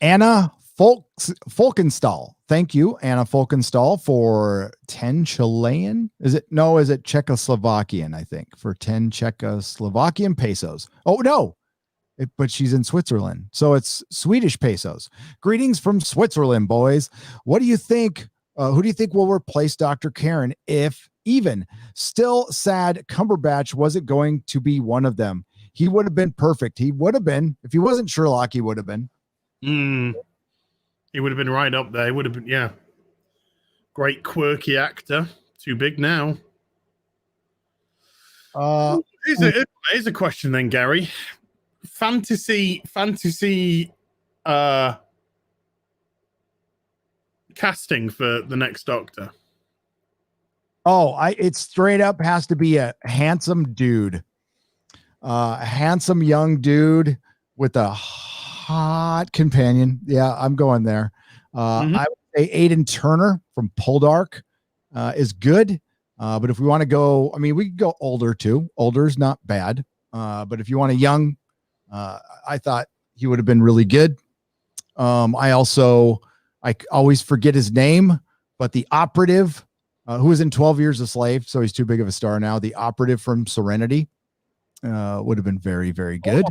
Anna Folkenstall. Thank you, Anna Folkenstall, for 10 Chilean. Is it Czechoslovakian, I think, for 10 Czechoslovakian pesos. Oh, no. But she's in Switzerland, so it's Swedish pesos. Greetings from Switzerland, boys. What do you think? Who do you think will replace Dr. Karen, if even? Still sad Cumberbatch wasn't going to be one of them. He would have been perfect. He would have been. If he wasn't Sherlock, he would have been. He would have been right up there. He would have been, yeah. Great quirky actor. Too big now. Here's a question then, Gary. Fantasy casting for the next Doctor. Oh, it straight up has to be a handsome dude. A handsome young dude with a hot companion. Yeah, I'm going there. I would say Aidan Turner from Poldark is good. But if we want to go, I mean, we could go older too. Older is not bad. But if you want a young, I thought he would have been really good. I always forget his name, but the operative who was in 12 Years a Slave, so he's too big of a star now. The operative from Serenity would have been very, very good.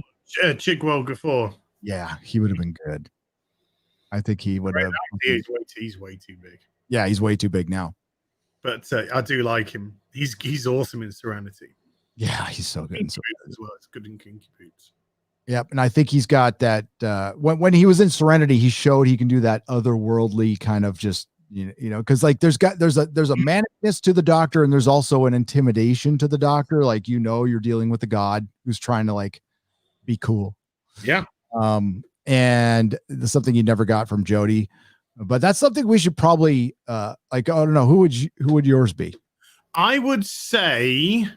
Chigwell Gafford. Yeah, he would have been good. I think he would have. He's way too big. Yeah, he's way too big now. But I do like him. He's awesome in Serenity. Yeah, he's so good. As well. It's good in Kinky Boots. Yep, and I think he's got that. When he was in Serenity, he showed he can do that otherworldly kind of just because like there's a manicness to the Doctor, and there's also an intimidation to the Doctor. Like you're dealing with a god who's trying to like be cool. Yeah. And there's something you never got from Jodie, but that's something we should probably I don't know who would yours be? I would say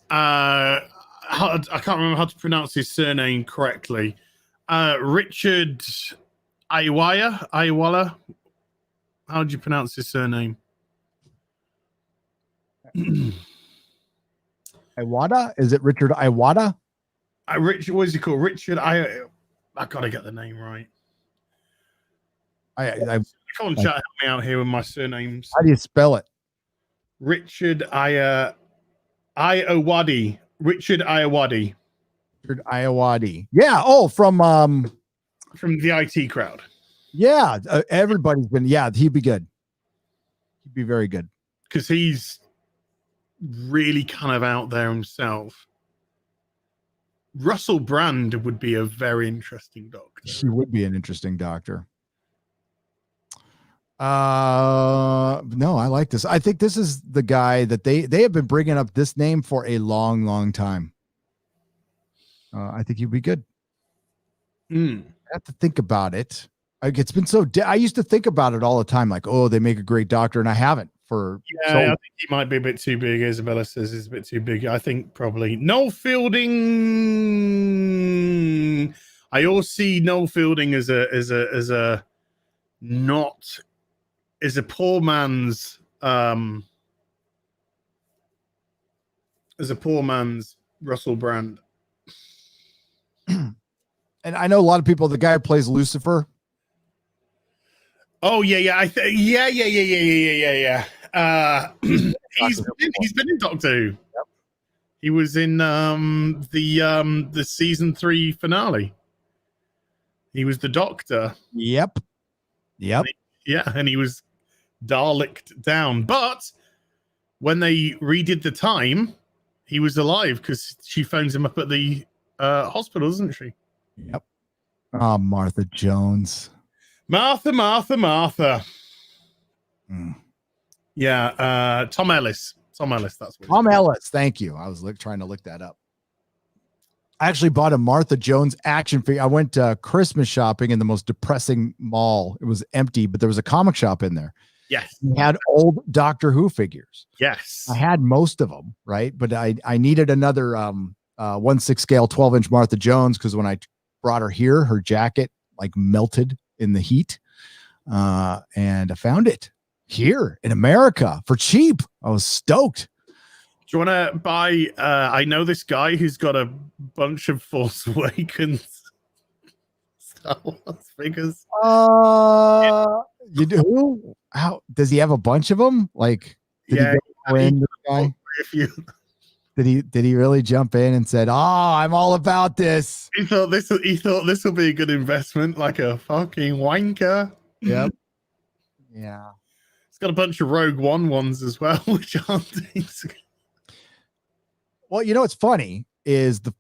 I can't remember how to pronounce his surname correctly. Richard Iwala. How do you pronounce his surname? Iwata? Is it Richard Iwata? Richard, what is he called? Richard. I gotta get the name right. I can't chat help me out here with my surnames. How do you spell it? Richard Iowadi. Richard Iowadi. Richard Iowadi. Yeah. Oh, from the IT crowd. Yeah, everybody's been. Yeah, he'd be good. He'd be very good because he's really kind of out there himself. Russell Brand would be a very interesting Doctor. He would be an interesting Doctor. No, I like this. I think this is the guy that they have been bringing up this name for a long, long time. I think he'd be good. I have to think about it. Like it's been so. I used to think about it all the time. Like, oh, they make a great Doctor, and I haven't for. Yeah, I think he might be a bit too big. Isabella says he's a bit too big. I think probably Noel Fielding. I always see Noel Fielding as a poor man's Russell Brand. And I know a lot of people. The guy who plays Lucifer. Oh yeah. Yeah. He's been in Doctor Who. Yep. He was in the season 3 finale. He was the Doctor. Yep. And he was Daleked down. But when they redid the time, he was alive because she phones him up at the hospital, doesn't she? Yep. Oh, Martha Jones. Martha. Yeah, Tom Ellis. That's what Tom Ellis. Thank you. I was trying to look that up. I actually bought a Martha Jones action figure. I went Christmas shopping in the most depressing mall. It was empty, but there was a comic shop in there. Yes. We had old Doctor Who figures. Yes. I had most of them, right? But I needed another 1/6 scale 12-inch Martha Jones because when I brought her here, her jacket like melted in the heat. And I found it here in America for cheap. I was stoked. Do you want to buy? I know this guy who's got a bunch of Force Awakens Star Wars figures. You do? How does he have a bunch of them? Like, did he go in this guy? Did he really jump in and said, "Oh, I'm all about this"? He thought this will be a good investment, like a fucking wanker. Yep. Yeah. It's got a bunch of Rogue One ones as well, which aren't. Well, what's funny is the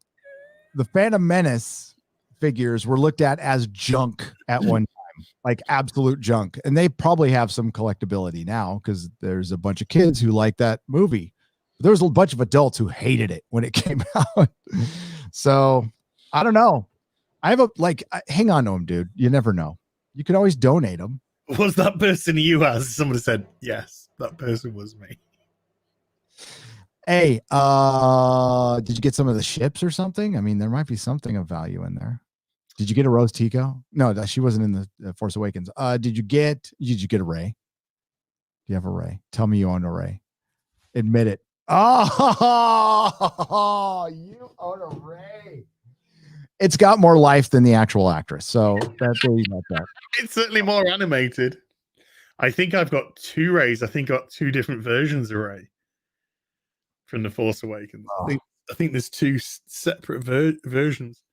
Phantom Menace figures were looked at as junk at one time, like absolute junk, and they probably have some collectability now because there's a bunch of kids who like that movie. There was a bunch of adults who hated it when it came out. So I don't know. I have hang on to them, dude. You never know. You can always donate them. Was that person you as? Somebody said, yes, that person was me. Hey, did you get some of the ships or something? I mean, there might be something of value in there. Did you get a Rose Tico? No, she wasn't in the Force Awakens. Did you get a Rey? Do you have a Rey? Tell me you own a Rey. Admit it. Oh, you own a Rey. It's got more life than the actual actress. So that's where you got that. It's certainly more animated. I think I've got 2 Reys. I think I got 2 different versions of Rey from The Force Awakens. Oh. I think there's 2 separate versions.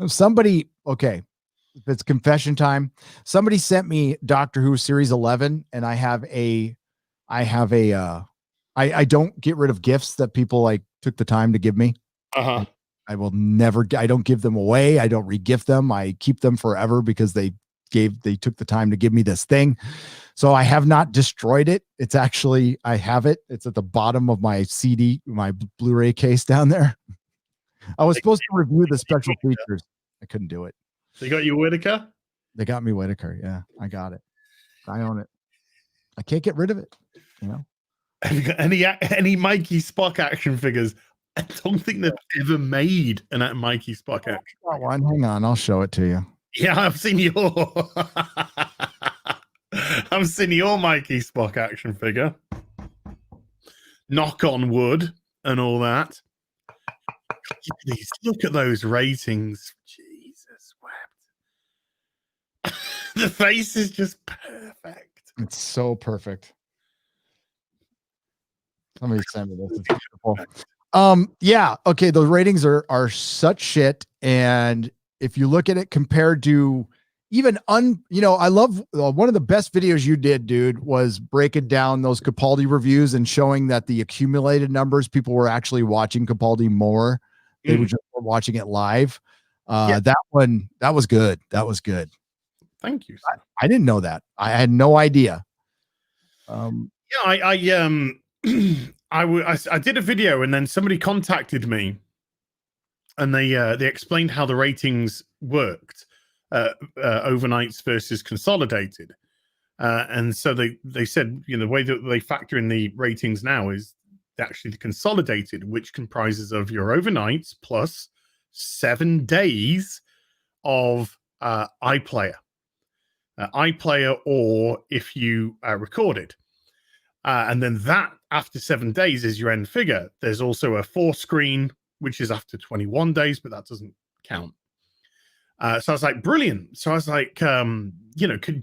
Somebody, okay, if it's confession time, somebody sent me Doctor Who Series 11, and I don't get rid of gifts that people like took the time to give me. Uh-huh. I don't give them away. I don't re-gift them. I keep them forever because they took the time to give me this thing. So I have not destroyed it. It's actually, I have it. It's at the bottom of my CD, my Blu-ray case down there. I was supposed to review the special features. I couldn't do it. They got you Whittaker? They got me Whittaker. Yeah, I got it. I own it. I can't get rid of it. You know. Have you got any Mikey Spock action figures? I don't think they've ever made a Mikey Spock action. Got one. Hang on, I'll show it to you. Yeah, I've seen your Mikey Spock action figure. Knock on wood and all that. Please look at those ratings. Jesus wept. The face is just perfect. It's so perfect. Somebody send me this. It's beautiful. Yeah, okay, those ratings are such shit, and if you look at it compared to even I love one of the best videos you did, dude, was breaking down those Capaldi reviews and showing that the accumulated numbers, people were actually watching Capaldi more. They were just watching it live. That was good. That was good. Thank you. I didn't know that. I had no idea. I did a video, and then somebody contacted me, and they explained how the ratings worked, overnights versus consolidated, and so they said, the way that they factor in the ratings now is actually the consolidated, which comprises of your overnights plus 7 days of iPlayer, or if you recorded. And then that after 7 days is your end figure. There's also a 4-screen, which is after 21 days, but that doesn't count. So I was like, brilliant. So I was like, could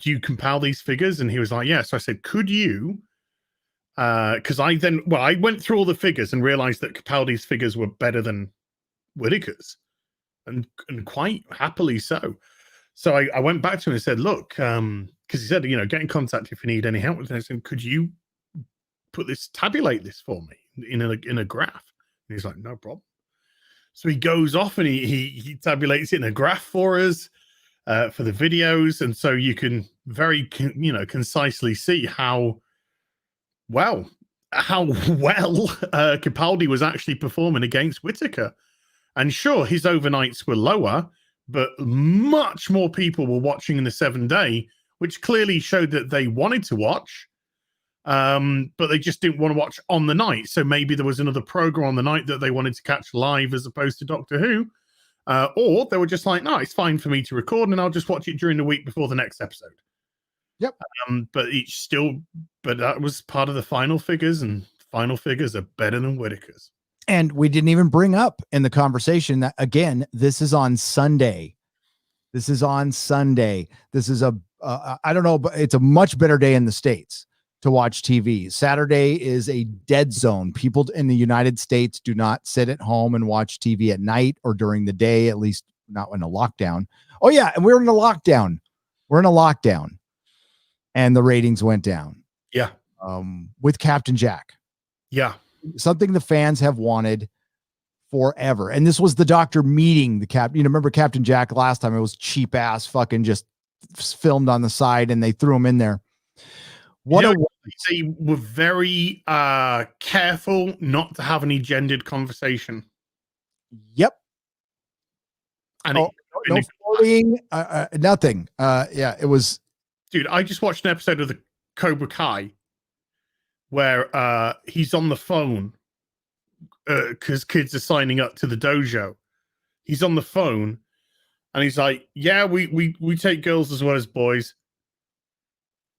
you compile these figures? And he was like, yeah. So I said, could you? Because I went through all the figures and realized that Capaldi's figures were better than Whittaker's, and quite happily so. So I went back to him and said, look, because he said, get in contact if you need any help with this. And could you tabulate this for me in a graph? And he's like, no problem. So he goes off and he tabulates it in a graph for us for the videos, and so you can very concisely see how well Capaldi was actually performing against Whittaker. And sure, his overnights were lower, but much more people were watching in the 7-day, which clearly showed that they wanted to watch. But they just didn't want to watch on the night. So maybe there was another program on the night that they wanted to catch live as opposed to Doctor Who. Or they were just like, no, it's fine for me to record and I'll just watch it during the week before the next episode. Yep. But that was part of the final figures, and final figures are better than Whittaker's. And we didn't even bring up in the conversation that, again, this is on Sunday. This is I don't know, but it's a much better day in the States to watch TV. Saturday is a dead zone. People in the United States do not sit at home and watch TV at night or during the day, at least not in a lockdown. Oh yeah. And we're in a lockdown. And the ratings went down. Yeah. With Captain Jack. Yeah. Something the fans have wanted forever. And this was the Doctor meeting the Captain. Remember Captain Jack last time? It was cheap ass fucking just filmed on the side and they threw him in there. What a they were very careful not to have any gendered conversation. Yep. And no flirting, nothing. Yeah, it was. Dude, I just watched an episode of the Cobra Kai where he's on the phone because kids are signing up to the dojo. He's on the phone and he's like, "Yeah, we take girls as well as boys."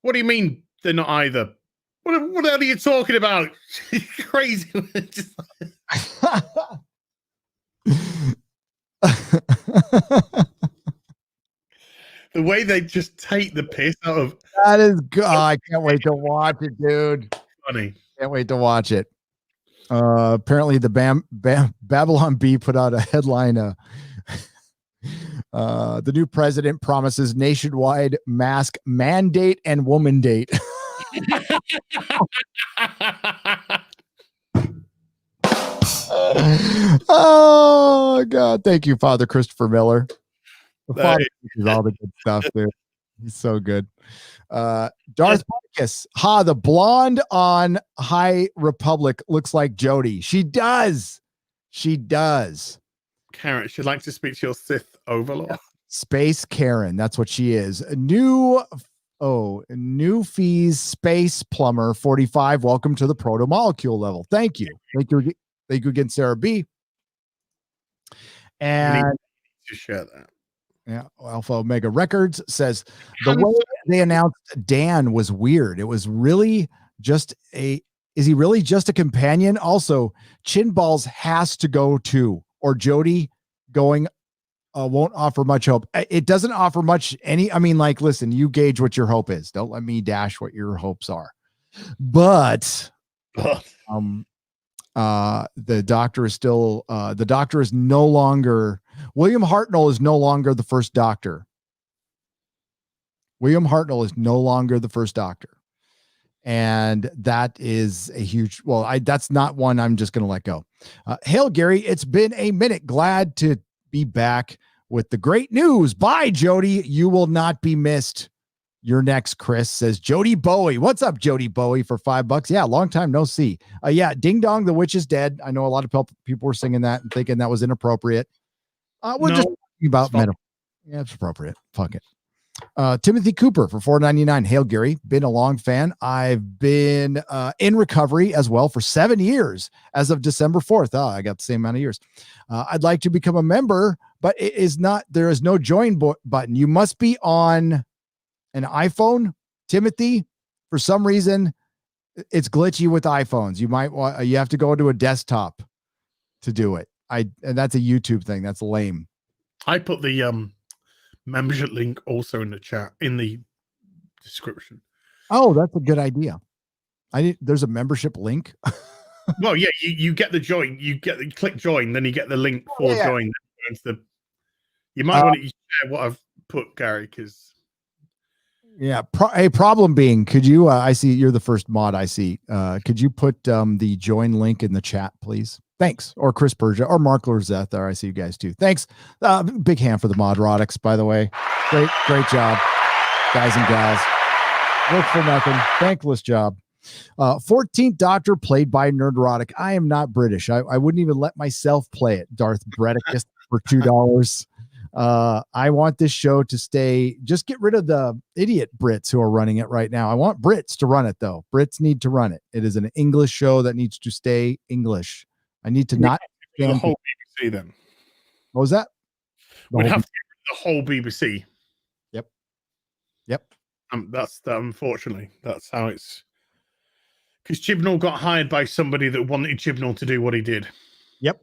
What do you mean they're not either? What the hell are you talking about? Crazy. The way they just take the piss out of that is good. I can't wait to watch it, dude. Funny. Can't wait to watch it. Apparently the Babylon Bee put out a headline. The new president promises nationwide mask mandate and woman date. Oh God. Thank you, Father Christopher Miller. The father is all the good stuff, dude. He's so good. Darth Marcus. The blonde on High Republic looks like Jodie. She does. Karen, she'd like to speak to your Sith overlord. Yeah. Space Karen. That's what she is. New fees space plumber 45. Welcome to the proto molecule level. Thank you. Thank you again, Sarah B. And to share that. Yeah, Alpha Omega Records says the way they announced Dan was weird. It was really just is he really just a companion? Also, Chin Balls has to go too, or Jodie going won't offer much hope. It doesn't offer much listen, you gauge what your hope is. Don't let me dash what your hopes are. But the doctor is still no longer William Hartnell is no longer the first doctor. And that is a huge, that's not one I'm just going to let go. Hail Gary, it's been a minute. Glad to be back with the great news. Bye, Jodie. You will not be missed. You're next, Chris, says Jodie Bowie. What's up, Jodie Bowie, for $5? Yeah, long time no see. Ding Dong, the witch is dead. I know a lot of people were singing that and thinking that was inappropriate. We're just talking about metaphor. Yeah, it's appropriate. Fuck it. Timothy Cooper for $4.99. Hail Gary, been a long fan. I've been in recovery as well for 7 years as of December 4th. I got the same amount of years. I'd like to become a member, but there is no join button. You must be on an iPhone, Timothy. For some reason, it's glitchy with iPhones. You have to go to a desktop to do it. And that's a YouTube thing. That's lame. I put the membership link also in the chat, in the description. Oh, that's a good idea. There's a membership link. Well, yeah, you get the join, you click join, then you get the link for join. You might want to share what I've put, Gary, because a problem being, could you I see you're the first mod I see. Could you put the join link in the chat, please? Thanks. Or Chris Persia or Mark Lorzeth. There, I see you guys too. Thanks. Big hand for the Nerdrotics, by the way. Great job, guys and gals. Work for nothing. Thankless job. 14th Doctor played by Nerdrotic. I am not British. I wouldn't even let myself play it. Darth Bredicus for $2. I want this show to stay. Just get rid of the idiot Brits who are running it right now. I want Brits to run it, though. Brits need to run it. It is an English show that needs to stay English. I need to not the whole BBC then. What was that? We'd have to get the whole BBC. Yep. That's unfortunately, that's how it's, because Chibnall got hired by somebody that wanted Chibnall to do what he did. Yep.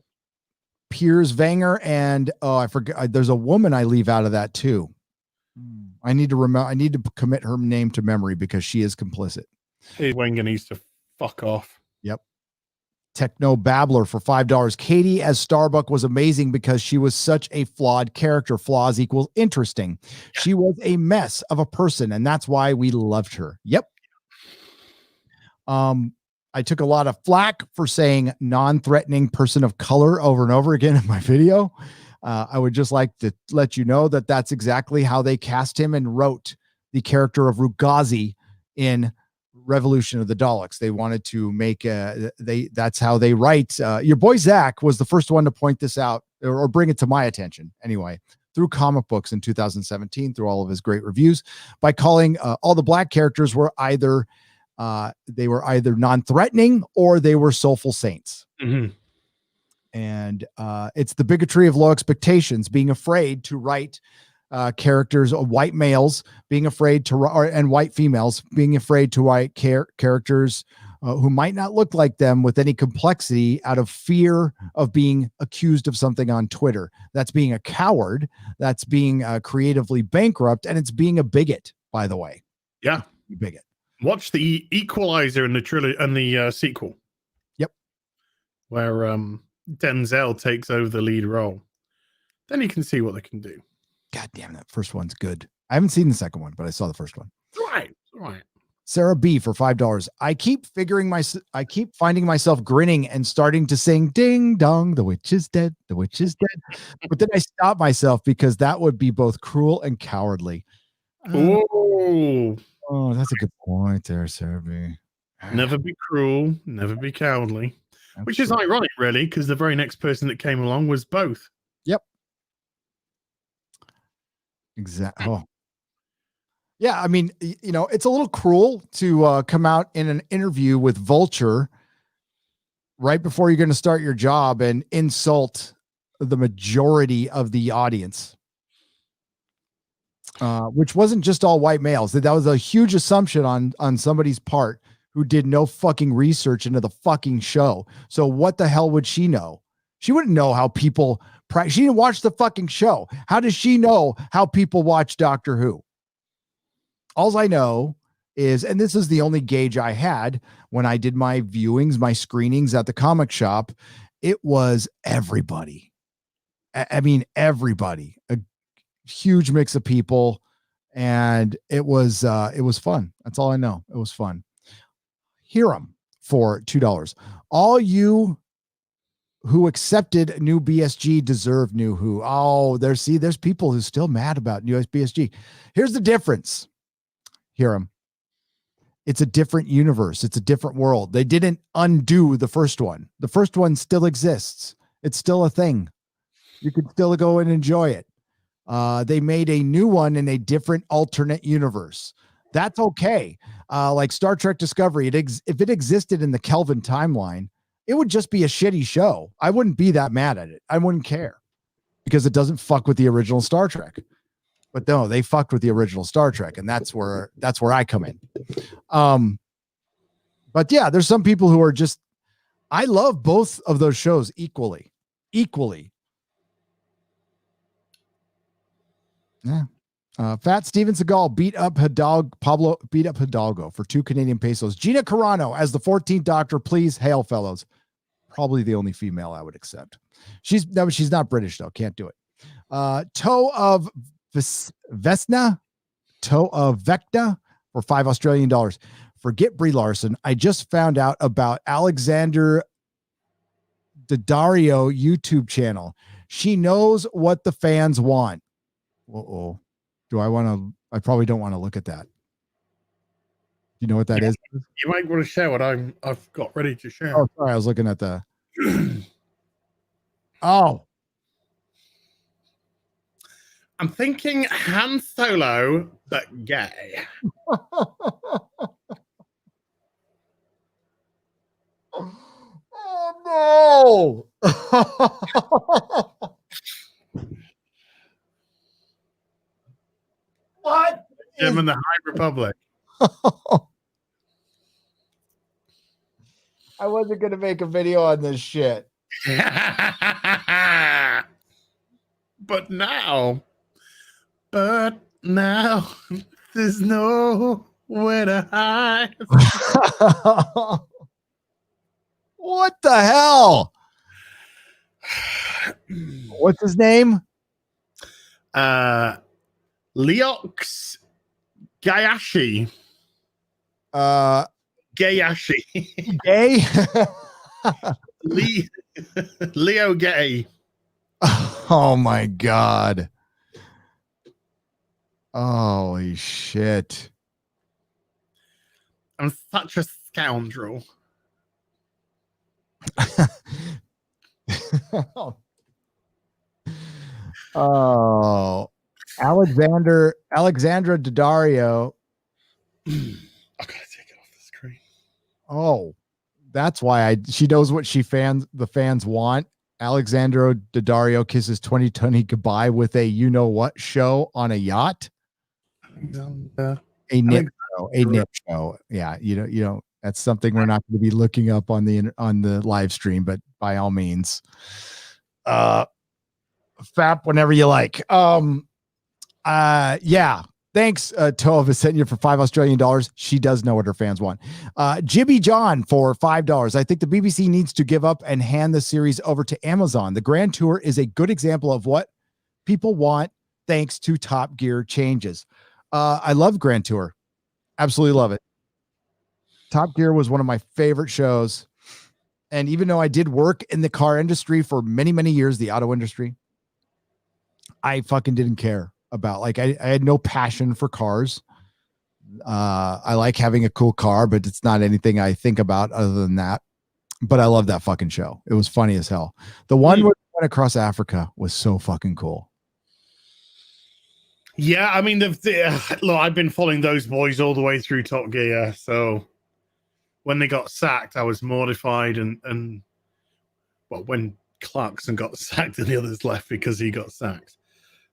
Piers Wenger and I forgot. There's a woman I leave out of that too. I need to remember. I need to commit her name to memory because she is complicit. Hey, Wenger needs to fuck off. Yep. Techno Babbler for $5. Katie as Starbuck was amazing because she was such a flawed character. Flaws equals interesting. She was a mess of a person, and that's why we loved her. Yep. I took a lot of flack for saying non-threatening person of color over and over again in my video. I would just like to let you know that that's exactly how they cast him and wrote the character of Rugazi in Revolution of the Daleks. They wanted to make that's how they write. Your boy Zach was the first one to point this out or bring it to my attention anyway, through comic books in 2017, through all of his great reviews, by calling all the black characters were either non-threatening or they were soulful saints. Mm-hmm. And it's the bigotry of low expectations, being afraid to write characters, white males being afraid to and white females being afraid to write characters who might not look like them with any complexity out of fear of being accused of something on Twitter. That's being a coward. That's being creatively bankrupt, and it's being a bigot, by the way. Yeah. Bigot. Watch the Equalizer in the trilogy and the sequel. Yep. Where Denzel takes over the lead role. Then you can see what they can do. God damn, that first one's good. I haven't seen the second one, but I saw the first one. Right. Sarah B for $5. I keep finding myself grinning and starting to sing "Ding Dong, the witch is dead, the witch is dead." But then I stop myself because that would be both cruel and cowardly. Oh, that's a good point there, Sarah B. Never be cruel, never be cowardly. That's which is true. ironic, really, because the very next person that came along was both. Yep. Exactly. Oh. Yeah, I mean, it's a little cruel to come out in an interview with Vulture right before you're going to start your job and insult the majority of the audience, which wasn't just all white males. That was a huge assumption on somebody's part who did no fucking research into the fucking show. So what the hell would she know? She wouldn't know how people she didn't watch the fucking show. How does she know how people watch Doctor Who? All I know is, and this is the only gauge I had when I did my viewings, my screenings at the comic shop, it was everybody. I mean, everybody, a huge mix of people. And it was fun. That's all I know. It was fun. Hiram for $2. All you who accepted new BSG deserve new Who. Oh, there's people who still mad about new BSG. Here's the difference. Hiram. It's a different universe. It's a different world. They didn't undo the first one. The first one still exists. It's still a thing. You can still go and enjoy it. They made a new one in a different alternate universe. That's okay. Like Star Trek Discovery, if it existed in the Kelvin timeline, it would just be a shitty show. I wouldn't be that mad at it. I wouldn't care because it doesn't fuck with the original Star Trek. But no, they fucked with the original Star Trek, and that's where I come in. But yeah, there's some people who are just, I love both of those shows equally. Yeah. Fat Steven Seagal beat up Hidalgo for 2 Canadian pesos. Gina Carano as the 14th Doctor, please hail, fellows. Probably the only female I would accept. She's not British though. Can't do it. Toe of Vecna for $5 Forget Brie Larson. I just found out about Alexander Daddario YouTube channel. She knows what the fans want. Uh-oh. I probably don't want to look at that. You know what that is? You might want to share what I've got ready to share. Oh, sorry. I was looking at the. Oh. I'm thinking Han Solo, but gay. Oh, no. What? Him and the High Republic. I wasn't going to make a video on this shit. But now there's nowhere to hide. What the hell? What's his name? Leox Gayashi. Gayashi. Gay? Leo Gay. Oh my God. Holy shit. I'm such a scoundrel. Oh, Alexandra Daddario. I gotta take it off the screen. Oh, that's why she knows what the fans want. Alexandra Daddario kisses 2020 goodbye with a you know what show on a yacht. A nip show. A nip show. Yeah, you know that's something we're not going to be looking up on the live stream, but by all means, FAP whenever you like. Yeah. Thanks, Tova Visenya for $5 Australian. She does know what her fans want. Jibby John for $5. I think the BBC needs to give up and hand the series over to Amazon. The Grand Tour is a good example of what people want thanks to Top Gear changes. I love Grand Tour. Absolutely love it. Top Gear was one of my favorite shows. And even though I did work in the car industry for many, many years, the auto industry, I fucking didn't care about, like, I had no passion for cars. I like having a cool car, but it's not anything I think about other than that. But I love that fucking show. It was funny as hell. The one where we went across Africa was so fucking cool. Yeah, I mean, look, I've been following those boys all the way through Top Gear. So when they got sacked, I was mortified. And well, when Clarkson got sacked and the others left because he got sacked.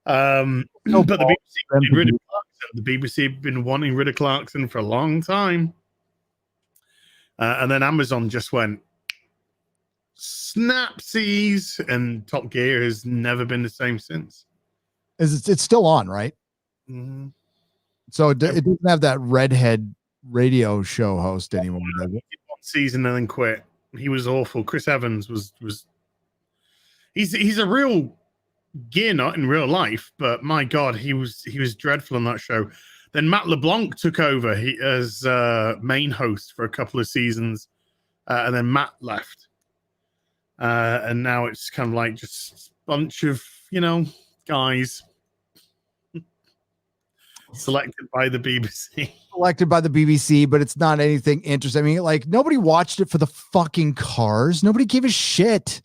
But the BBC did rid of Clarkson. The BBC had been wanting rid of Clarkson for a long time. And then Amazon just went snapsies, and Top Gear has never been the same since. It's still on, right? Mm-hmm. So it doesn't have that redhead radio show host anymore, does it? One season and then quit. He was awful. Chris Evans was he's a real gear nut in real life, but my God, he was dreadful on that show. Then Matt LeBlanc took over as main host for a couple of seasons, and then Matt left, and now it's kind of like just a bunch of guys selected by the BBC. Selected by the BBC, but it's not anything interesting. I mean, like, nobody watched it for the fucking cars. Nobody gave a shit.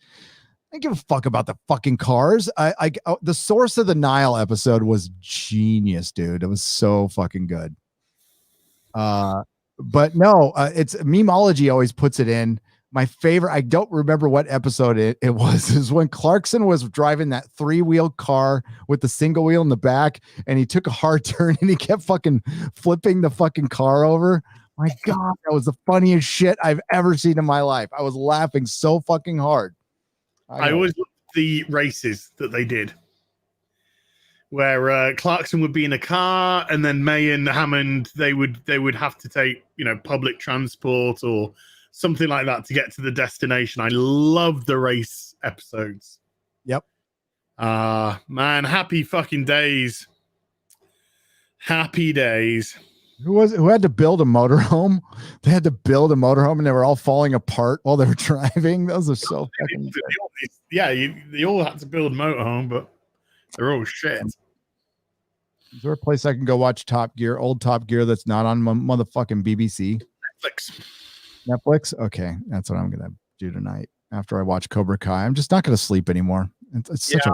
I don't give a fuck about the fucking cars. The Source of the Nile episode was genius, dude. It was so fucking good. But no, it's Memeology always puts it in. My favorite, I don't remember what episode it was, is when Clarkson was driving that 3-wheel car with the single wheel in the back, and he took a hard turn and he kept fucking flipping the fucking car over. My God, that was the funniest shit I've ever seen in my life. I was laughing so fucking hard. I always loved the races that they did, where Clarkson would be in a car, and then May and Hammond they would have to take public transport or something like that to get to the destination. I love the race episodes. Yep. Man, happy fucking days. Happy days. Who had to build a motorhome? They had to build a motorhome, and they were all falling apart while they were driving. Those are so fucking good. They all had to build a motorhome, but they're all shit. Is there a place I can go watch Top Gear, old Top Gear, that's not on motherfucking BBC? Netflix? Okay, that's what I'm gonna do tonight after I watch Cobra Kai. I'm just not gonna sleep anymore. It's such a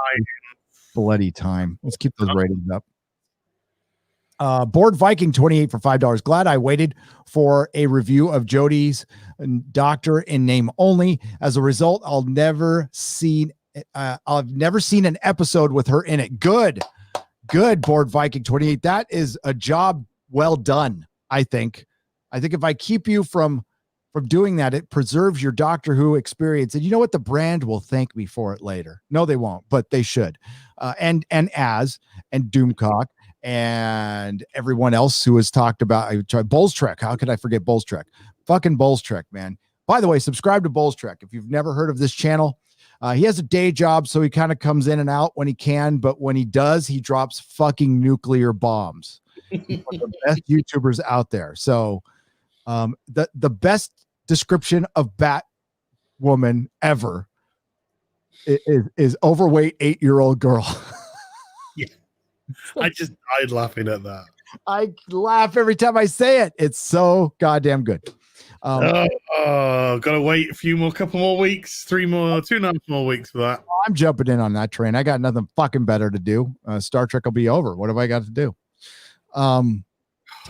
bloody time. Let's keep those ratings up. Board Viking 28 for $5. Glad I waited for a review of Jodie's Doctor in name only. As a result, I've never seen an episode with her in it. Good, Board Viking 28. That is a job well done. I think if I keep you from doing that, it preserves your Doctor Who experience. And you know what? The brand will thank me for it later. No, they won't, but they should. And Doomcock and everyone else who has talked about Bulls Trek. How could I forget Bulls Trek? Fucking Bulls Trek, man. By the way, subscribe to Bulls Trek. If you've never heard of this channel, he has a day job, so he kind of comes in and out when he can, but when he does, he drops fucking nuclear bombs. He's one of the best YouTubers out there. So the best description of Batwoman ever is overweight 8-year-old girl. I just died laughing at that. I laugh every time I say it. It's so goddamn good. Gotta wait couple more weeks, 2.5 more weeks for that. I'm jumping in on that train. I got nothing fucking better to do. Star Trek will be over. What have I got to do?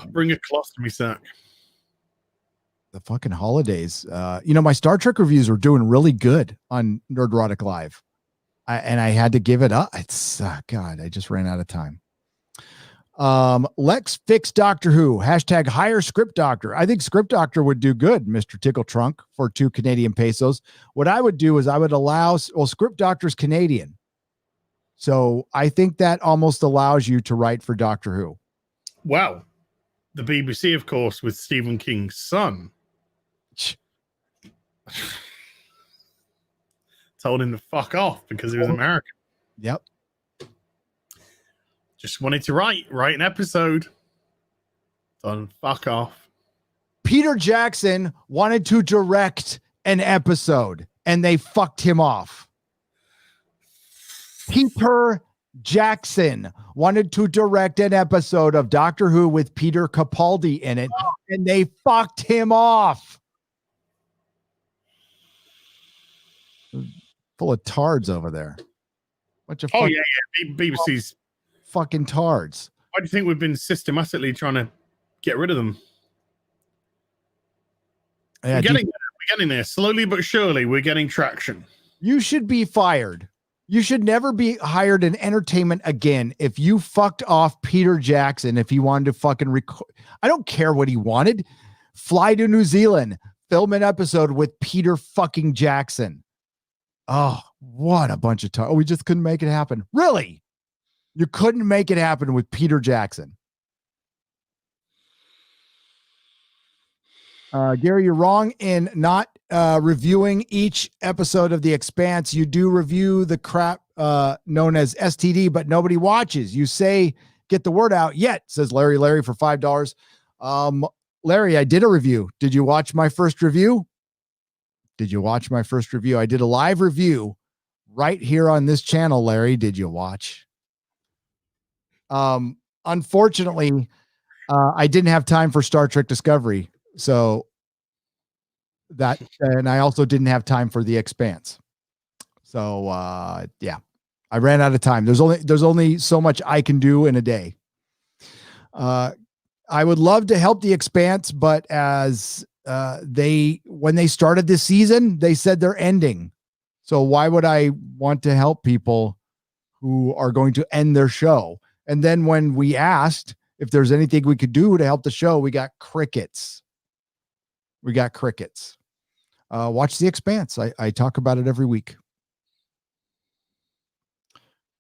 Bring a colostomy sack. The fucking holidays. My Star Trek reviews were doing really good on Nerdrotic Live. I had to give it up. It's God, I just ran out of time. Lex fix Doctor Who. Hashtag hire Script Doctor. I think Script Doctor would do good, Mr. Tickle Trunk, for 2 Canadian pesos. What I would do is I would allow, Script Doctor's Canadian. So I think that almost allows you to write for Doctor Who. Wow. The BBC, of course, with Stephen King's son. Told him to fuck off because he was American. Yep. Just wanted to write an episode. Done. Fuck off. Peter Jackson wanted to direct an episode and they fucked him off. Peter Jackson wanted to direct an episode of Doctor Who with Peter Capaldi in it and they fucked him off. Full of tards over there. Bunch of BBC's fucking tards. Why do you think we've been systematically trying to get rid of them? Yeah, we're getting there. Slowly but surely, we're getting traction. You should be fired. You should never be hired in entertainment again if you fucked off Peter Jackson if he wanted to fucking record. I don't care what he wanted. Fly to New Zealand, film an episode with Peter fucking Jackson. Oh, what a bunch of time. Oh, we just couldn't make it happen. Really? You couldn't make it happen with Peter Jackson. Gary, you're wrong in not reviewing each episode of The Expanse. You do review the crap known as STD, but nobody watches. You say, get the word out yet, says Larry for $5. Larry, I did a review. Did you watch my first review? I did a live review right here on this channel, Larry. Did you watch? Unfortunately, I didn't have time for Star Trek Discovery. So that, and I also didn't have time for The Expanse. So, yeah, I ran out of time. There's only so much I can do in a day. I would love to help The Expanse, but as when they started this season, they said they're ending. So why would I want to help people who are going to end their show? And then when we asked if there's anything we could do to help the show, we got crickets. Watch The Expanse. I talk about it every week.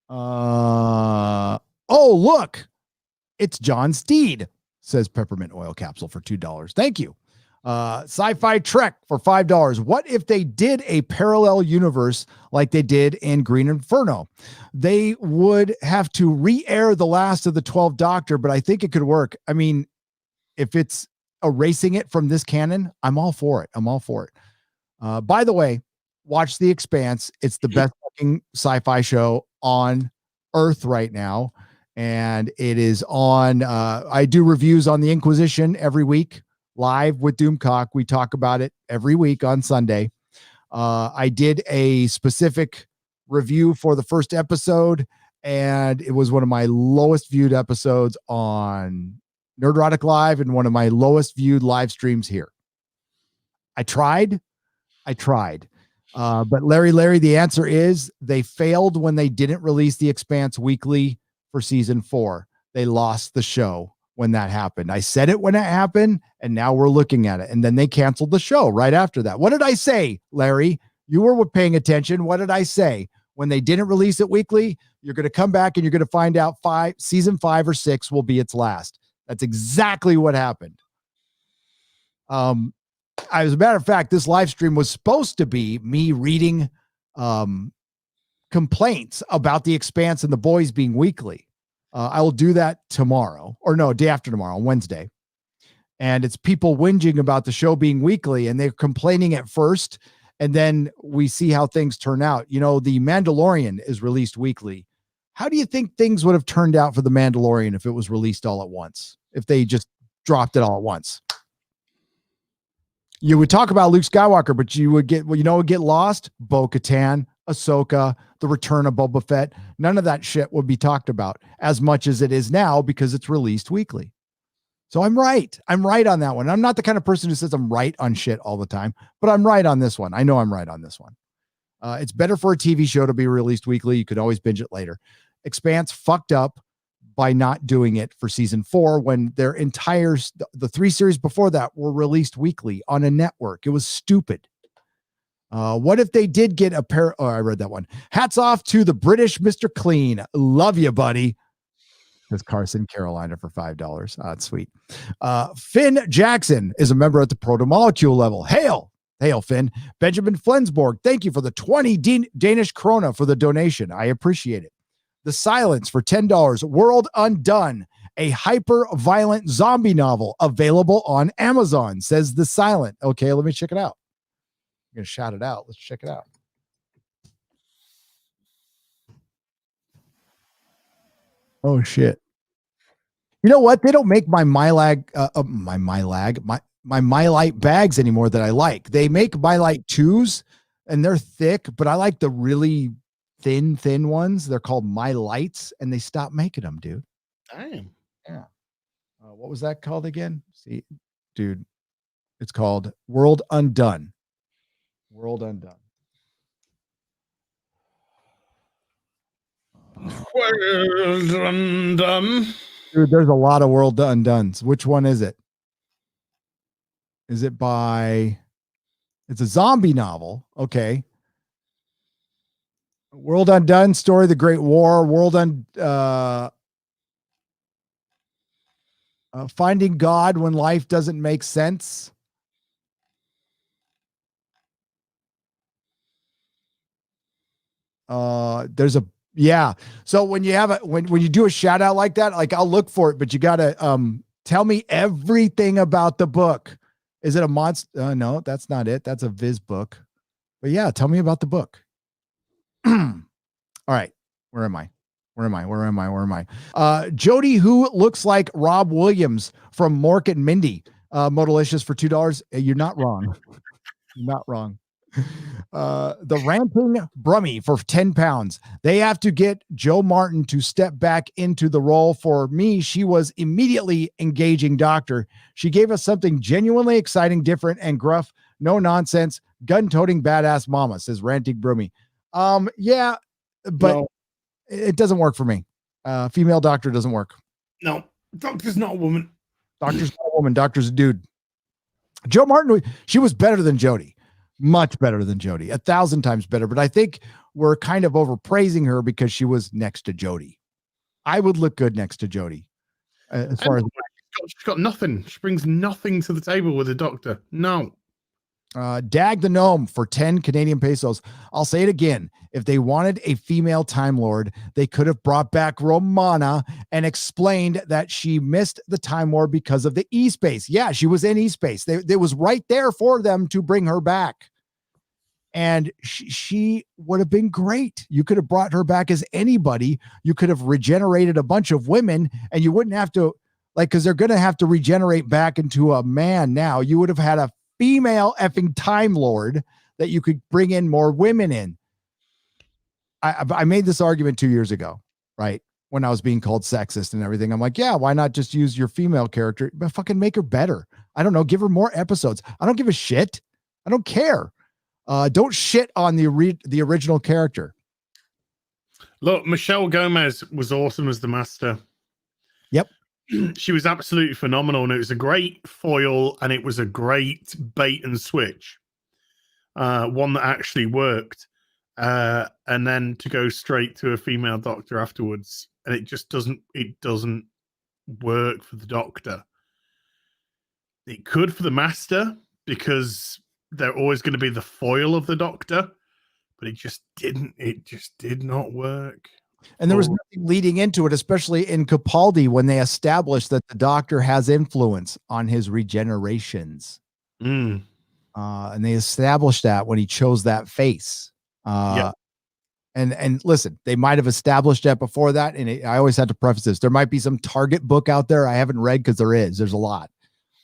Oh, look, it's John Steed, says Peppermint Oil Capsule for $2. Thank you. Sci-Fi Trek for $5. What if they did a parallel universe like they did in Green Inferno? They would have to re-air the last of the 12th Doctor, but I think it could work. I mean, if it's erasing it from this canon, I'm all for it. By the way, watch The Expanse. It's the best fucking sci-fi show on Earth right now. And it is on, I do reviews on the Inquisition every week, live with Doomcock. We talk about it every week on Sunday. I did a specific review for the first episode, and it was one of my lowest viewed episodes on Nerdrotic Live and one of my lowest viewed live streams here. I tried. But Larry, the answer is they failed when they didn't release The Expanse weekly for season 4. They lost the show when that happened. I said it when it happened, and now we're looking at it. And then they canceled the show right after that. What did I say, Larry? You were paying attention. What did I say? When they didn't release it weekly, you're going to come back and you're going to find out season 5 or 6 will be its last. That's exactly what happened. As a matter of fact, this live stream was supposed to be me reading complaints about The Expanse and The Boys being weekly. I will do that tomorrow, or no, day after tomorrow, on Wednesday. And it's people whinging about the show being weekly, and they're complaining at first, and then we see how things turn out. You know, The Mandalorian is released weekly. How do you think things would have turned out for The Mandalorian if it was released all at once? If they just dropped it all at once? You would talk about Luke Skywalker, but you would get, would get lost? Bo-Katan, Ahsoka, the return of Boba Fett. None of that shit would be talked about as much as it is now because it's released weekly. So I'm right. I'm right on that one. I'm not the kind of person who says I'm right on shit all the time, but I'm right on this one. I know I'm right on this one. It's better for a TV show to be released weekly. You could always binge it later. Expanse fucked up by not doing it for season 4 when their entire, the 3 series before that were released weekly on a network. It was stupid. What if they did get a pair? Oh, I read that one. Hats off to the British Mr. Clean. Love you, buddy. Says Carson, Carolina for $5. That's sweet. Finn Jackson is a member at the proto-molecule level. Hail, Finn. Benjamin Flensborg, thank you for the 20 Danish krona for the donation. I appreciate it. The Silence for $10. World Undone, a hyper-violent zombie novel available on Amazon, says The Silent. Okay, let me check it out. I'm going to shout it out. Let's check it out. Oh, shit. You know what? They don't make my Mylite bags anymore that I like. They make Mylite 2s, and they're thick, but I like the really thin ones. They're called Mylites, and they stopped making them, dude. Damn. Yeah. What was that called again? See, dude, it's called World Undone. World Undone. World Undone. Dude, there's a lot of World Undones. Which one is it? Is it by... It's a zombie novel. Okay. World Undone, Story of the Great War, Finding God When Life Doesn't Make Sense. There's a, yeah. So when you have when you do a shout out like that, like I'll look for it, but you gotta tell me everything about the book. Is it a monster? No, that's not it. That's a Viz book. But yeah, tell me about the book. All right. Where am I? Jodie, who looks like Rob Williams from Mork and Mindy. Modalicious for $2. You're not wrong. You're not wrong. The Ranting Brummy for 10 pounds. They have to get Joe Martin to step back into the role. For me, she was immediately engaging doctor. She gave us something genuinely exciting, different, and gruff. No nonsense. Gun-toting badass mama, says Ranting Brummy. Yeah, but no, it doesn't work for me. Female doctor doesn't work. No, doctor's not a woman. Doctor's not a woman. Doctor's a dude. Joe Martin, she was better than Jodie. Much better than Jodie. 1,000 times better. But I think we're kind of overpraising her because she was next to Jodie. I would look good next to Jodie. As far as she's got nothing. She brings nothing to the table with a doctor. No. Dag the Gnome for 10 Canadian pesos. I'll say it again. If they wanted a female Time Lord, they could have brought back Romana and explained that she missed the Time War because of the E-Space. Yeah, she was in E-Space. It was right there for them to bring her back. And she would have been great. You could have brought her back as anybody. You could have regenerated a bunch of women, and you wouldn't have to, like, because they're going to have to regenerate back into a man now. You would have had a female effing Time Lord that you could bring in more women in. I made this argument 2 years ago, right? When I was being called sexist and everything. I'm like, yeah, why not just use your female character, but fucking make her better? I don't know. Give her more episodes. I don't give a shit. I don't care. Don't shit on the original character. Look, Michelle Gomez was awesome as the Master. Yep. She was absolutely phenomenal, and it was a great foil, and it was a great bait and switch. One that actually worked. And then to go straight to a female doctor afterwards, and it just doesn't work for the Doctor. It could for the Master, because they're always going to be the foil of the Doctor, but it just did not work. And there was nothing leading into it, especially in Capaldi, when they established that the Doctor has influence on his regenerations. And they established that when he chose that face. And And listen, they might have established that before that. And I always had to preface this. There might be some Target book out there I haven't read, because there's a lot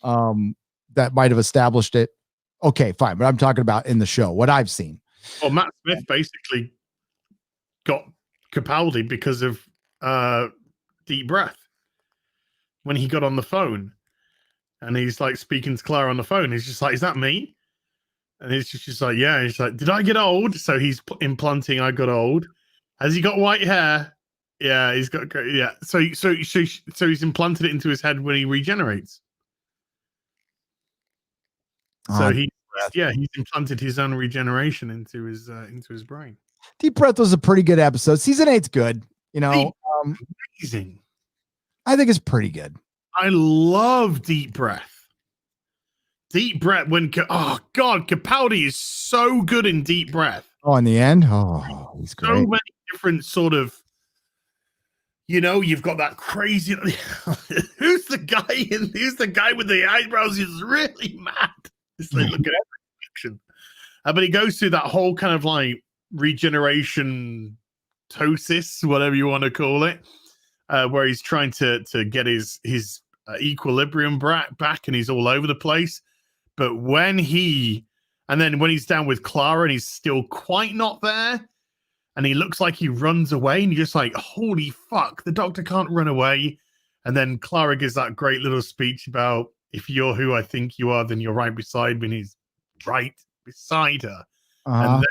that might have established it. Okay, fine. But I'm talking about in the show, what I've seen. Well, Matt Smith basically got Capaldi because of Deep Breath. When he got on the phone and he's like speaking to Clara on the phone, he's just like, "Is that me?" And he's just like, "Yeah." And he's like, "Did I get old?" So he's implanting, "I got old." Has he got white hair? Yeah, he's got great. Yeah. So he's implanted it into his head when he regenerates. So he's implanted his own regeneration into his brain. Deep Breath was a pretty good episode. Season 8's good. Amazing. I think it's pretty good. I love Deep Breath. Deep Breath Capaldi is so good in Deep Breath. Oh, in the end? Oh, he's great. So many different sort of, you've got that crazy who's the guy with the eyebrows? He's really mad. It's like, look at every action. But he goes through that whole kind of like regeneration tosis, whatever you want to call it. Where he's trying to get his equilibrium back, and he's all over the place. But when he's down with Clara and he's still quite not there, and he looks like he runs away, and you're just like, holy fuck, the doctor can't run away. And then Clara gives that great little speech about, if you're who I think you are, then you're right beside me, and he's right beside her. And then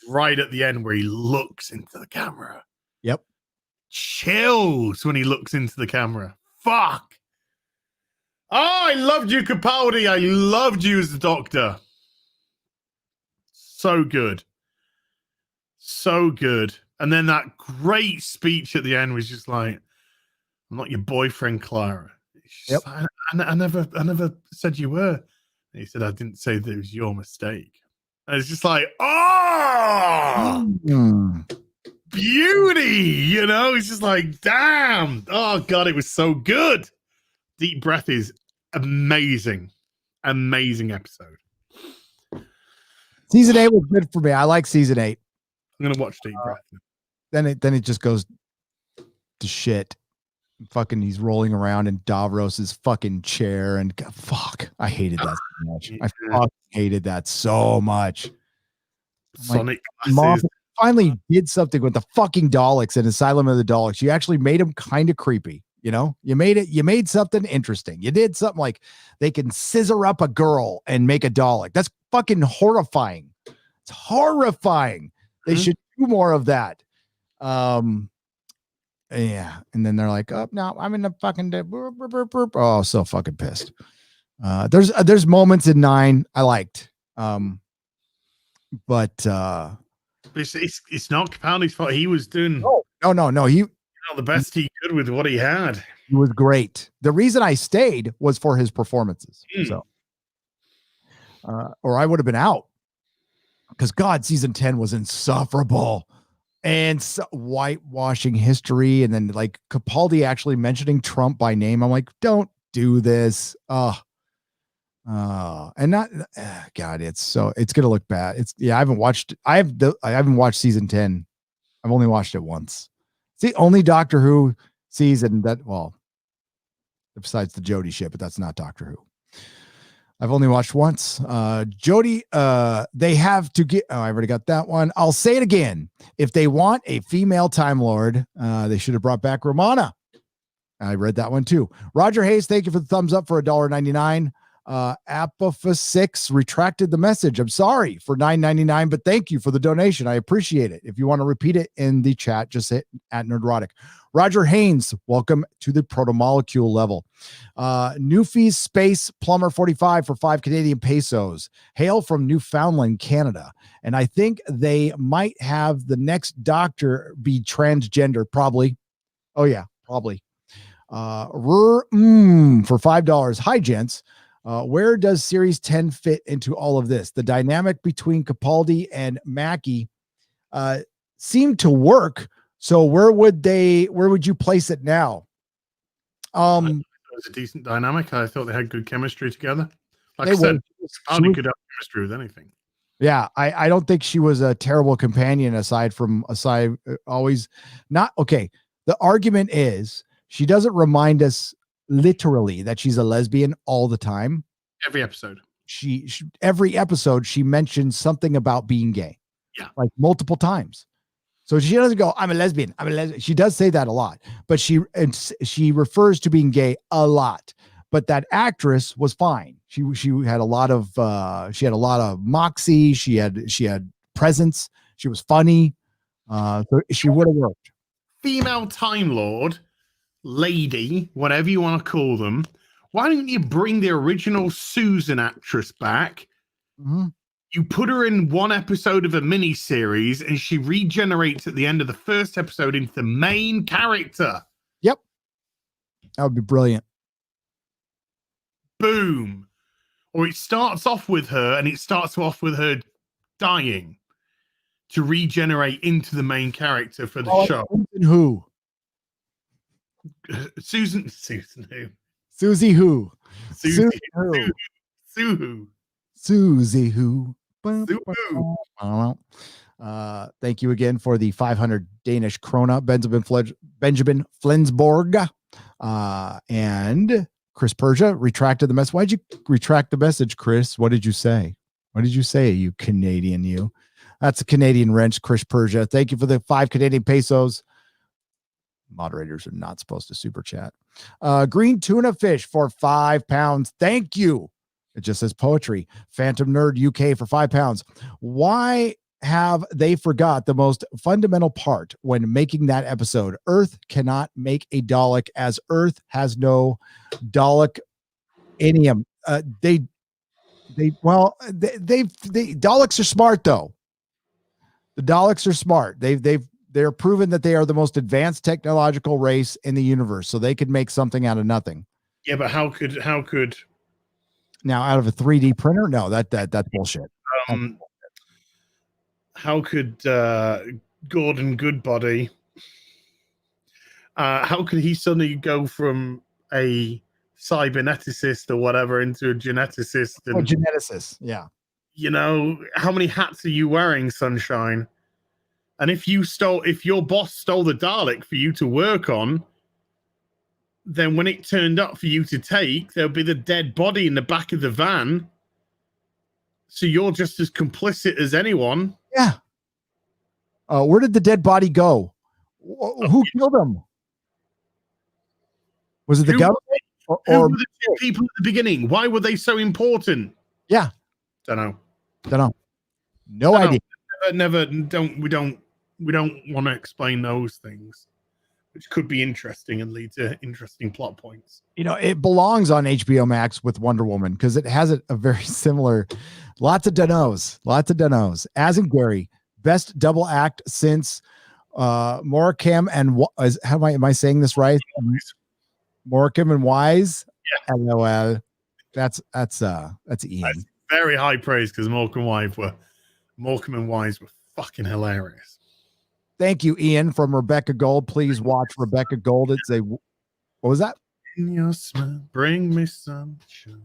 right at the end where he looks into the camera. Yep. Chills when he looks into the camera. Fuck. Oh, I loved you, Capaldi. I loved you as the doctor. So good. So good. And then that great speech at the end was just like, "I'm not your boyfriend, Clara." Yep. I never said you were. And he said, "I didn't say that it was your mistake." And it's just like, oh, beauty, It's just like, damn. Oh God, it was so good. Deep Breath is amazing episode. Season 8 was good for me. I like season 8. I'm gonna watch Deep Breath. Then it just goes to shit. Fucking, he's rolling around in Davros's fucking chair, and fuck, I hated that so much. I fucking hated that so much. Sonic Mom finally did something with the fucking Daleks in Asylum of the Daleks. You actually made them kind of creepy. You made something interesting. You did something like they can scissor up a girl and make a Dalek. That's fucking horrifying. It's horrifying. They should do more of that. Yeah. And then they're like, "Oh no, I'm in the fucking oh, so fucking pissed." There's moments in 9 I liked. But it's not Capaldi's fault. He was doing no. He the best he could with what he had. He was great. The reason I stayed was for his performances. So, or I would have been out, because God, season 10 was insufferable and whitewashing history. And then like Capaldi actually mentioning Trump by name. I'm like, don't do this. And not God, it's going to look bad. I haven't watched season 10. I've only watched it once. It's the only Doctor Who season that, well, besides the Jodie shit, but that's not Doctor Who. I've only watched once. Jodie, they have to get, I already got that one. I'll say it again. If they want a female Time Lord, they should have brought back Romana. I read that one too. Roger Hayes, thank you for the thumbs up for $1.99. Apophis6 retracted the message. I'm sorry for $9.99, but thank you for the donation. I appreciate it. If you want to repeat it in the chat, just hit at Nerdrotic. Roger Haynes, welcome to the protomolecule level. Newfie's Space Plumber 45 for 5 Canadian pesos. Hail from Newfoundland, Canada. And I think they might have the next Doctor be transgender, probably. Oh yeah, probably. For $5. Hi, gents. Where does Series 10 fit into all of this? The dynamic between Capaldi and Mackie seemed to work. So where would you place it now? It was a decent dynamic. I thought they had good chemistry together. Like I said, Capaldi could have chemistry with anything. Yeah, I don't think she was a terrible companion aside always not okay. The argument is she doesn't remind us literally that she's a lesbian all the time. Every episode. She every episode she mentions something about being gay. Yeah. Like multiple times. So she doesn't go, I'm a lesbian. I'm a lesbian. She does say that a lot, but she refers to being gay a lot. But that actress was fine. She had a lot of moxie. She had presence. She was funny. So she would have worked. Female Time Lord, lady, whatever you want to call them. Why don't you bring the original Susan actress back? Mm-hmm. You put her in one episode of a mini series, and she regenerates at the end of the first episode into the main character. Yep, that would be brilliant. Boom. Or it starts off with her, and it starts off with her dying to regenerate into the main character for the show. Who? Susan who? Susie who? Susie who? Sue who? Susie who? Sue. Thank you again for the 500 Danish krona, Benjamin Flensborg, and Chris Persia retracted the message. Why'd you retract the message, Chris? What did you say? What did you say, you Canadian, you? That's a Canadian wrench, Chris Persia. Thank you for the 5 Canadian pesos. Moderators are not supposed to super chat. Green tuna fish for £5. Thank you. It just says poetry. Phantom Nerd UK for £5. Why have they forgot the most fundamental part when making that episode? Earth cannot make a Dalek, as Earth has no Dalek inium. Daleks are smart though. The Daleks are smart. They're proven that they are the most advanced technological race in the universe, so they could make something out of nothing. Yeah, but how could now out of a 3D printer? No, that's bullshit. How could Gordon Goodbody? How could he suddenly go from a cyberneticist or whatever into a geneticist? And, geneticist, yeah. You know, how many hats are you wearing, Sunshine? And if your boss stole the Dalek for you to work on, then when it turned up for you to take, there'll be the dead body in the back of the van. So you're just as complicit as anyone. Yeah. Where did the dead body go? Who killed him? Was it the government? Who were the two people at the beginning? Why were they so important? Yeah. Don't know. No idea. We don't want to explain those things, which could be interesting and lead to interesting plot points. You know, it belongs on HBO Max with Wonder Woman because it has a very similar, lots of dunnos. As in Gary, best double act since Moricam and am I saying this right? Moricam and Wise. Yeah. LOL. That's Ian. That's very high praise because Morecambe and Wise were fucking hilarious. Thank you, Ian, from Rebecca Gold. Please watch Rebecca Gold. It's what was that? In your smile, bring me sunshine.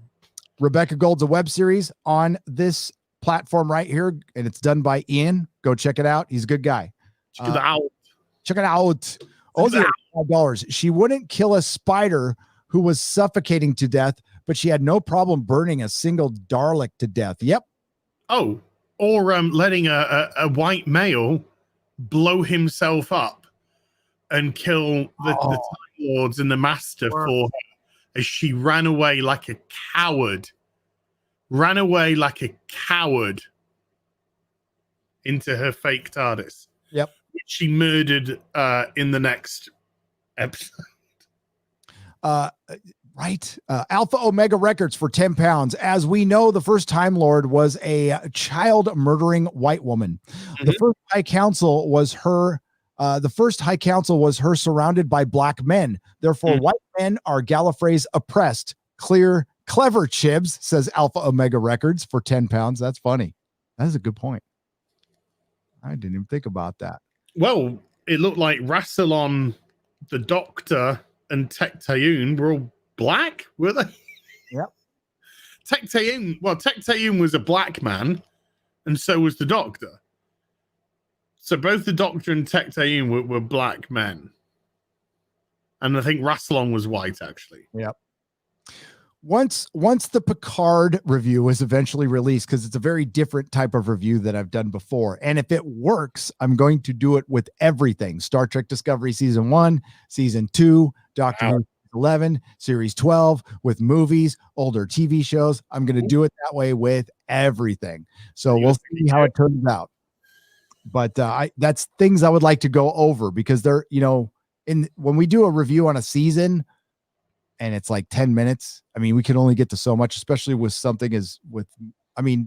Rebecca Gold's a web series on this platform right here, and it's done by Ian. Go check it out. He's a good guy. Check it out. $5. She wouldn't kill a spider who was suffocating to death, but she had no problem burning a single Dalek to death. Yep. Oh, or letting a white male blow himself up and kill the Time Lords and the Master for her as she ran away like a coward. Into her fake TARDIS. Yep. Which she murdered in the next episode. Right. Alpha Omega Records for £10. As we know, the first Time Lord was a child murdering white woman. Mm-hmm. The first High Council was her. Surrounded by black men. Therefore, white men are Gallifrey's oppressed. Clever Chibs, says Alpha Omega Records for £10. That's funny. That is a good point. I didn't even think about that. Well, it looked like Rassilon, the Doctor, and Tech Tayun were all black, were they? Yep. Tech Tayun was a black man, and so was the Doctor. So both the Doctor and Tecteun were black men. And I think Rassilon was white, actually. Yep. Once the Picard review was eventually released, because it's a very different type of review that I've done before. And if it works, I'm going to do it with everything. Star Trek Discovery Season 1, Season 2, Doctor Who 11, Series 12, with movies, older TV shows. I'm going to do it that way with everything. So we'll see how it turns out. But that's things I would like to go over, because they're, when we do a review on a season and it's like 10 minutes, I mean, we can only get to so much, especially with something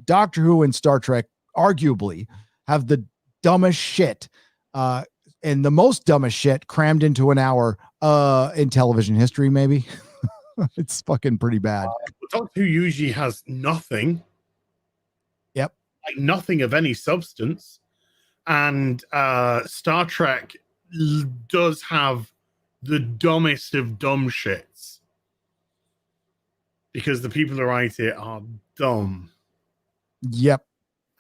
Doctor Who and Star Trek arguably have the dumbest shit and the most dumbest shit crammed into an hour in television history, maybe. It's fucking pretty bad. Doctor Who usually has nothing. Yep. Like nothing of any substance. And Star Trek does have the dumbest of dumb shits, because the people who write it are dumb. Yep.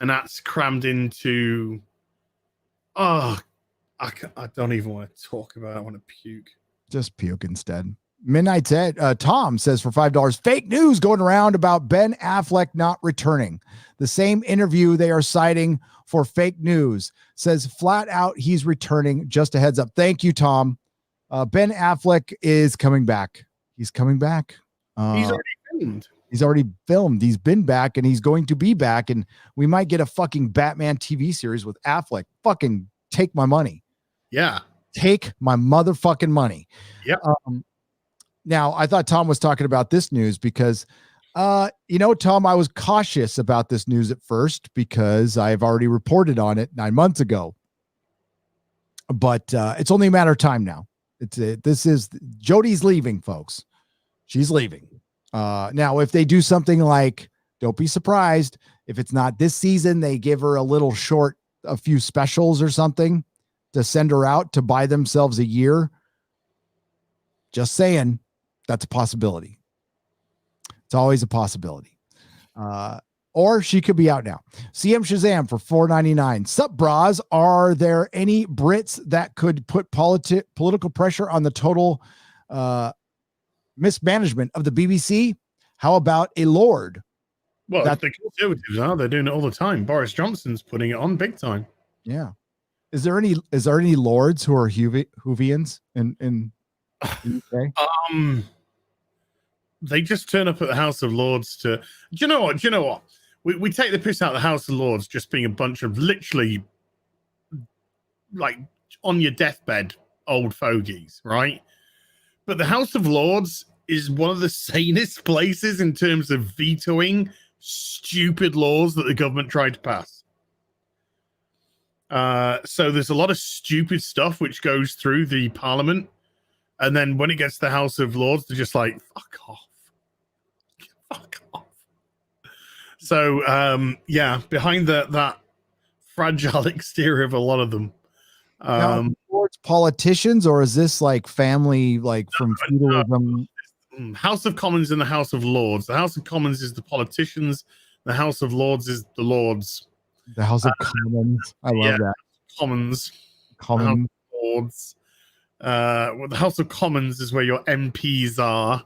And that's crammed into, I don't even want to talk about it. I want to puke. Just puke instead. Midnight's Ed, Tom says for $5, fake news going around about Ben Affleck not returning. The same interview they are citing for fake news says flat out he's returning. Just a heads up. Thank you, Tom. Ben Affleck is coming back. He's coming back. He's already filmed. He's already filmed. He's been back, and he's going to be back. And we might get a fucking Batman TV series with Affleck. Fucking take my money. Yeah. Take my motherfucking money. Yep. Now, I thought Tom was talking about this news because, Tom, I was cautious about this news at first because I've already reported on it 9 months ago. But it's only a matter of time now. This is Jodie's leaving, folks. She's leaving. Now, if they do something like, don't be surprised if it's not this season, they give her a few specials or something to send her out to buy themselves a year. Just saying, that's a possibility. It's always a possibility. Or she could be out now. CM Shazam for $4.99. Sup, bras? Are there any Brits that could put political pressure on the total mismanagement of the BBC? How about a Lord? Well, the Conservatives are. They're doing it all the time. Boris Johnson's putting it on big time. Yeah. Is there any Lords who are Whovians in the UK? They just turn up at the House of Lords to. Do you know what? We take the piss out of the House of Lords just being a bunch of literally like on your deathbed old fogies, right? But the House of Lords is one of the sanest places in terms of vetoing stupid laws that the government tried to pass. So there's a lot of stupid stuff which goes through the Parliament, and then when it gets to the House of Lords, they're just like, fuck off. So behind that fragile exterior of a lot of them. Lords politicians, or is this like family, like from feudalism? House of Commons and the House of Lords. The House of Commons is the politicians. The House of Lords is the Lords. The House of Commons. I love that. Commons. Lords. The House of Commons is where your MPs are,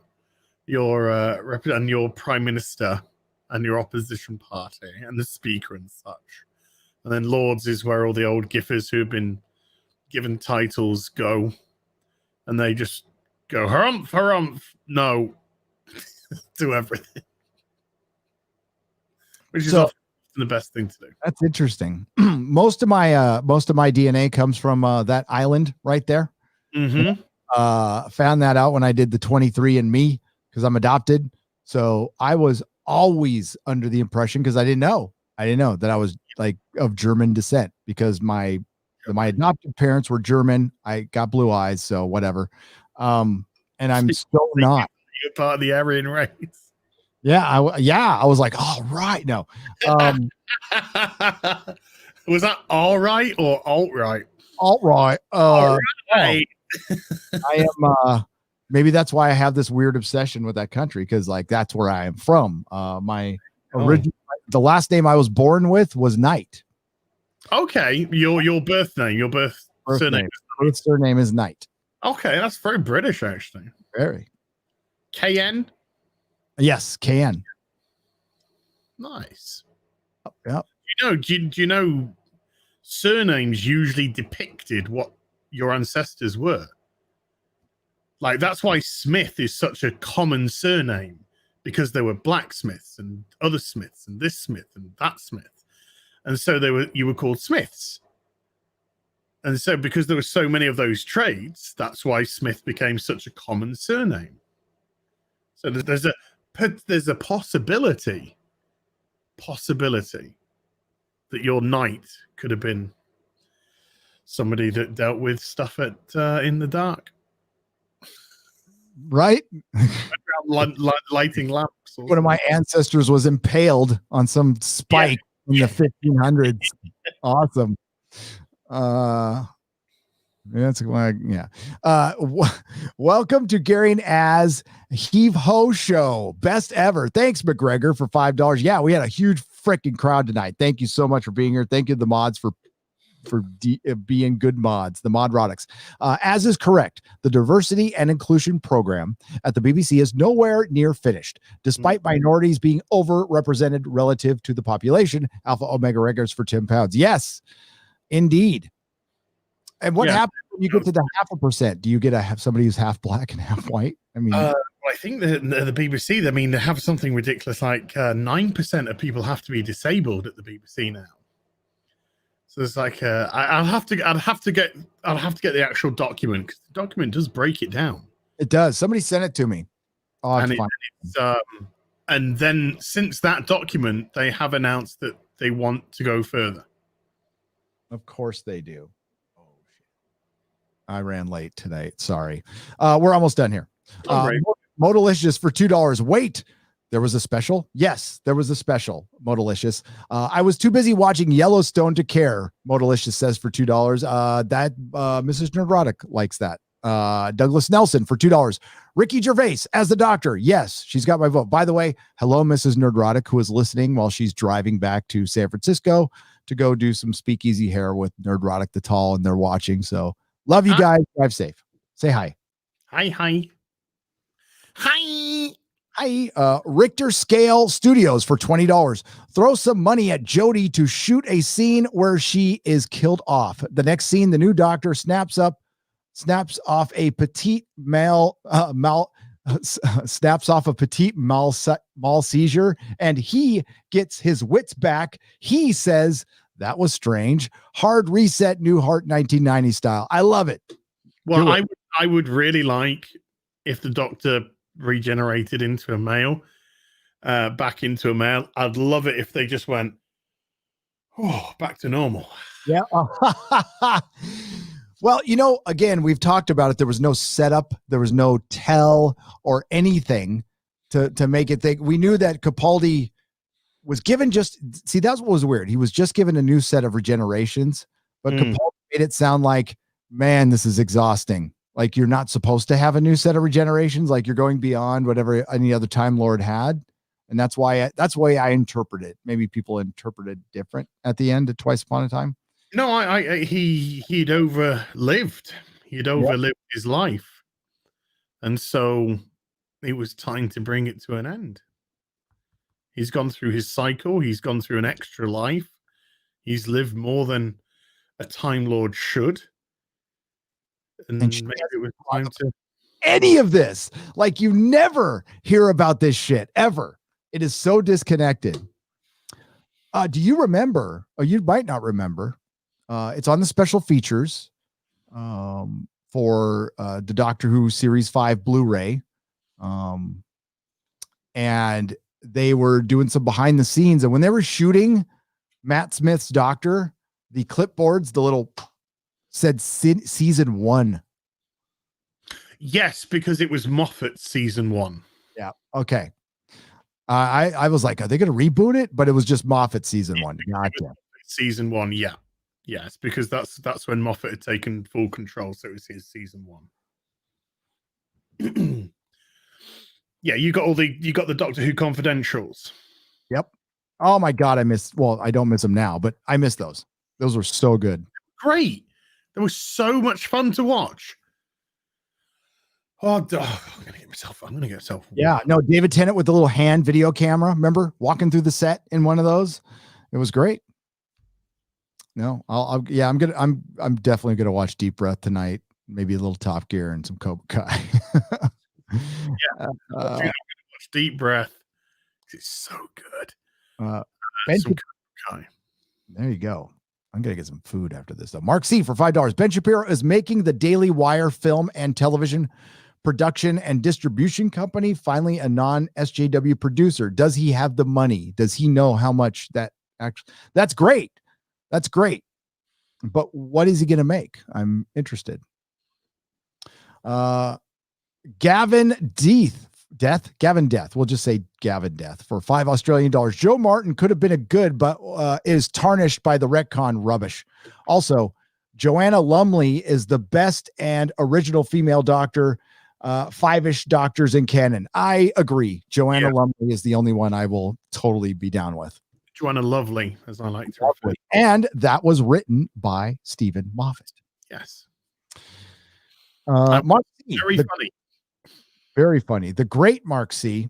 your and your Prime Minister and your opposition party and the Speaker and such. And then Lords is where all the old giffers who have been given titles go, and they just go harumph, no, to everything, which is often the best thing to do. That's interesting. Most of my DNA comes from that island right there. Mm-hmm. Found that out when I did the 23andMe because I'm adopted. So I was always under the impression, because I didn't know that I was like of German descent, because my adopted parents were German. I got blue eyes, so whatever. And I'm still not. You're part of the Aryan race. Yeah, I was like, all right, no. Was that all right or alt right? Alt right. All right. I am. Maybe that's why I have this weird obsession with that country, because like that's where I am from. My original the last name I was born with was Knight. Okay, your birth name, your birth surname. Birth surname is Knight. Okay, that's very British, actually. Very. KN? Yes, KN. Nice. Yep. Do you know surnames usually depicted what your ancestors were? Like, that's why Smith is such a common surname, because there were blacksmiths and other Smiths and this Smith and that Smith. And so you were called Smiths. And so because there were so many of those trades, that's why Smith became such a common surname. So there's a possibility that your knight could have been somebody that dealt with stuff in the dark, right? lighting lamps. One of my ancestors was impaled on some spike in the 1500s. Awesome. That's like, yeah. Welcome to Gary and Az Heave Ho Show. Best ever. Thanks, McGregor, for $5. Yeah, we had a huge freaking crowd tonight. Thank you so much for being here. Thank you to the mods for being good mods, the Nerdrotics. As is correct, the diversity and inclusion program at the BBC is nowhere near finished, despite minorities being overrepresented relative to the population. Alpha Omega Reggers for £10. Yes, indeed. And what happens when you get to the 0.5%? Do you get somebody who's half black and half white? I mean, I think the BBC, I mean, they have something ridiculous like 9% of people have to be disabled at the BBC now. So it's like I'll have to get the actual document, because the document does break it down. It does. Somebody sent it to me. Oh, and then since that document, they have announced that they want to go further. Of course they do. Oh shit! I ran late tonight. Sorry. We're almost done here. Modalicious for $2. Wait. There was a special? Yes, there was a special. Modalicious. I was too busy watching Yellowstone to care. Modalicious says for $2. Mrs. Nerdrotic likes that. Douglas Nelson for $2. Ricky Gervais as the doctor. Yes, she's got my vote. By the way, hello, Mrs. Nerdrotic, who is listening while she's driving back to San Francisco to go do some speakeasy hair with Nerdrotic the Tall, and they're watching. So love you guys. Drive safe. Say hi. Hi. Hi, Richter Scale Studios for $20. Throw some money at Jodie to shoot a scene where she is killed off. The next scene, the new doctor snaps off a petite mal seizure, and he gets his wits back. He says that was strange. Hard reset, Newhart 1990 style. I love it. Well, I would really like if the doctor regenerated into a male, back into a male. I'd love it if they just went, back to normal. Yeah. Well, again, we've talked about it. There was no setup, there was no tell or anything to make it think. We knew that Capaldi was given that's what was weird. He was just given a new set of regenerations, but Capaldi made it sound like, man, this is exhausting. Like, you're not supposed to have a new set of regenerations. Like, you're going beyond whatever any other Time Lord had. And that's why I interpret it. Maybe people interpreted different at the end of Twice Upon a Time. No, he'd overlived. He'd overlived his life. And so it was time to bring it to an end. He's gone through his cycle. He's gone through an extra life. He's lived more than a Time Lord should. And maybe it was time to any of this. Like, you never hear about this shit ever. It is so disconnected. Do you remember, or you might not remember, it's on the special features for the Doctor Who Series 5 Blu-ray. And they were doing some behind the scenes, and when they were shooting Matt Smith's Doctor, the clipboards, the little said season 1. Yes, because it was Moffat's season 1. Yeah. Okay. I was like, are they going to reboot it? But it was just Moffat season 1. Gotcha. Season 1. Yeah. Yes, because that's when Moffat had taken full control. So it was his season 1. Yeah. You got the Doctor Who confidentials. Yep. Oh my God, I don't miss them now, but I miss those. Those were so good. Great. They were so much fun to watch. I'm gonna get myself. Yeah, no, David Tennant with the little hand video camera. Remember walking through the set in one of those? It was great. No, I'm definitely gonna watch Deep Breath tonight. Maybe a little Top Gear and some Cobra Kai. Watch Deep Breath. It's so good. Ben, Some Cobra Kai. there you go. I'm gonna get some food after this though. Mark C for $5. Ben Shapiro is making the Daily Wire film and television production and distribution company, finally a non-SJW producer. Does he have the money? Does he know how much that's great. That's great. But what is he going to make? I'm interested. Gavin Death. We'll just say Gavin Death for $5 Joe Martin could have been a good, but is tarnished by the retcon rubbish. Also, Joanna Lumley is the best and original female doctor, five-ish doctors in canon. I agree. Joanna Lumley is the only one I will totally be down with. Joanna Lovely, as I like to refer. And that was written by Stephen Moffat. Yes. Mark C, very funny. Very funny. The great Mark C.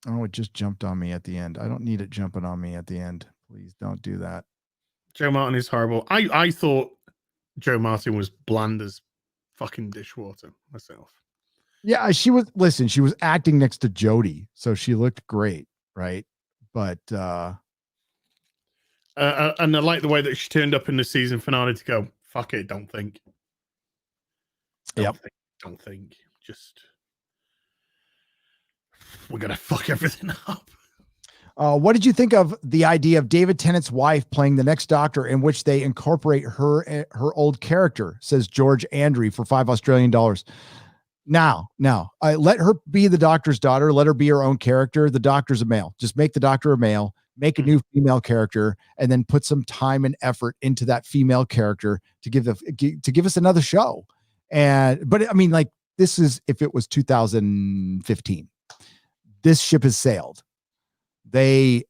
Oh, it just jumped on me at the end. I don't need it jumping on me at the end. Please don't do that. Joe Martin is horrible. I thought Joe Martin was bland as fucking dishwater myself. Yeah, she was acting next to Jodie, so she looked great, right? But and I like the way that she turned up in the season finale to go, fuck it, don't think. Don't think. Just we're gonna fuck everything up. What did you think of the idea of David Tennant's wife playing the next Doctor, in which they incorporate her old character? Says George Andrew for $5. Now, let her be the Doctor's daughter. Let her be her own character. The Doctor's a male. Just make the Doctor a male. Make a new female character, and then put some time and effort into that female character to give us another show. But I mean, like, this is, if it was 2015, this ship has sailed. They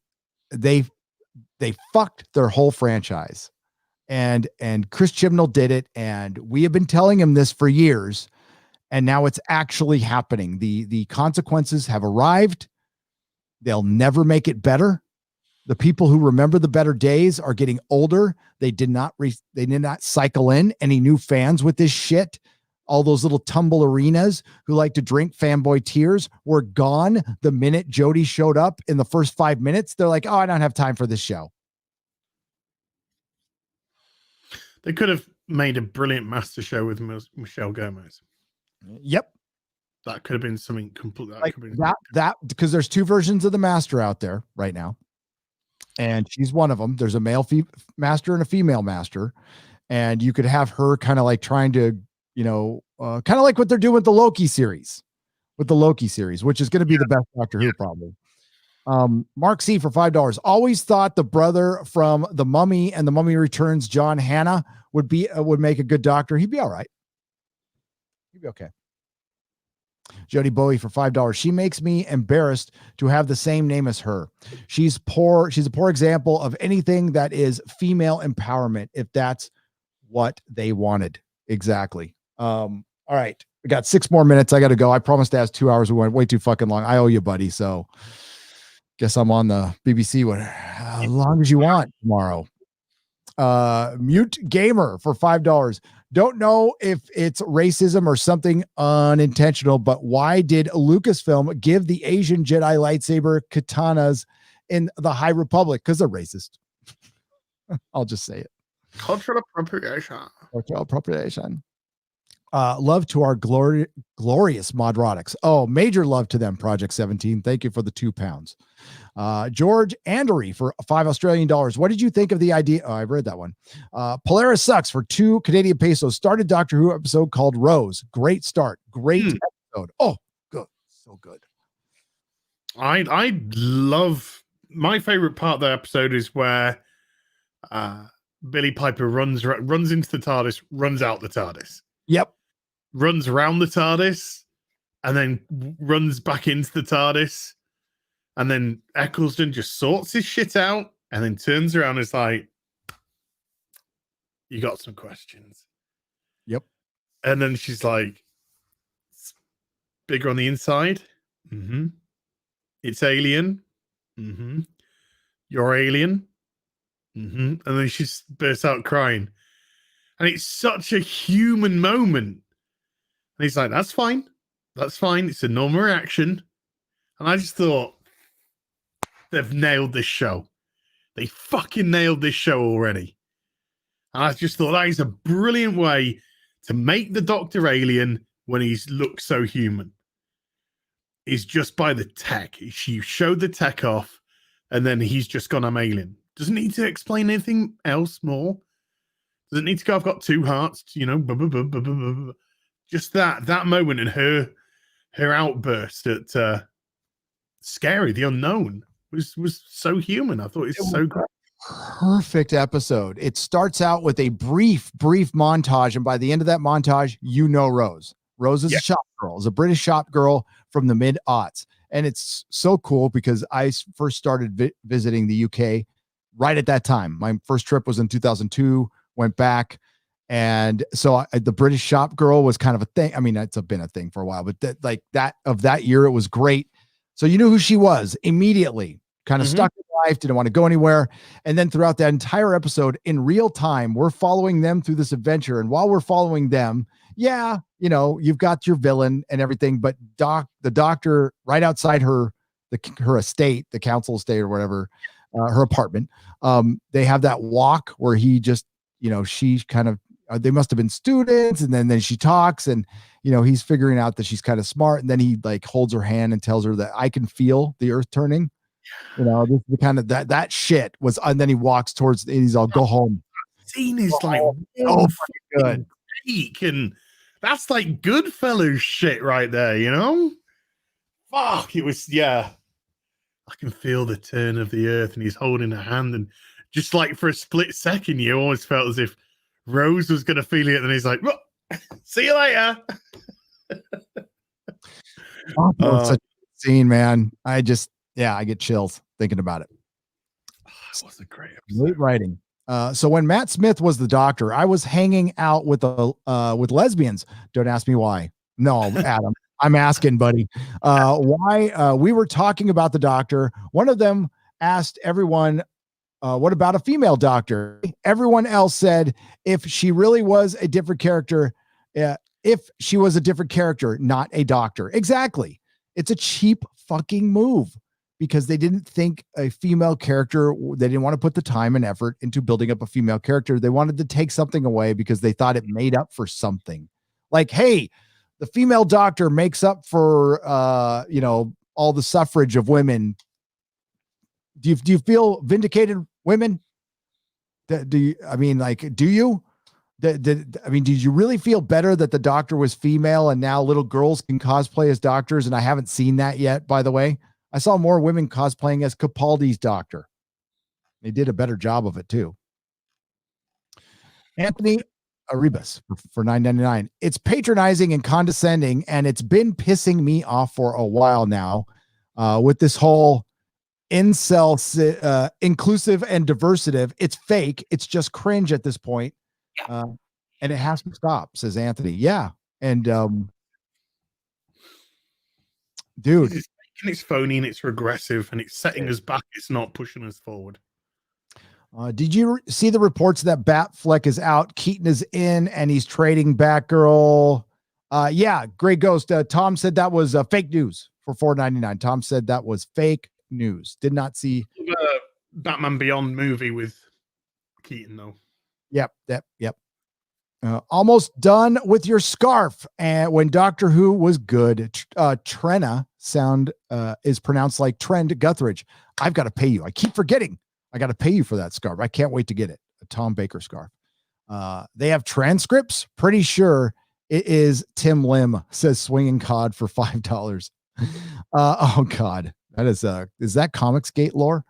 fucked their whole franchise, and Chris Chibnall did it, and we have been telling him this for years, and now it's actually happening. The consequences have arrived. They'll never make it better. The people who remember the better days are getting older. They did not cycle in any new fans with this shit. All those little tumble arenas who like to drink fanboy tears were gone the minute Jodie showed up in the first 5 minutes. They're like, oh, I don't have time for this show. They could have made a brilliant master show with Michelle Gomez. Yep. That could have been something completely like that because there's two versions of the master out there right now. And she's one of them. There's a male master and a female master. And you could have her kind of like trying to, kind of like what they're doing with the Loki series, which is going to be the best Doctor Who probably. Mark C for $5. Always thought the brother from The Mummy and The Mummy Returns, John Hannah, would make a good Doctor. He'd be all right. He'd be okay. Jodie Bowie for $5. She makes me embarrassed to have the same name as her. She's poor. She's a poor example of anything that is female empowerment, if that's what they wanted. Exactly. All right. We got 6 more minutes. I got to go. I promised to ask 2 hours. We went way too fucking long. I owe you, buddy. So guess I'm on the BBC as long as you want tomorrow. Mute Gamer for $5. Don't know if it's racism or something unintentional, but why did Lucasfilm give the Asian Jedi lightsaber katanas in the High Republic? Because they're racist. I'll just say it. Cultural appropriation. Love to our glorious Nerdrotics. Oh, major love to them, Project 17. Thank you for the £2. George Andery for $5 What did you think of the idea? Oh, I've read that one. Polaris Sucks for 2 Canadian pesos. Started Doctor Who episode called Rose. Great start. Great episode. Oh, good. So good. I love, my favorite part of the episode is where Billy Piper runs into the TARDIS, runs out the TARDIS. Yep. Runs around the TARDIS and then runs back into the TARDIS. And then Eccleston just sorts his shit out and then turns around and is like, you got some questions. Yep. And then she's like, it's bigger on the inside. Mm-hmm. It's alien. Mm-hmm. You're alien. Mm-hmm. And then she bursts out crying. And it's such a human moment. And he's like, that's fine. That's fine. It's a normal reaction. And I just thought, they've nailed this show. They fucking nailed this show already. And I just thought that is a brilliant way to make the Doctor alien when he's looks so human. Is just by the tech. She showed the tech off, and then he's just gone, I'm alien. Doesn't need to explain anything else more. Doesn't need to go, I've got two hearts, you know, blah, blah, blah, blah, blah, blah. Just that moment and her outburst at Scary, the unknown, was so human. I thought it was so great. Perfect episode. It starts out with a brief montage, and by the end of that montage, you know Rose. Rose is a shop girl, is a British shop girl from the mid-aughts. And it's so cool because I first started visiting the UK right at that time. My first trip was in 2002, went back. And so the British shop girl was kind of a thing. I mean, it's been a thing for a while, but that year, it was great. So you knew who she was immediately, kind of stuck in life, didn't want to go anywhere. And then throughout that entire episode in real time, we're following them through this adventure. And while we're following them, yeah, you know, you've got your villain and everything, but the doctor right outside her estate, the council estate or whatever, her apartment, they have that walk where he just, you know, she kind of, they must have been students. And then she talks and, you know, he's figuring out that she's kind of smart. And then he like holds her hand and tells her that I can feel the earth turning. You know, this is the kind of that shit was, and then he walks towards, and he's all, go home. Scene is like, oh, good. Peak, and that's like Goodfellas shit right there, you know? Fuck, it was, yeah. I can feel the turn of the earth, and he's holding her hand, and just like for a split second, you always felt as if Rose was going to feel it, and he's like, well, see you later. Such a scene, man. I get chills thinking about it. It was a great episode. Great writing. So when Matt Smith was the doctor, I was hanging out with lesbians. Don't ask me why. No, Adam, I'm asking, buddy. Why? We were talking about the doctor. One of them asked everyone, what about a female doctor? Everyone else said, if she really was a different character, if she was a different character, not a doctor. Exactly. It's a cheap fucking move because they didn't think a female character, they didn't want to put the time and effort into building up a female character. They wanted to take something away because they thought it made up for something. Like, hey, the female doctor makes up for, you know, all the suffrage of women. Do you feel vindicated, women? Do you? Did you really feel better that the doctor was female and now little girls can cosplay as doctors? And I haven't seen that yet, by the way. I saw more women cosplaying as Capaldi's doctor. They did a better job of it too. Anthony Arribas for $9.99. It's patronizing and condescending, and it's been pissing me off for a while now with this whole incel inclusive and diversive. It's fake. It's just cringe at this point. And it has to stop, says Anthony. Yeah. And dude, it's phony and it's regressive and it's setting us back. It's not pushing us forward. Did you see the reports that Batfleck is out? Keaton is in and he's trading Batgirl. Yeah, Grey Ghost. Tom said that was fake news for $4.99. Tom said that was fake news. Did not see Batman Beyond movie with Keaton though. Yep. Almost done with your scarf. And when Doctor Who was good, Trenna sound is pronounced like Trend Guthridge. I've got to pay you. I keep forgetting. I got to pay you for that scarf. I can't wait to get it. A Tom Baker scarf. They have transcripts. Pretty sure it is Tim Lim, says Swinging Cod for $5. Oh God. That is that Comicsgate lore?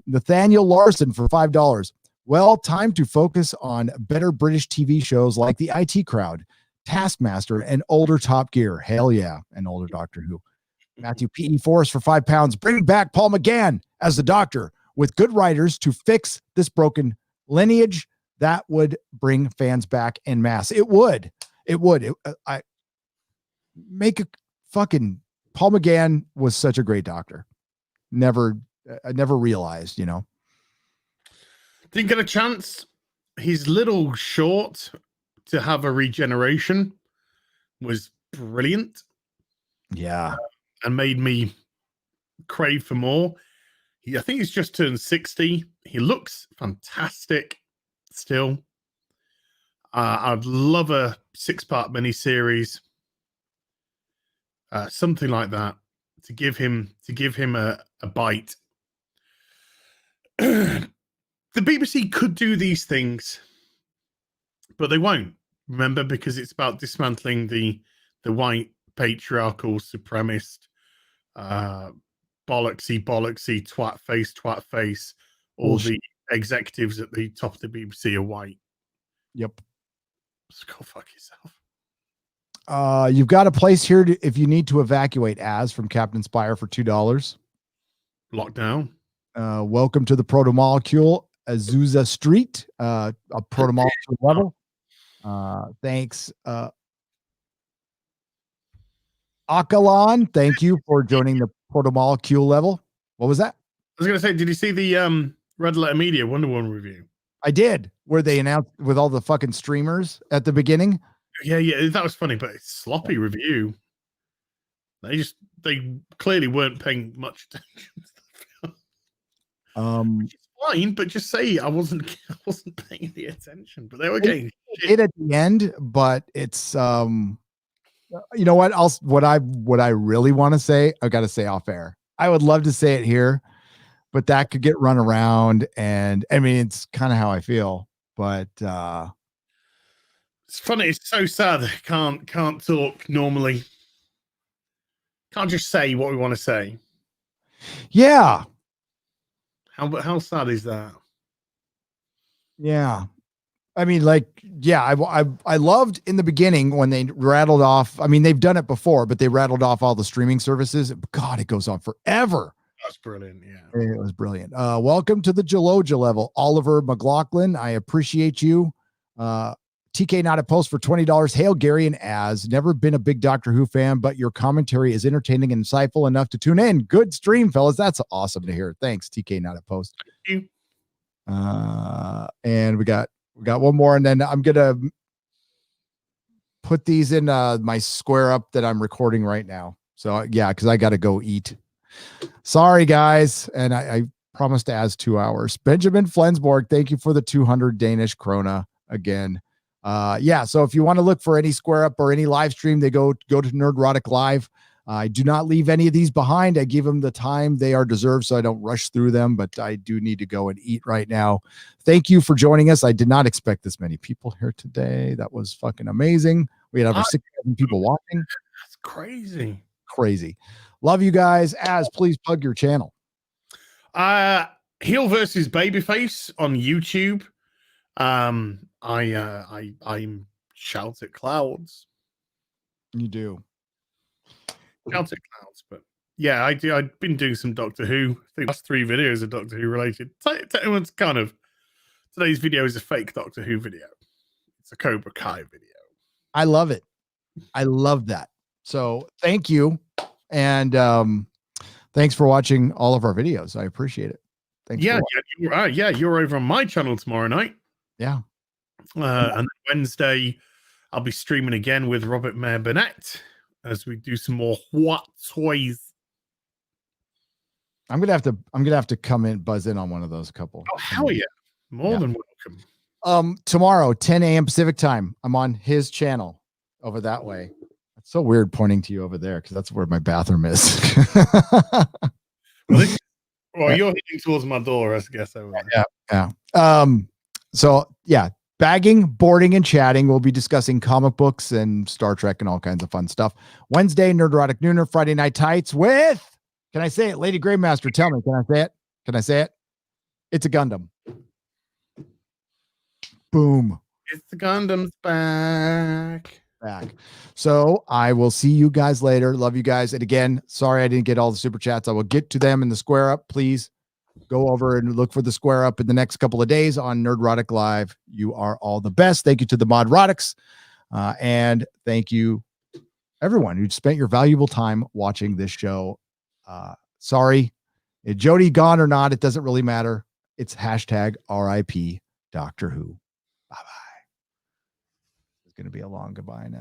Nathaniel Larson for $5. Well, time to focus on better British TV shows like The IT Crowd, Taskmaster, and older Top Gear. Hell yeah, and older Doctor Who. Matthew P.E. Forrest for £5. Bring back Paul McGann as the Doctor with good writers to fix this broken lineage. That would bring fans back en masse. It would. I make a fucking Paul McGann was such a great Doctor. I never realized, Didn't get a chance. His little short to have a regeneration was brilliant. Yeah. And made me crave for more. I think he's just turned 60. He looks fantastic still. I'd love a 6-part miniseries. Something like that to give him a bite. The BBC could do these things, but they won't. Remember, because it's about dismantling the white patriarchal supremacist bollocksy twat face. All the executives at the top of the BBC are white. Yep. So go fuck yourself. You've got a place here if you need to evacuate from Captain Spire for $2. Lockdown. Welcome to the Protomolecule, Azusa Street, a Protomolecule level. Thanks. Akalan, thank you for joining the Protomolecule level. What was that? I was going to say, did you see the Red Letter Media Wonder Woman review? I did, where they announced with all the fucking streamers at the beginning. Yeah, that was funny, but it's sloppy review. They clearly weren't paying much attention to the film. Which is fine, but just say I wasn't paying any attention. But they were getting it at the end, but it's you know what else? What I really want to say, I got to say off air. I would love to say it here, but that could get run around, and I mean it's kind of how I feel. But it's funny. It's so sad. Can't talk normally. Can't just say what we want to say. Yeah. How sad is that? Yeah. I mean, like, yeah, I loved in the beginning when they rattled off. I mean, they've done it before, but they rattled off all the streaming services. God, it goes on forever. That's brilliant. Yeah. It was brilliant. Welcome to the Jaloja level, Oliver McLaughlin. I appreciate you. TK not a post for $20. Hail Gary and Az. Never been a big Doctor Who fan, but your commentary is entertaining and insightful enough to tune in. Good stream, fellas. That's awesome to hear. Thanks, TK not a post. Thank you. And we got one more, and then I'm gonna put these in my square up that I'm recording right now. So yeah, because I got to go eat. Sorry, guys, and I promised Az 2 hours. Benjamin Flensborg, thank you for the 200 Danish krona again. Yeah, so if you want to look for any square up or any live stream, they go to Nerdrotic Live. I do not leave any of these behind. I give them the time they are deserved, so I don't rush through them, but I do need to go and eat right now. Thank you for joining us. I did not expect this many people here today. That was fucking amazing. We had over 6,000 people watching. That's crazy. Crazy. Love you guys. Az, please plug your channel. Heel versus Babyface on YouTube. I'm Shout at Clouds. You do. Shout at Clouds, but yeah, I've been doing some Doctor Who. I think last 3 videos are Doctor Who related. Everyone's kind of today's video is a fake Doctor Who video. It's a Cobra Kai video. I love it. I love that. So thank you. And thanks for watching all of our videos. I appreciate it. Thanks. You're over on my channel tomorrow night. Yeah. And Wednesday, I'll be streaming again with Robert Mayer Burnett as we do some more What Toys. I'm gonna have to come in, buzz in on one of those couple. Oh hell yeah! More than welcome. Tomorrow, 10 a.m. Pacific time. I'm on his channel over that way. It's so weird pointing to you over there because that's where my bathroom is. Well, you're heading towards my door, I guess. Yeah. So yeah, bagging, boarding, and chatting. We'll be discussing comic books and Star Trek and all kinds of fun stuff. Wednesday, Nerdrotic Nooner. Friday Night Tights with, can I say it? Lady Gravemaster, tell me, can I say it? Can I say it? It's a Gundam. Boom. It's the Gundam's back. back. So I will see you guys later. Love you guys. And again, sorry I didn't get all the super chats. I will get to them in the square up. Please go over and look for the square up in the next couple of days on Nerdrotic Live. You are all the best. Thank you to the Modrotics. And thank you, everyone who spent your valuable time watching this show. Sorry, is Jodie gone or not? It doesn't really matter. It's hashtag RIP Doctor Who. Bye-bye. It's going to be a long goodbye now.